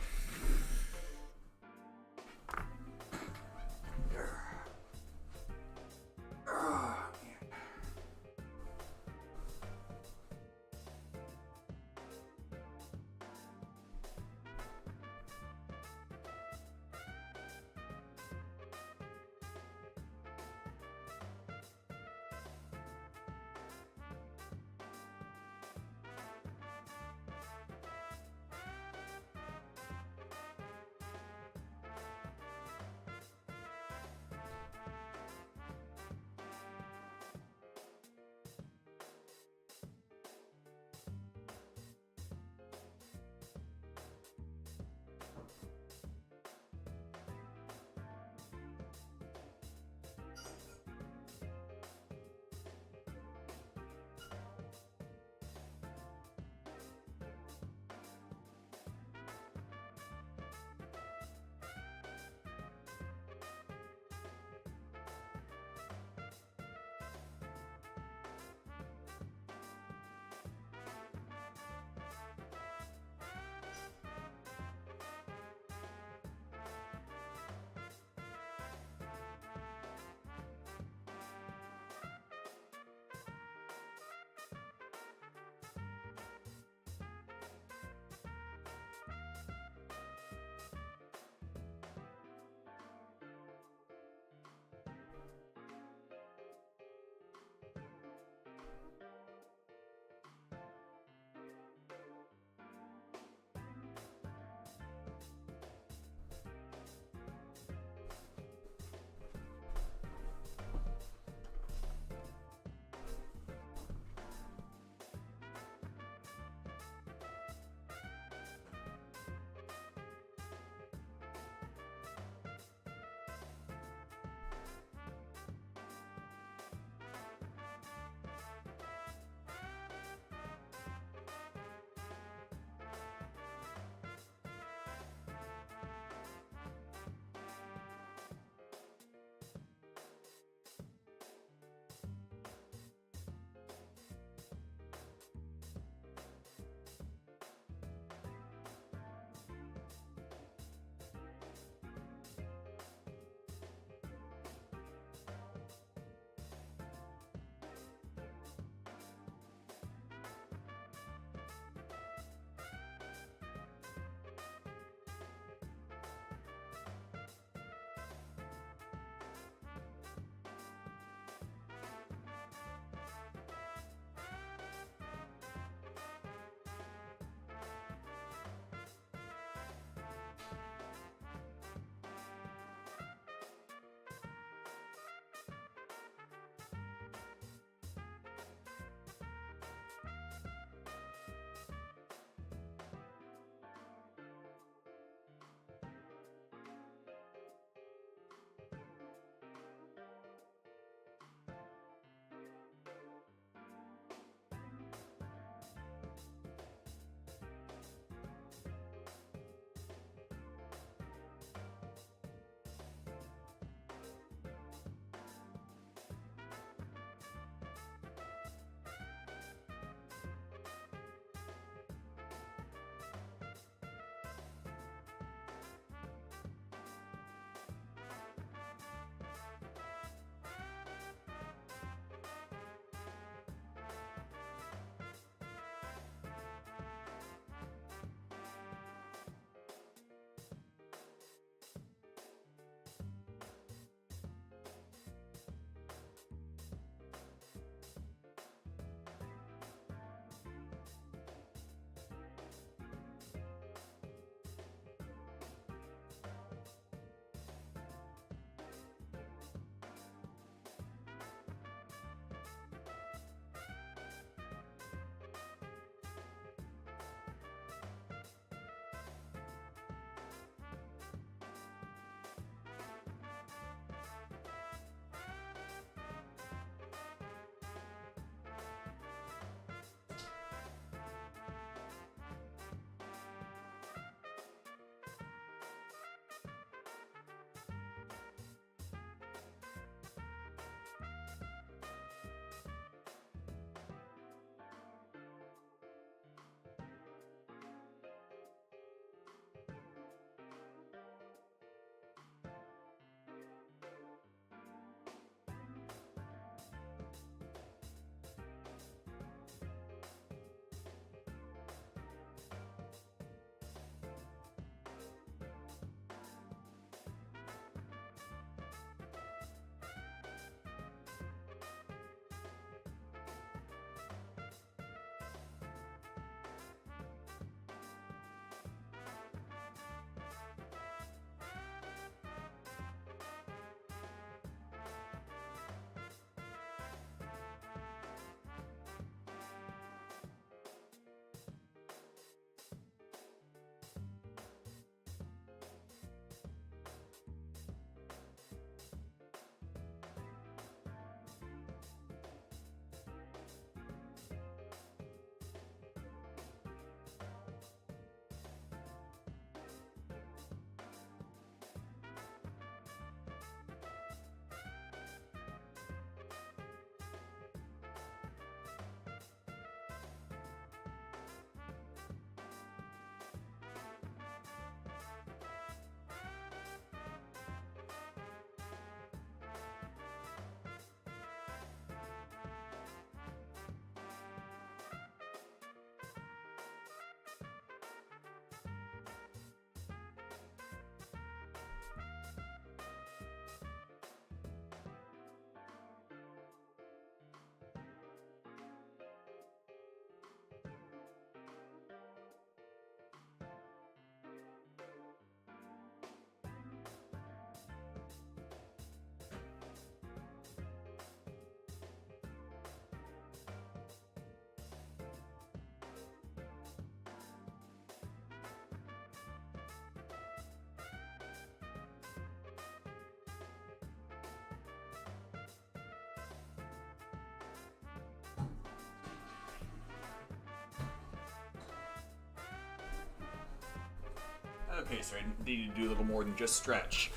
Okay, so I needed to do a little more than just stretch.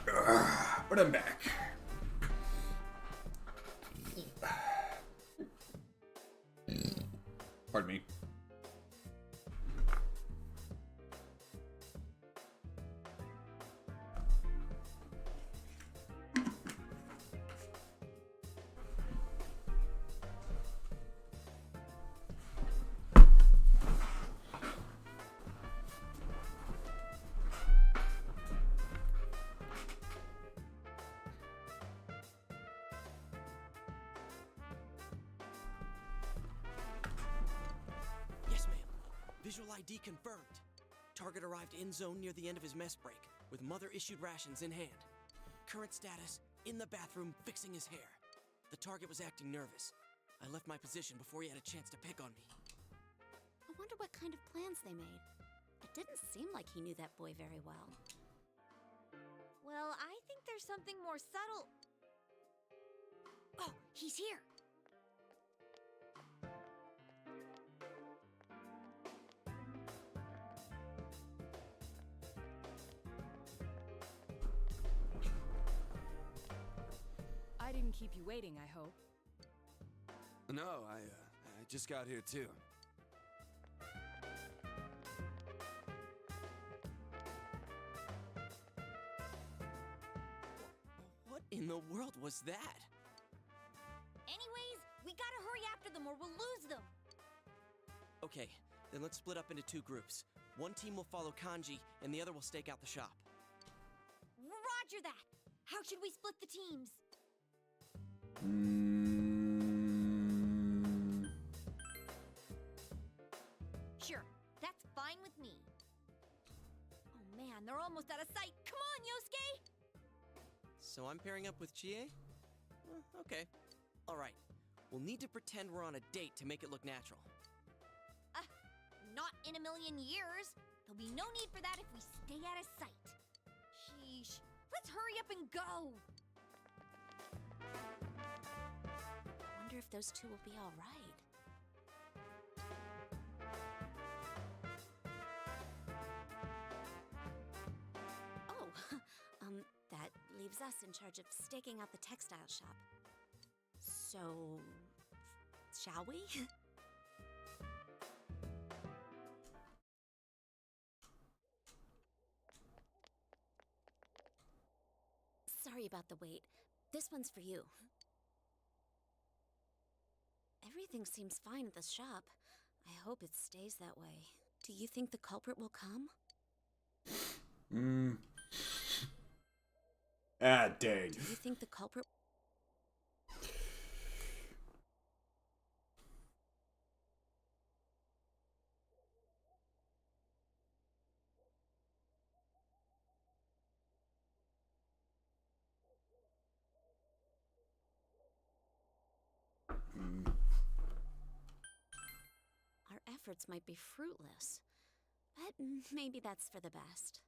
But I'm back. Pardon me. Yes, ma'am. Visual ID confirmed. Target arrived in zone near the end of his mess break, with mother-issued rations in hand. Current status, in the bathroom, fixing his hair. The target was acting nervous. I left my position before he had a chance to pick on me. I wonder what kind of plans they made. It didn't seem like he knew that boy very well. Well, I think there's something more subtle. Oh, he's here. I didn't keep you waiting, I hope. No, I just got here too. What in the world was that? Anyways, we gotta hurry after them or we'll lose them. Okay, then let's split up into 2 groups. One team will follow Kanji, and the other will stake out the shop. Roger that. How should we split the teams? Sure, that's fine with me. Oh man, they're almost out of sight. Come on, Yosuke! So I'm pairing up with Chie? Okay. Alright. We'll need to pretend we're on a date to make it look natural. Not in a million years. There'll be no need for that if we stay out of sight. Sheesh. Let's hurry up and go! I wonder if those two will be all right. Oh, that leaves us in charge of staking out the textile shop. So, shall we? Sorry about the wait. This one's for you. Everything seems fine at the shop. I hope it stays that way. Do you think the culprit will come? Ah, dang. Do you think the culprit... Our efforts might be fruitless, but maybe that's for the best.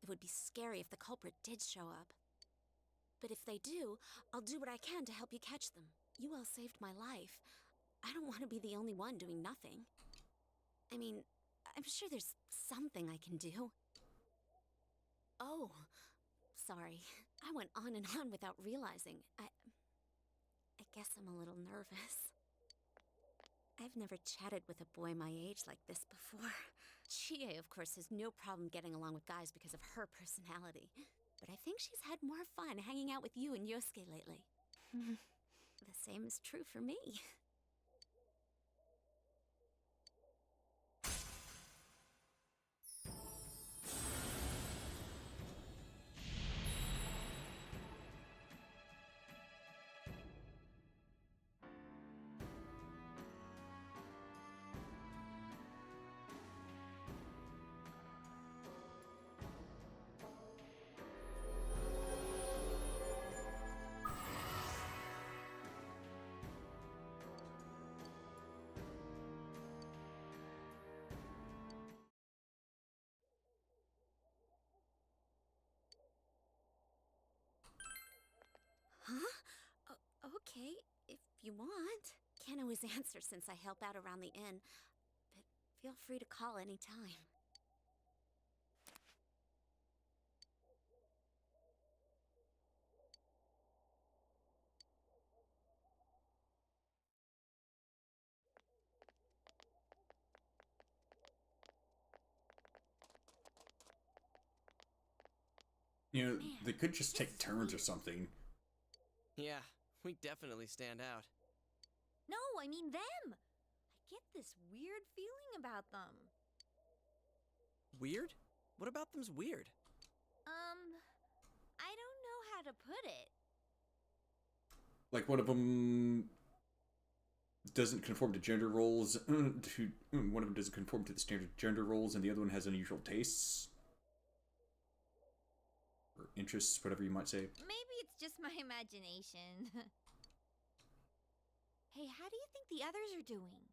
It would be scary if the culprit did show up. But if they do, I'll do what I can to help you catch them. You all saved my life. I don't want to be the only one doing nothing. I mean, I'm sure there's something I can do. Oh, sorry. I went on and on without realizing. I guess I'm a little nervous. I've never chatted with a boy my age like this before. Chie, of course, has no problem getting along with guys because of her personality. But I think she's had more fun hanging out with you and Yosuke lately. The same is true for me. Huh? Okay, if you want. Can't always answer since I help out around the inn, but feel free to call anytime. You know, Man, they could just this take is turns or weird. something. Yeah, we definitely stand out. No, I mean them. I get this weird feeling about them. Weird? What about them's weird? I don't know how to put it. Like one of them doesn't conform to gender roles. One of them doesn't conform to the standard gender roles, and the other one has unusual tastes or interests, whatever you might say. Maybe it's just my imagination. Hey, how do you think the others are doing?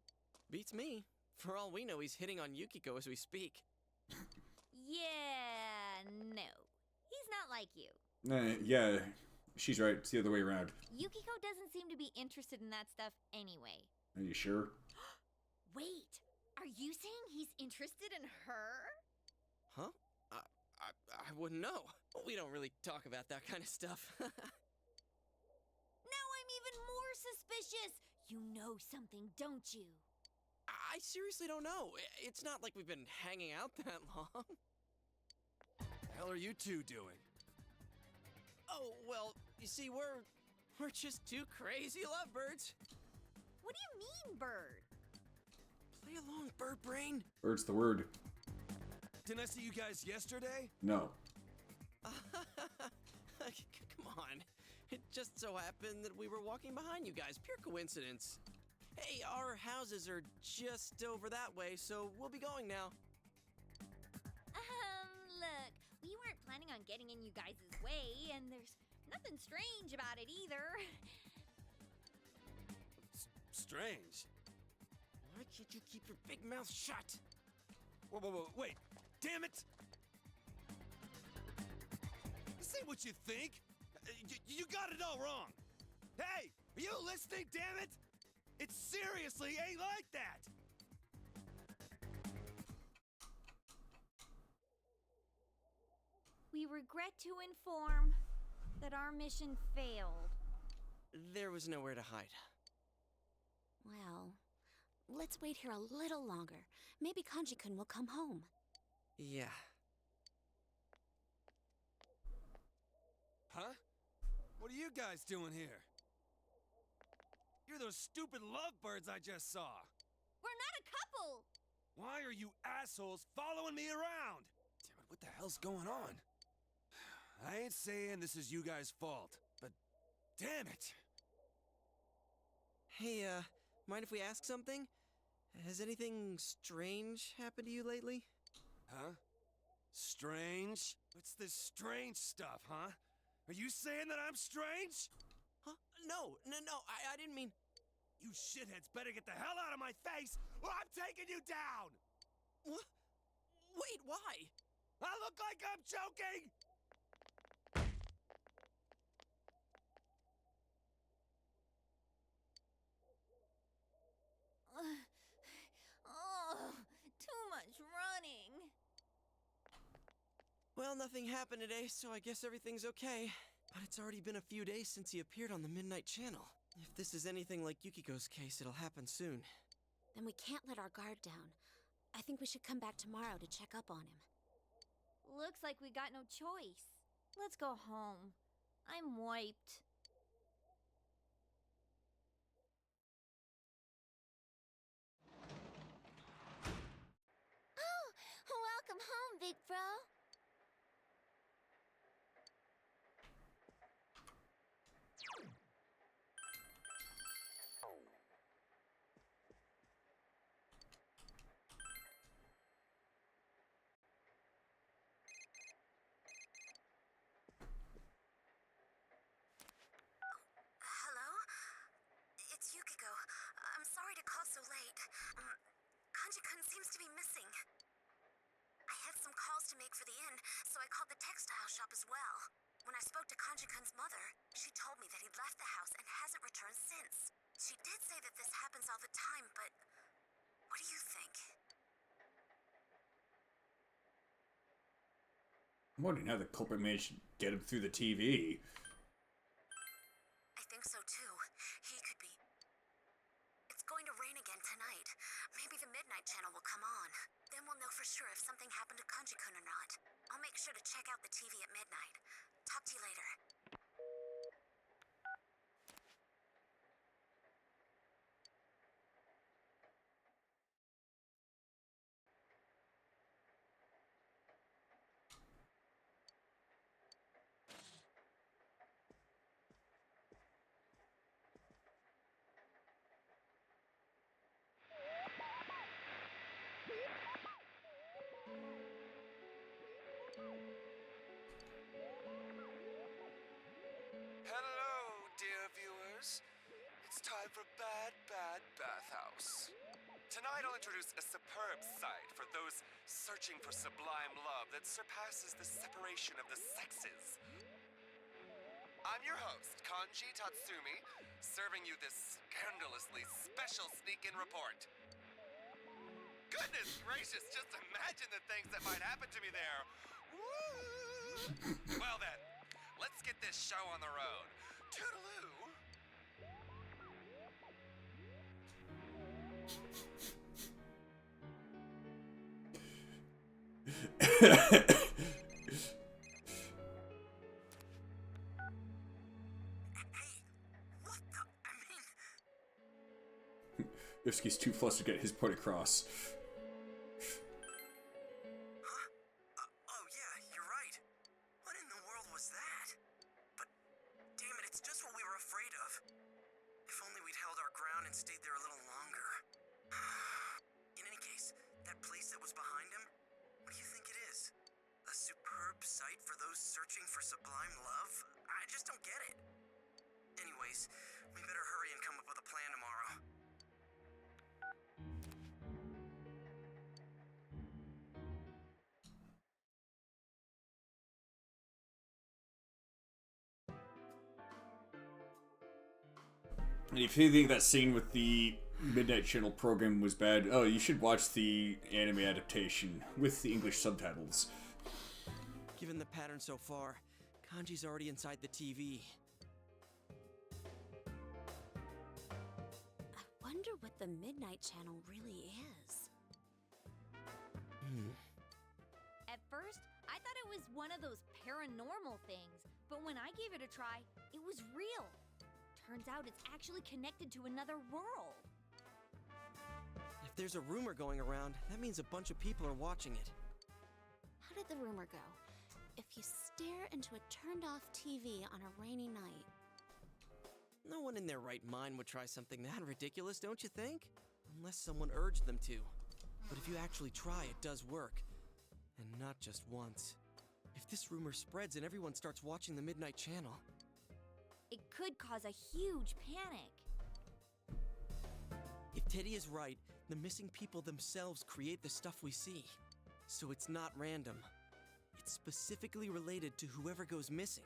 Beats me. For all we know, he's hitting on Yukiko as we speak. Yeah, no. He's not like you. Yeah, she's right. It's the other way around. Yukiko doesn't seem to be interested in that stuff anyway. Are you sure? Wait, are you saying he's interested in her? Huh? I wouldn't know. We don't really talk about that kind of stuff. Now I'm even more suspicious. You know something, don't you? I seriously don't know. It's not like we've been hanging out that long. The hell are you two doing? Oh, well, you see, we're just two crazy lovebirds. What do you mean, bird? Play along, bird brain. Bird's the word. Didn't I see you guys yesterday? No. Come on. It just so happened that we were walking behind you guys. Pure coincidence. Hey, our houses are just over that way, so we'll be going now. Look, we weren't planning on getting in you guys' way, and there's nothing strange about it either. Strange. Why can't you keep your big mouth shut? Whoa, wait. Damn it! This ain't what you think. You got it all wrong. Hey, are you listening, damn it? It seriously ain't like that. We regret to inform that our mission failed. There was nowhere to hide. Well, let's wait here a little longer. Maybe Kanji-kun will come home. Yeah. Huh? What are you guys doing here? You're those stupid lovebirds I just saw. We're not a couple! Why are you assholes following me around? Damn it, what the hell's going on? I ain't saying this is you guys' fault, but damn it! Hey, mind if we ask something? Has anything strange happened to you lately? Huh? Strange? What's this strange stuff, huh? Are you saying that I'm strange? Huh? No, I didn't mean... You shitheads better get the hell out of my face, or I'm taking you down! What? Wait, why? I look like I'm joking! Oh, too much running. Well, nothing happened today, so I guess everything's okay. But it's already been a few days since he appeared on the Midnight Channel. If this is anything like Yukiko's case, it'll happen soon. Then we can't let our guard down. I think we should come back tomorrow to check up on him. Looks like we got no choice. Let's go home. I'm wiped. Oh, welcome home, big bro. Hello? It's Yukiko. I'm sorry to call so late. Kanji-kun seems to be missing. I had some calls to make for the inn, so I called the textile shop as well. When I spoke to Kanji-kun's mother, she told me that he'd left the house and hasn't returned since. She did say that this happens all the time, but what do you think? I'm wondering how the culprit managed to get him through the TV. I think so too. He could be. It's going to rain again tonight. Maybe the Midnight Channel will come on. Then we'll know for sure if something happened to Kanji-kun or not. I'll make sure to check out the TV at midnight. Talk to you later. Hello, dear viewers. It's time for Bad Bathhouse. Tonight I'll introduce a superb sight for those searching for sublime love that surpasses the separation of the sexes. I'm your host, Kanji Tatsumi, serving you this scandalously special sneak-in report. Goodness gracious, just imagine the things that might happen to me there. Woo! Well then, let's get this show on the road. Toodaloo! Ifsky's too flustered to get his point across. Oh yeah, you're right. What in the world was that? But damn it, it's just what we were afraid of. If only we'd held our ground and stayed there a little longer. In any case, that place that was behind him, what do you think it is? A superb sight for those searching for sublime love? I just don't get it. Anyways, we better hurry and come up with a plan tomorrow. And if you think that scene with the Midnight Channel program was bad, oh, you should watch the anime adaptation with the English subtitles. Given the pattern so far, Kanji's already inside the TV. I wonder what the Midnight Channel really is. At first, I thought it was one of those paranormal things, but when I gave it a try, it was real. Turns out it's actually connected to another world. If there's a rumor going around, that means a bunch of people are watching it. How did the rumor go? If you stare into a turned-off TV on a rainy night. No one in their right mind would try something that ridiculous, don't you think? Unless someone urged them to. But if you actually try, it does work. And not just once. If this rumor spreads and everyone starts watching the Midnight Channel... It could cause a huge panic. If Teddy is right, the missing people themselves create the stuff we see. So it's not random. It's specifically related to whoever goes missing.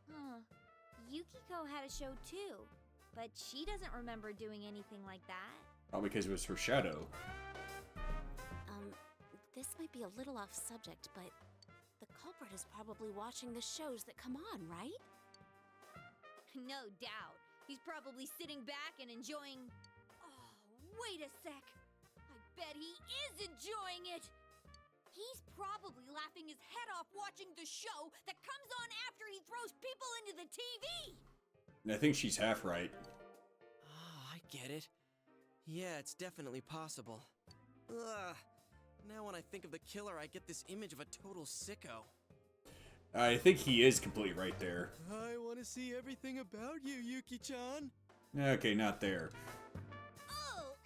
Huh. Yukiko had a show too, but she doesn't remember doing anything like that. Probably because it was her shadow. This might be a little off subject, but the culprit is probably watching the shows that come on, right? No doubt. He's probably sitting back and enjoying... Oh, wait a sec. I bet he is enjoying it. He's probably laughing his head off watching the show that comes on after he throws people into the TV. And I think she's half right. Oh, I get it. Yeah, it's definitely possible. Ugh. Now when I think of the killer, I get this image of a total sicko. I think he is completely right there. I want to see everything about you, Yuki-chan. Okay, not there. Oh,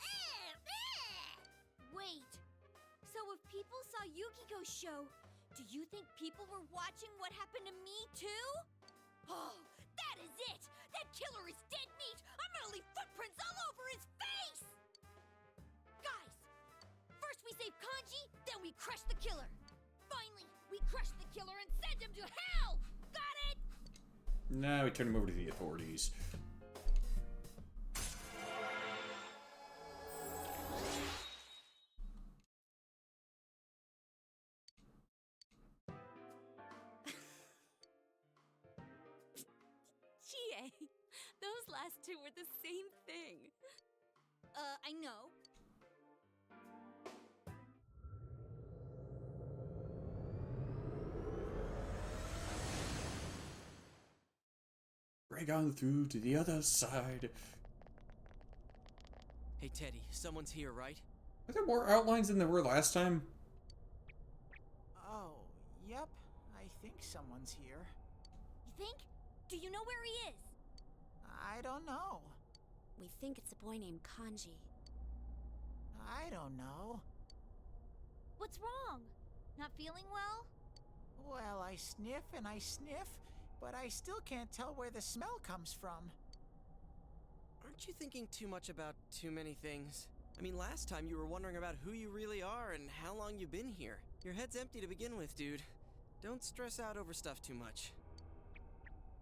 wait. So if people saw Yukiko's show, do you think people were watching what happened to me too? Oh, that is it! That killer is dead meat! I'm gonna leave footprints all over his face! Guys, first we save Kanji, then we crush the killer. Finally, we crush the killer and send him to hell! Got it? Now we turn him over to the authorities. Chie, those last two were the same thing. I know. Break on through to the other side. Hey, Teddy, someone's here, right? Are there more outlines than there were last time? Oh, yep. I think someone's here. You think? Do you know where he is? I don't know. We think it's a boy named Kanji. I don't know. What's wrong? Not feeling well? Well, I sniff and I sniff, but I still can't tell where the smell comes from. Aren't you thinking too much about too many things? I mean, last time you were wondering about who you really are and how long you've been here. Your head's empty to begin with, dude. Don't stress out over stuff too much.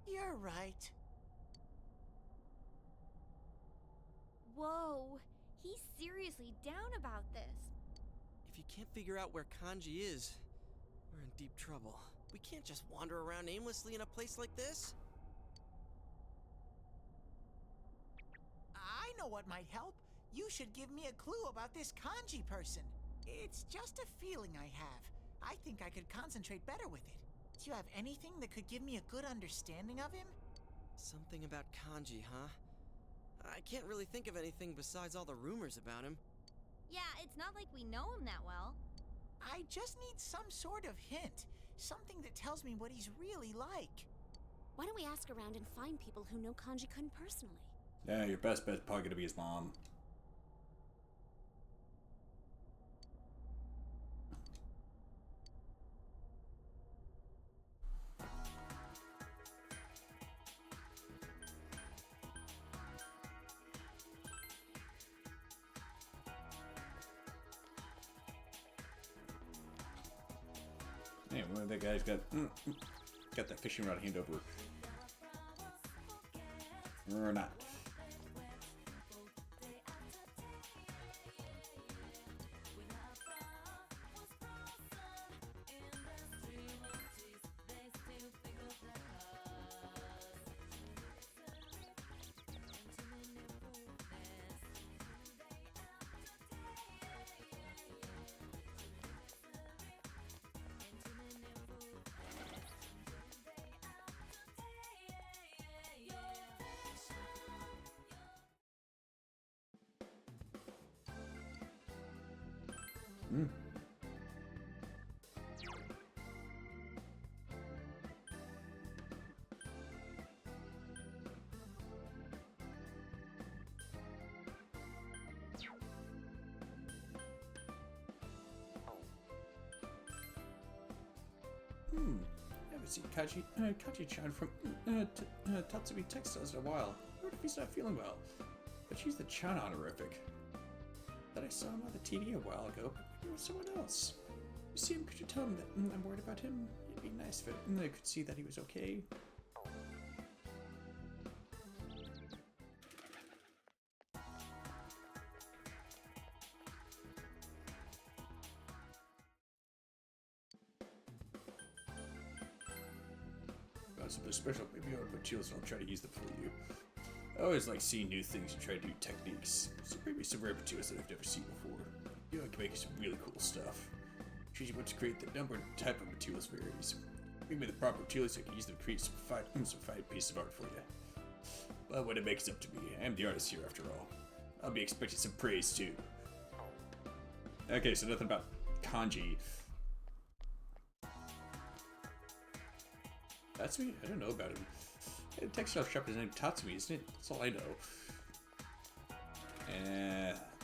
You're right. Whoa, he's seriously down about this. If you can't figure out where Kanji is, we're in deep trouble. We can't just wander around aimlessly in a place like this. I know what might help. You should give me a clue about this Kanji person. It's just a feeling I have. I think I could concentrate better with it. Do you have anything that could give me a good understanding of him? Something about Kanji, huh? I can't really think of anything besides all the rumors about him. Yeah, it's not like we know him that well. I just need some sort of hint. Something that tells me what he's really like. Why don't we ask around and find people who know Kanji-kun personally? Yeah, your best bet's probably gonna be his mom. Hey, one of the guys got that fishing rod hand over. Or not. I haven't seen Kanji-chan from Tatsumi Textiles in a while. I wonder if he's not feeling well. But she's the Chan honorific. Thought I saw him on the TV a while ago, but maybe it was someone else. You see him, could you tell him that I'm worried about him? It'd be nice if I could see that he was okay. Something special, maybe on materials, and I'll try to use them for you. I always like seeing new things and try to do techniques. So maybe some rare materials that I've never seen before. You know, I can make some really cool stuff. Choosing what to create, the number and type of materials varies. Give me the proper materials so I can use them to create some fine piece of art for you. But when it makes up to me, I am the artist here after all. I'll be expecting some praise too. Okay, so nothing about Kanji. Tatsumi? I don't know about him. The textile shop is named Tatsumi, isn't it? That's all I know.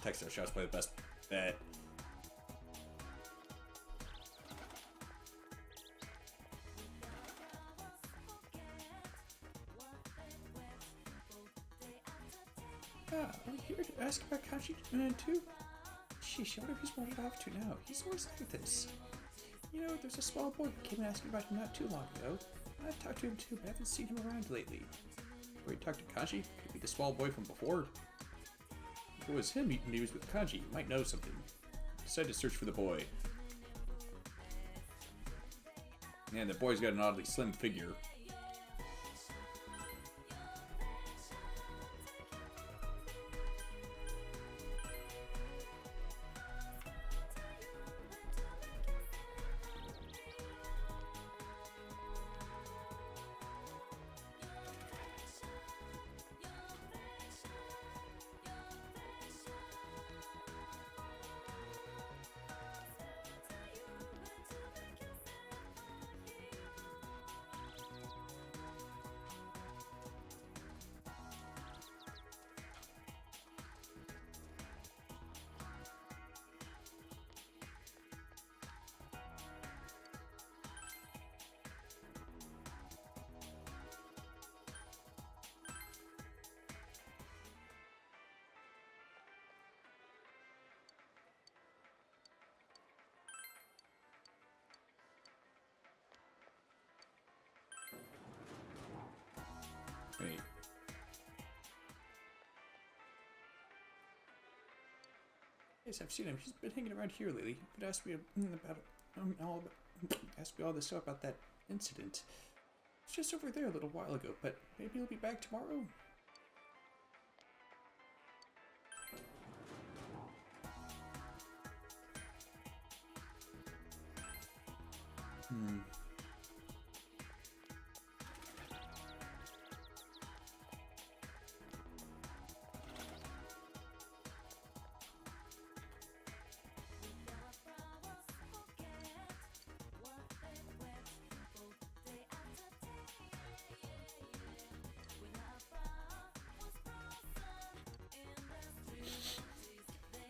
Textile shop's probably the best bet. I'm here to ask about Kanji too. Sheesh, I wonder if he's wanted off to now. He's always like this. You know, there's a small boy who came asking about him not too long ago. I've talked to him too, but I haven't seen him around lately. Where he talked to Kanji? Could be the small boy from before. If it was him eating news with Kanji, he might know something. Decided to search for the boy. And the boy's got an oddly slim figure. Yes, I've seen him. He's been hanging around here lately. But asked me about asked me all this stuff about that incident. It's just over there a little while ago, but maybe he'll be back tomorrow.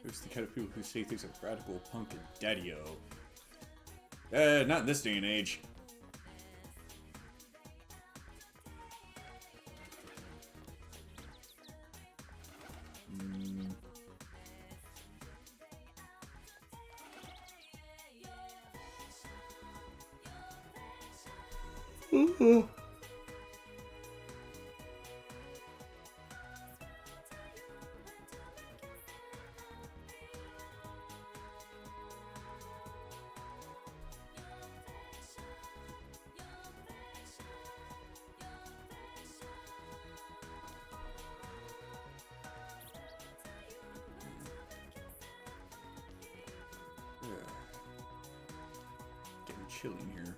There's the kind of people who say things like radical punk and daddy-o. Not in this day and age. Getting chilly in here.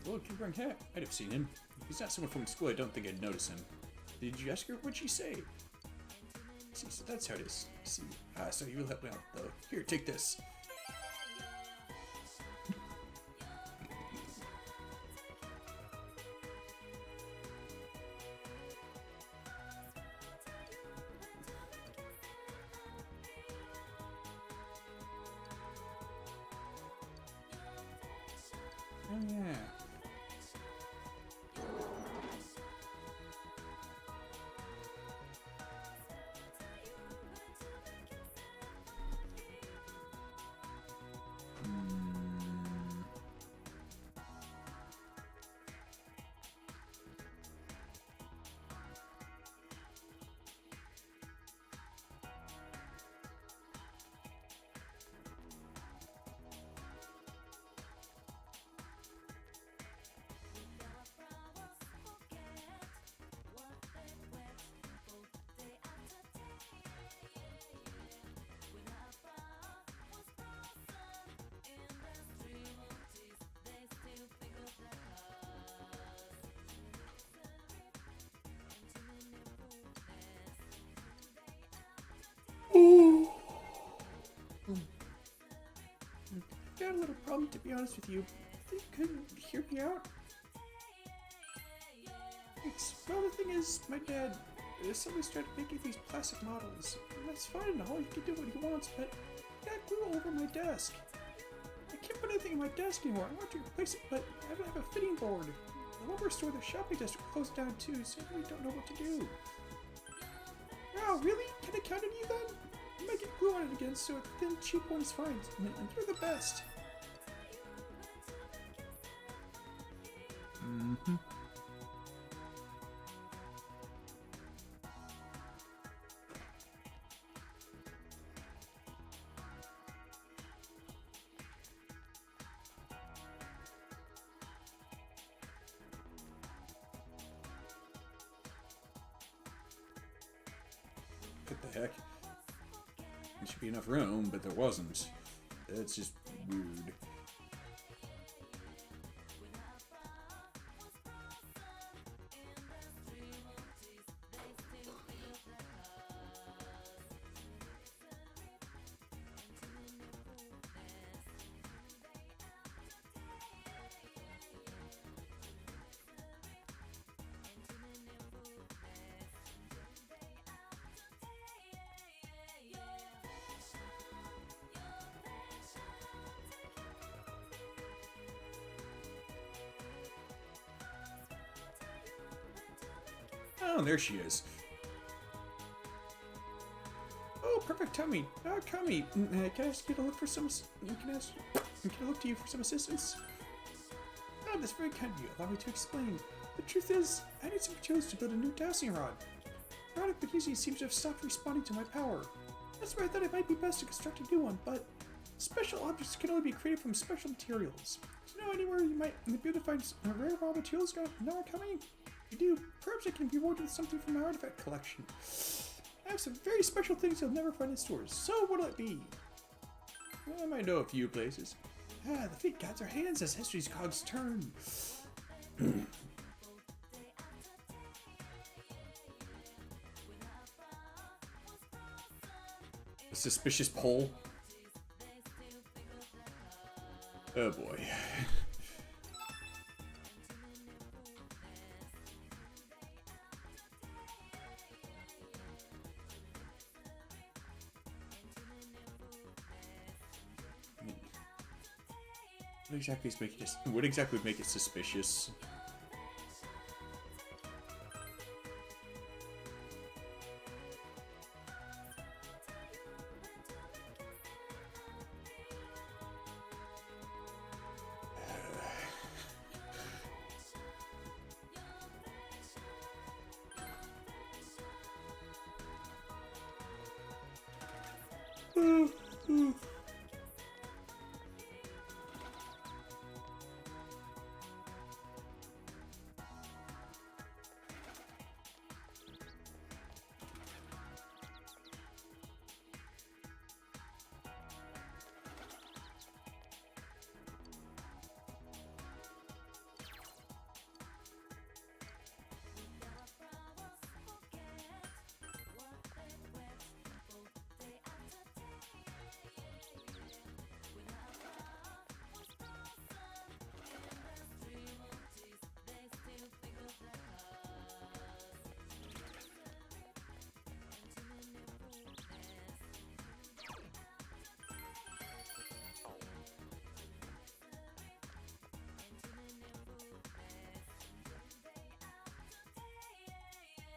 Well, Kibran Hat, I'd have seen him. If he's not someone from school, I don't think I'd notice him. Did you ask her? What'd she say? See, so that's how it is. See, so you will help me out, though. Here, take this. Oh, yeah. I've got a little problem, to be honest with you. I think you could hear me out. Well, the thing is, my dad, somebody's trying to make you these plastic models. And that's fine and all, he can do what he wants, but I got glue all over my desk. I can't put anything in my desk anymore. I want to replace it, but I don't have a fitting board. The lumber store, the shopping district closed down too, so I really don't know what to do. Wow, really? Can I count on you then? I might get glue on it again, so a thin, cheap one's fine. And you're the best. Mm-hmm. What the heck? There should be enough room, but there wasn't. That's just weird. Oh, there she is. Oh, perfect tummy. Kami, can I ask you to look for some... Can I look to you for some assistance? Oh, that's very kind of you. Allow me to explain. The truth is, I need some materials to build a new dowsing rod. The rod I've been using seems to have stopped responding to my power. That's why I thought it might be best to construct a new one, but special objects can only be created from special materials. Do you know anywhere you might be able to find rare raw materials now coming? If you do, perhaps I can reward you with something from my artifact collection. I have some very special things you'll never find in stores, so what'll it be? I might know a few places. The fate guides our hands as history's cogs turn. A suspicious pole. Oh boy. What exactly would make it suspicious?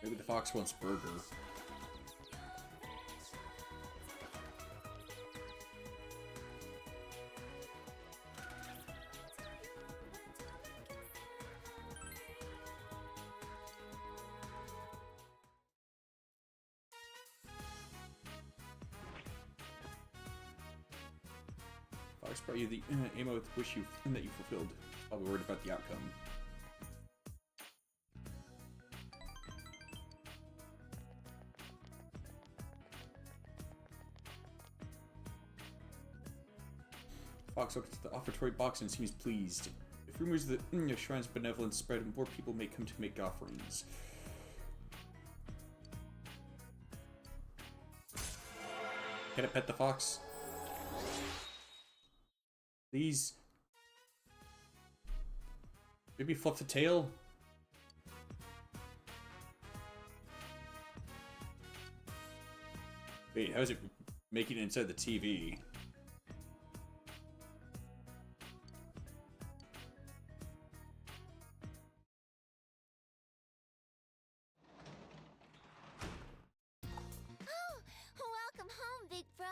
Maybe the fox wants burger. Fox brought you the ammo with wish that you fulfilled. Probably worried about the outcome. Fox looks at the offertory box and seems pleased. If rumors of the shrine's benevolence spread, more people may come to make offerings. Can I pet the fox? Please? Maybe fluff the tail? Wait, how is it making it inside the TV? Welcome home, big bro.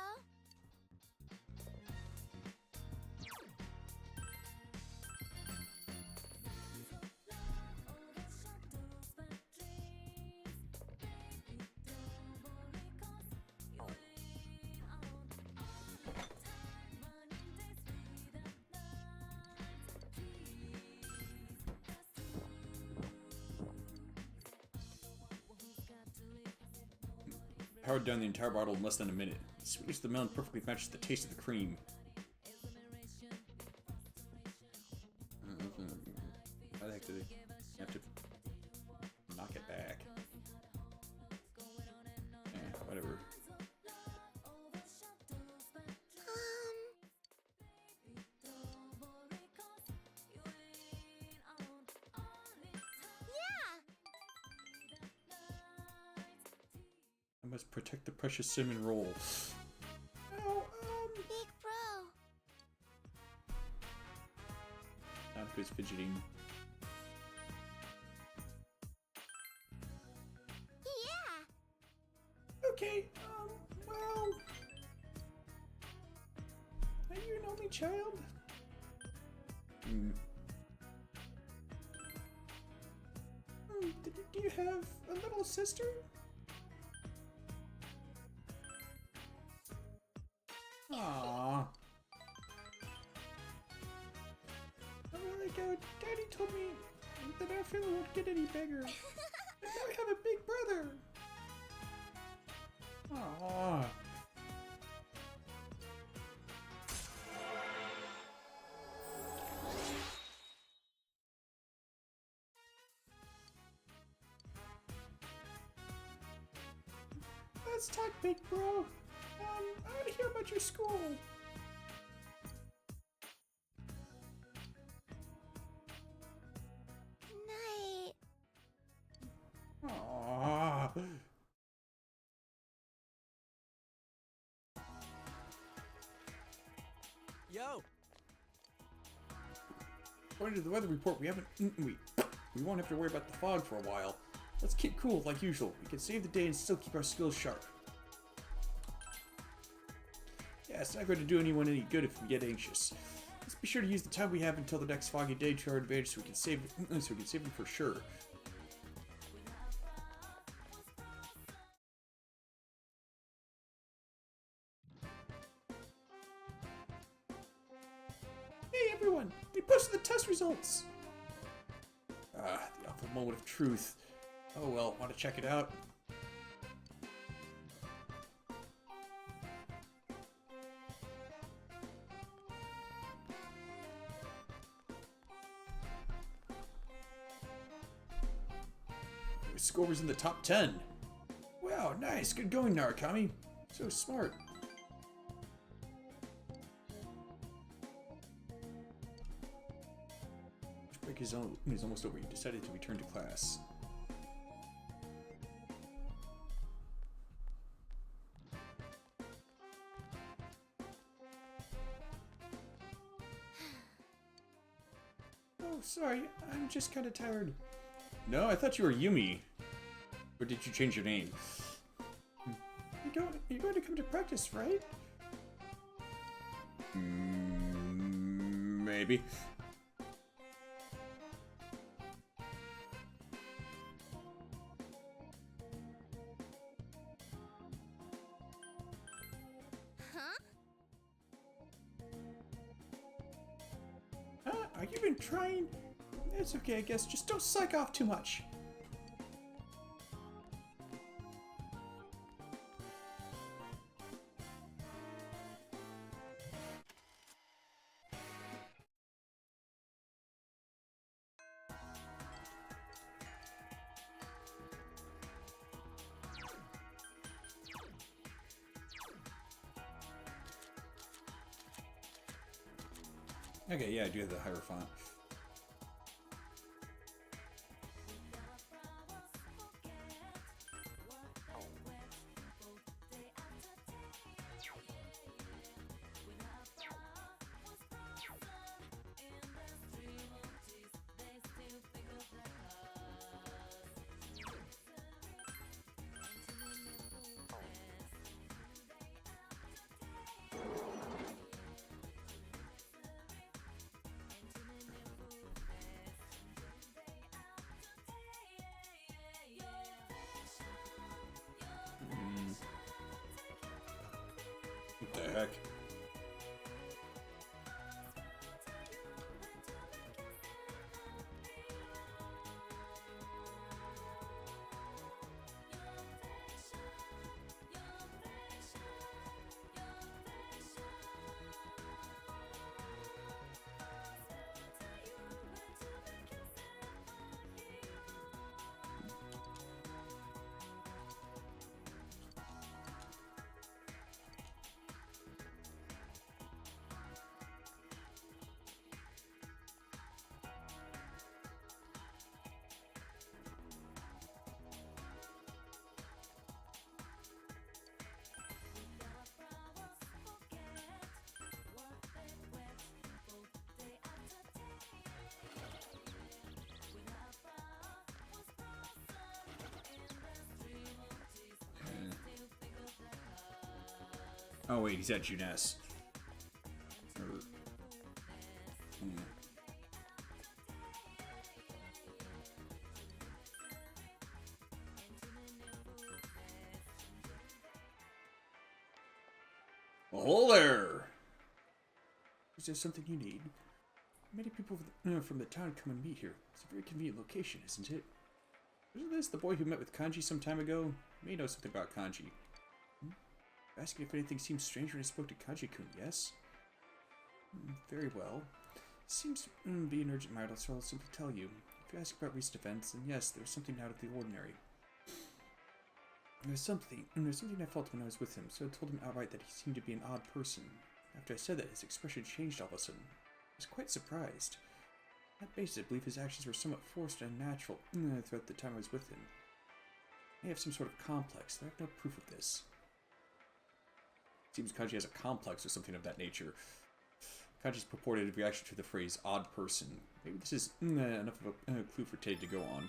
Powered down the entire bottle in less than a minute. The sweetness of the melon perfectly matches the taste of the cream. How the heck do they have to knock it back? Whatever. I must protect the precious cinnamon roll. Oh, big bro. Nanako's fidgeting. Okay, well... Are you an only child? Do you have a little sister? Aww. Daddy told me that our family won't get any bigger. And now we have a big brother. Aww. Let's talk, big bro. I want to hear about your school. Night. Aww. Yo! According to the weather report, we won't have to worry about the fog for a while. Let's keep cool like usual. We can save the day and still keep our skills sharp. Yeah, it's not going to do anyone any good if we get anxious. Let's be sure to use the time we have until the next foggy day to our advantage so we can save them for sure. Hey everyone, they posted the test results. Ah, the awful moment of truth. Oh well, want to check it out? Your score was in the top 10. Wow, nice. Good going, Narukami. So smart. Break is almost over. You decided to return to class. Oh, sorry, I'm just kind of tired. No, I thought you were Yumi. Or did you change your name? You're going to come to practice, right? Maybe. Are you even trying? It's okay, I guess. Just don't psych off too much. Okay, yeah, I do have the higher font. What the heck? Oh wait, he's at Junes. Hello there! Is there something you need? Many people from the town come and meet here. It's a very convenient location, isn't it? Isn't this the boy who met with Kanji some time ago? You may know something about Kanji. Asking if anything seems strange when I spoke to Kanji-kun, yes? Very well. Seems to be an urgent matter, so I'll simply tell you. If you ask about recent events, then yes, there was something out of the ordinary. There's something I felt when I was with him, so I told him outright that he seemed to be an odd person. After I said that, his expression changed all of a sudden. I was quite surprised. On that basis, I believe his actions were somewhat forced and unnatural throughout the time I was with him. He may have some sort of complex, though I have no proof of this. Seems Kanji has a complex or something of that nature. Kanji's purported reaction to the phrase odd person. Maybe this is enough of a clue for Tay to go on.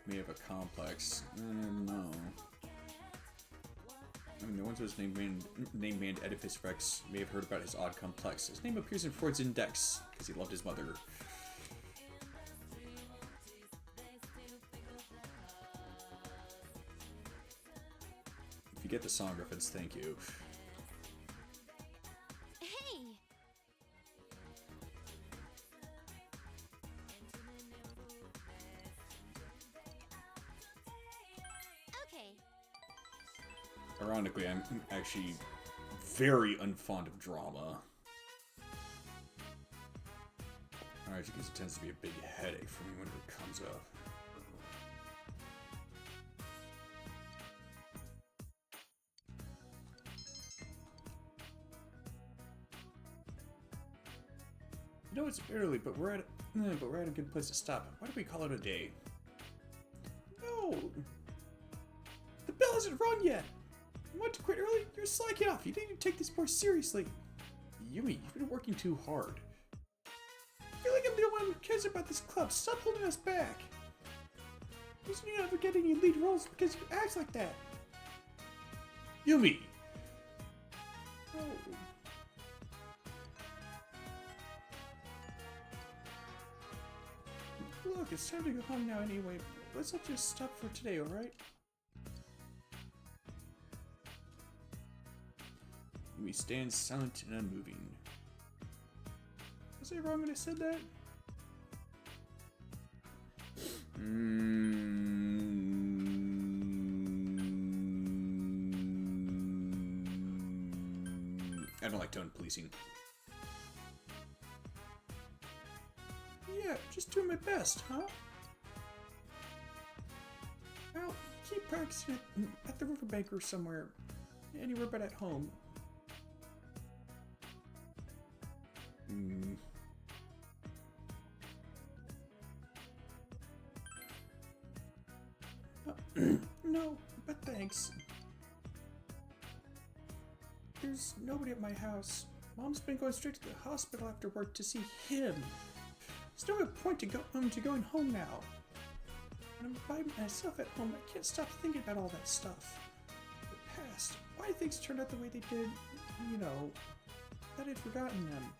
May have a complex. No. I mean, the ones whose name band Oedipus Rex may have heard about his odd complex. His name appears in Freud's Index because he loved his mother. If you get the song reference, thank you. Ironically, I'm actually very unfond of drama. Alright, because it tends to be a big headache for me whenever it comes up. You know it's early, but we're at a good place to stop. Why don't we call it a day? No! The bell hasn't rung yet! You want to quit early? You're slacking off. You need to take this more seriously. Yumi, you've been working too hard. I feel like I'm the only one who cares about this club. Stop holding us back. The reason you never get any lead roles because you act like that. Yumi! Oh. Look, it's time to go home now anyway. Let's all just stop for today, alright? Yumi stands silent and unmoving. Was I wrong when I said that? I don't like tone policing. Yeah, just doing my best, huh? Well, keep practicing at the riverbank or somewhere. Anywhere but at home. No, but thanks. There's nobody at my house. Mom's been going straight to the hospital after work to see him. There's no point to going home now. When I'm by myself at home, I can't stop thinking about all that stuff. The past, why things turned out the way they did, you know, that I'd forgotten them.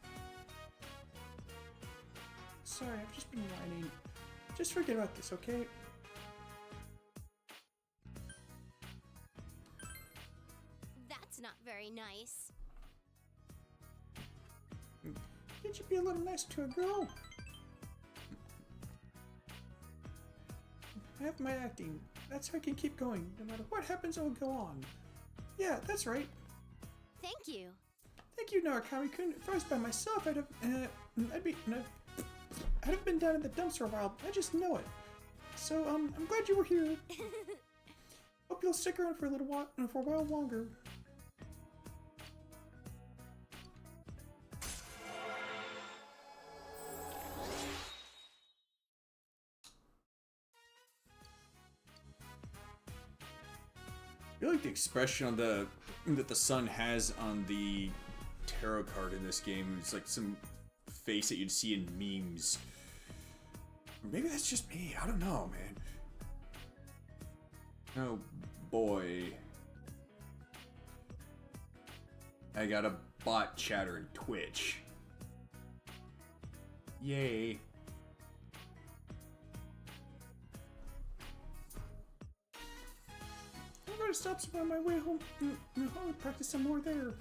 Sorry, I've just been whining. Just forget about this, okay? That's not very nice. Can't you be a little nicer to a girl? I have my acting. That's how I can keep going. No matter what happens, I will go on. Yeah, that's right. Thank you. Thank you, Narukami-kun. If I was by myself, I'd have been down in the dumps for a while. I just know it. So, I'm glad you were here. Hope you'll stick around for a while longer. feel like the expression on the that the sun has on the tarot card in this game is like some face that you'd see in memes. Or maybe that's just me. I don't know, man. Oh boy. I got a bot chatter in Twitch. Yay. I'm gonna stop some on my way home and practice some more there.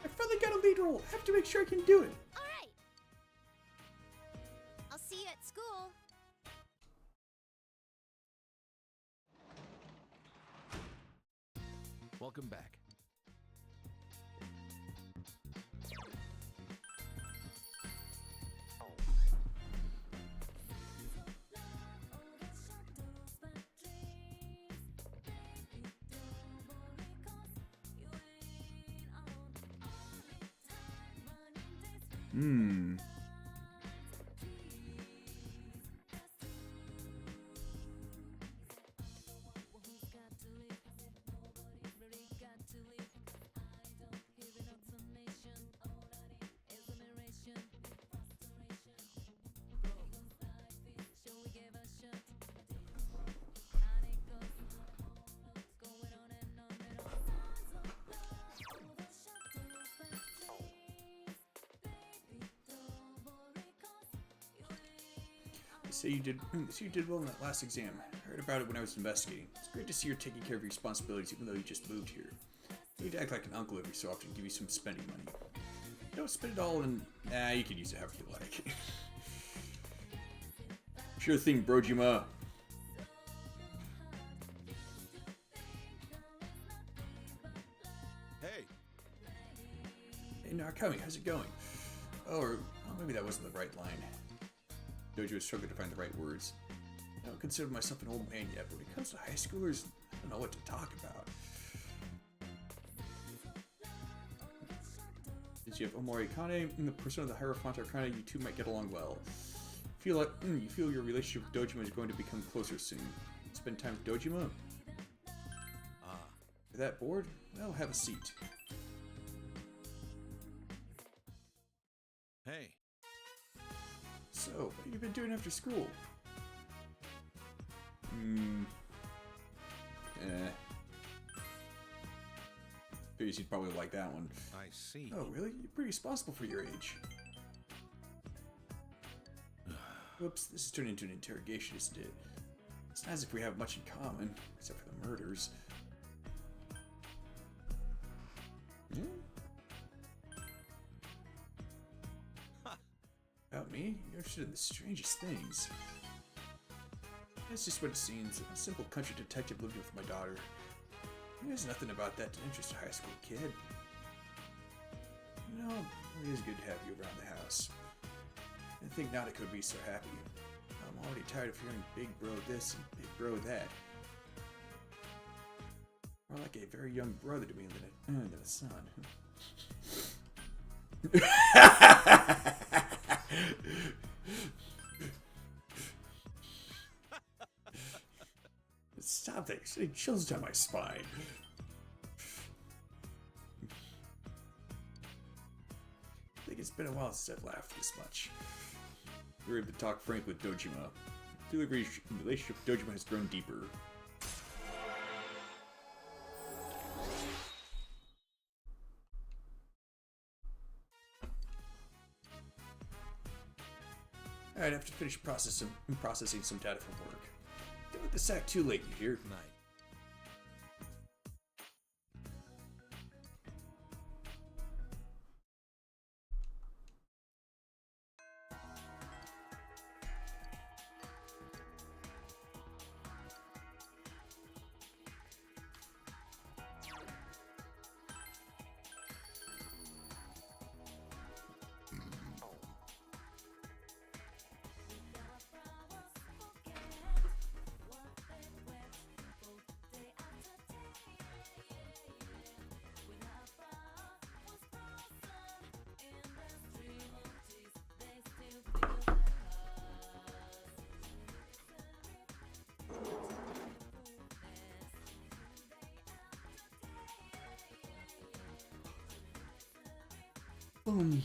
I finally got a lead role. I have to make sure I can do it. All right. I'll see you at school. Welcome back. So you did well in that last exam. I heard about it when I was investigating. It's great to see you're taking care of your responsibilities even though you just moved here. You need to act like an uncle every so often and give you some spending money. Don't spend it all in... you can use it however you like. Sure thing, Brojima. Hey! Hey, Narukami, how's it going? Or maybe that wasn't the right line. Dojo is struggling to find the right words. I don't consider myself an old man yet, but when it comes to high schoolers, I don't know what to talk about. Since you have Omori Kane and the person of the Hierophant Arcana, you two might get along well. You feel your relationship with Dojima is going to become closer soon. Spend time with Dojima? You're that bored? Well, have a seat. Hey. So, what have you been doing after school? Figures you'd probably like that one. I see. Oh, really? You're pretty responsible for your age. Whoops, this has turned into an interrogation, isn't it? It's not as if we have much in common, except for the murders. About me? You're interested in the strangest things. That's just what it seems. A simple country detective living with my daughter. There's nothing about that to interest a high school kid. You know, it really is good to have you around the house. I think Nanako would be so happy. I'm already tired of hearing big bro this and big bro that. More like a very young brother to me than a son. Stop that. It chills down my spine. I think it's been a while since I've laughed this much. We're able to talk frank with Dojima. I feel the relationship with Dojima has grown deeper. Alright, I have to finish processing some data from work. Don't let the sack too late, you hear? Night. Boom.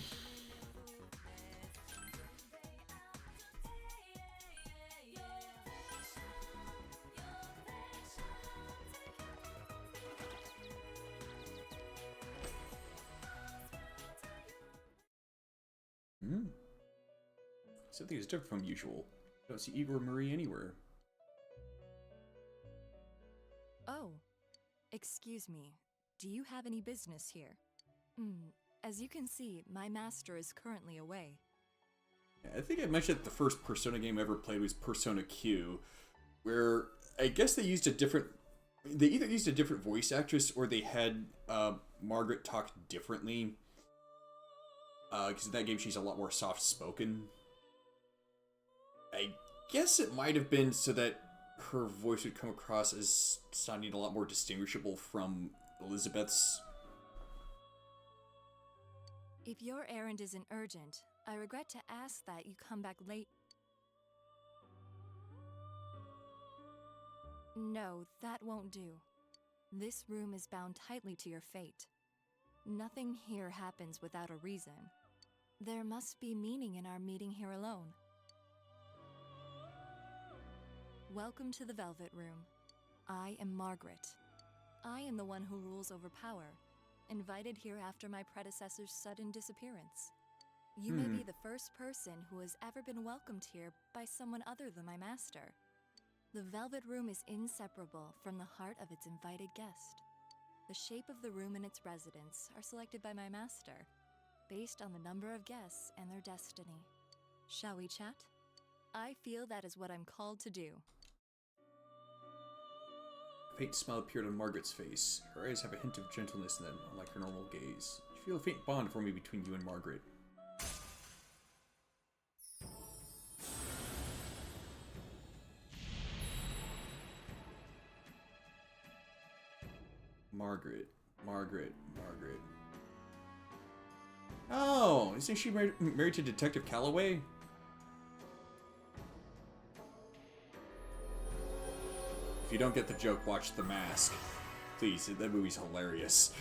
Something is different from usual. I don't see Igor or Marie anywhere. Oh, excuse me. Do you have any business here? As you can see, my master is currently away. Yeah, I think I mentioned that the first Persona game I ever played was Persona Q, where I guess they used a different... They either used a different voice actress or they had Margaret talk differently. Because in that game she's a lot more soft-spoken. I guess it might have been so that her voice would come across as sounding a lot more distinguishable from Elizabeth's. If your errand isn't urgent, I regret to ask that you come back late. No, that won't do. This room is bound tightly to your fate. Nothing here happens without a reason. There must be meaning in our meeting here alone. Welcome to the Velvet Room. I am Margaret. I am the one who rules over power, invited here after my predecessor's sudden disappearance. You may be the first person who has ever been welcomed here by someone other than my master. The Velvet Room is inseparable from the heart of its invited guest. The shape of the room and its residents are selected by my master, based on the number of guests and their destiny. Shall we chat? I feel that is what I'm called to do. A faint smile appeared on Margaret's face. Her eyes have a hint of gentleness in them, unlike her normal gaze. You feel a faint bond forming between you and Margaret. Margaret. Oh, isn't she married to Detective Calloway? If you don't get the joke, watch The Mask. Please, that movie's hilarious.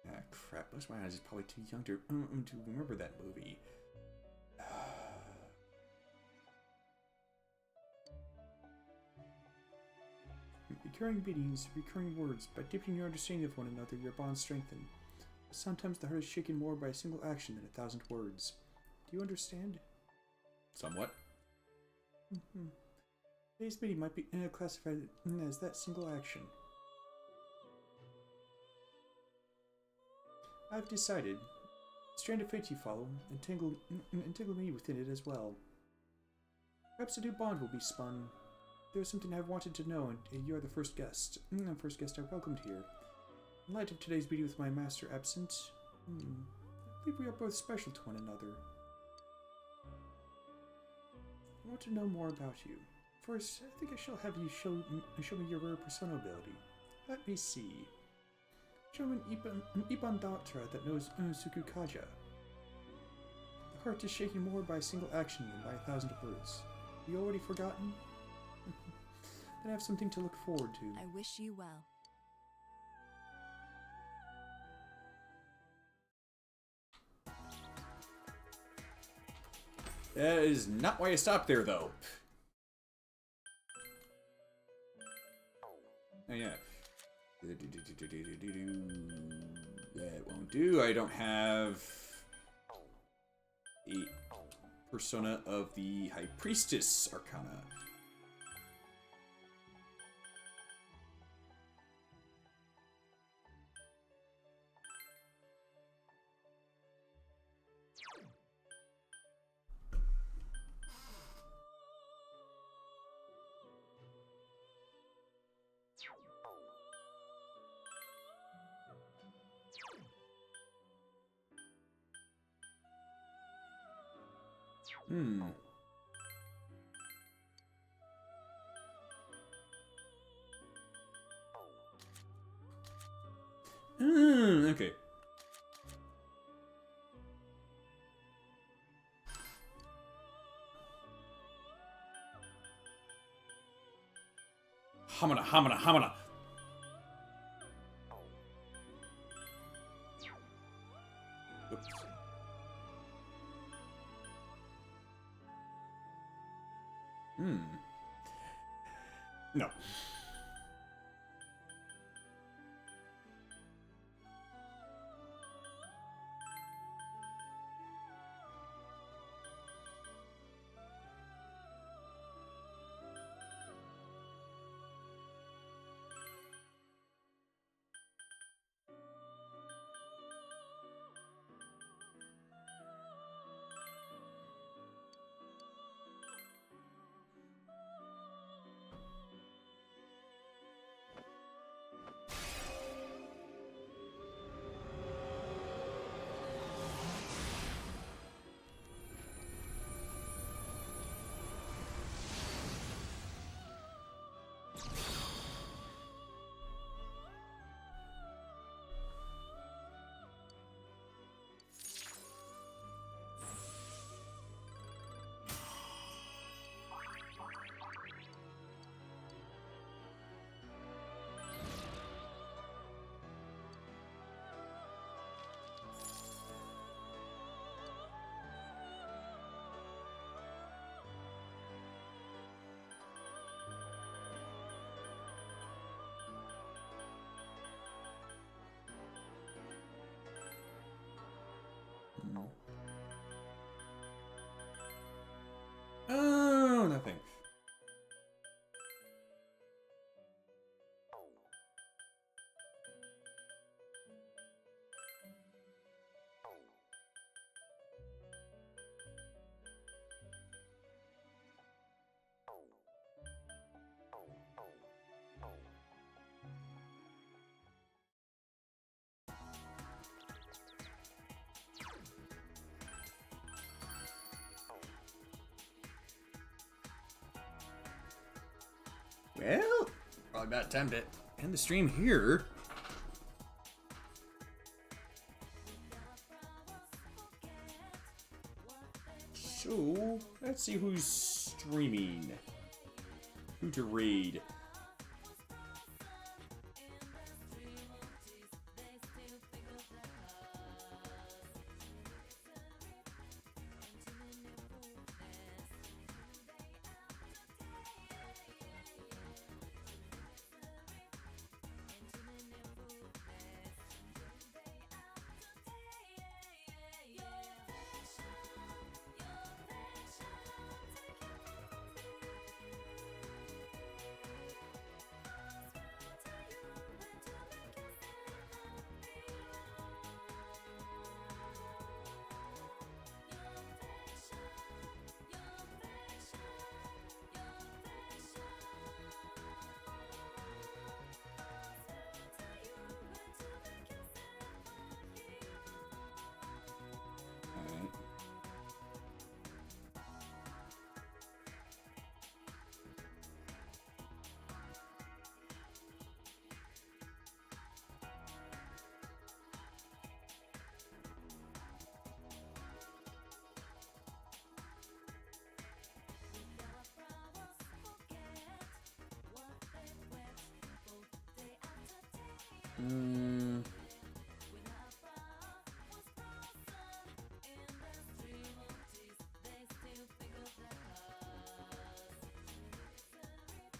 Ah, crap. Most of my eyes is probably too young to remember that movie. Recurring meetings, recurring words. By deepening your understanding of one another, your bonds strengthen. But sometimes the heart is shaken more by a single action than 1,000 words. Do you understand? Somewhat. Today's meeting might be classified as that single action. I've decided. The strand of fate you follow, entangle me within it as well. Perhaps a new bond will be spun. There is something I've wanted to know, and you are the first guest. The first guest I welcomed here. In light of today's meeting with my master absent, I believe we are both special to one another. I want to know more about you. First, I think I shall have you show me your rare persona ability. Let me see. Show me an Iban Datra that knows Sukukaja. The heart is shaken more by a single action than by 1,000 words. You already forgotten? Then I have something to look forward to. I wish you well. That is not why I stopped there, though. Oh, yeah. That won't do. I don't have a persona of the High Priestess Arcana. Okay. Hamana. Oops. No. Oh, nothing. Well, probably about time to end the stream here. So, let's see who's streaming. Who to raid.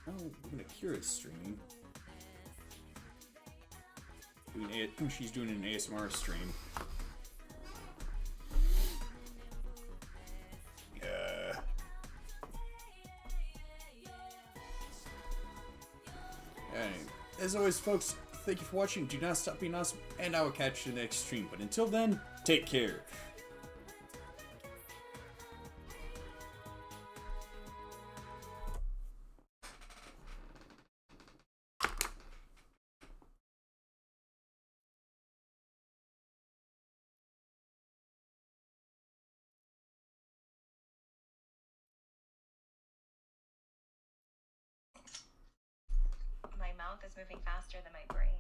Oh, even Akira's streaming. She's doing an ASMR stream. Anyway, as always, folks, thank you for watching. Do not stop being awesome, and I will catch you in the next stream. But until then, take care. My mouth is moving faster than my brain.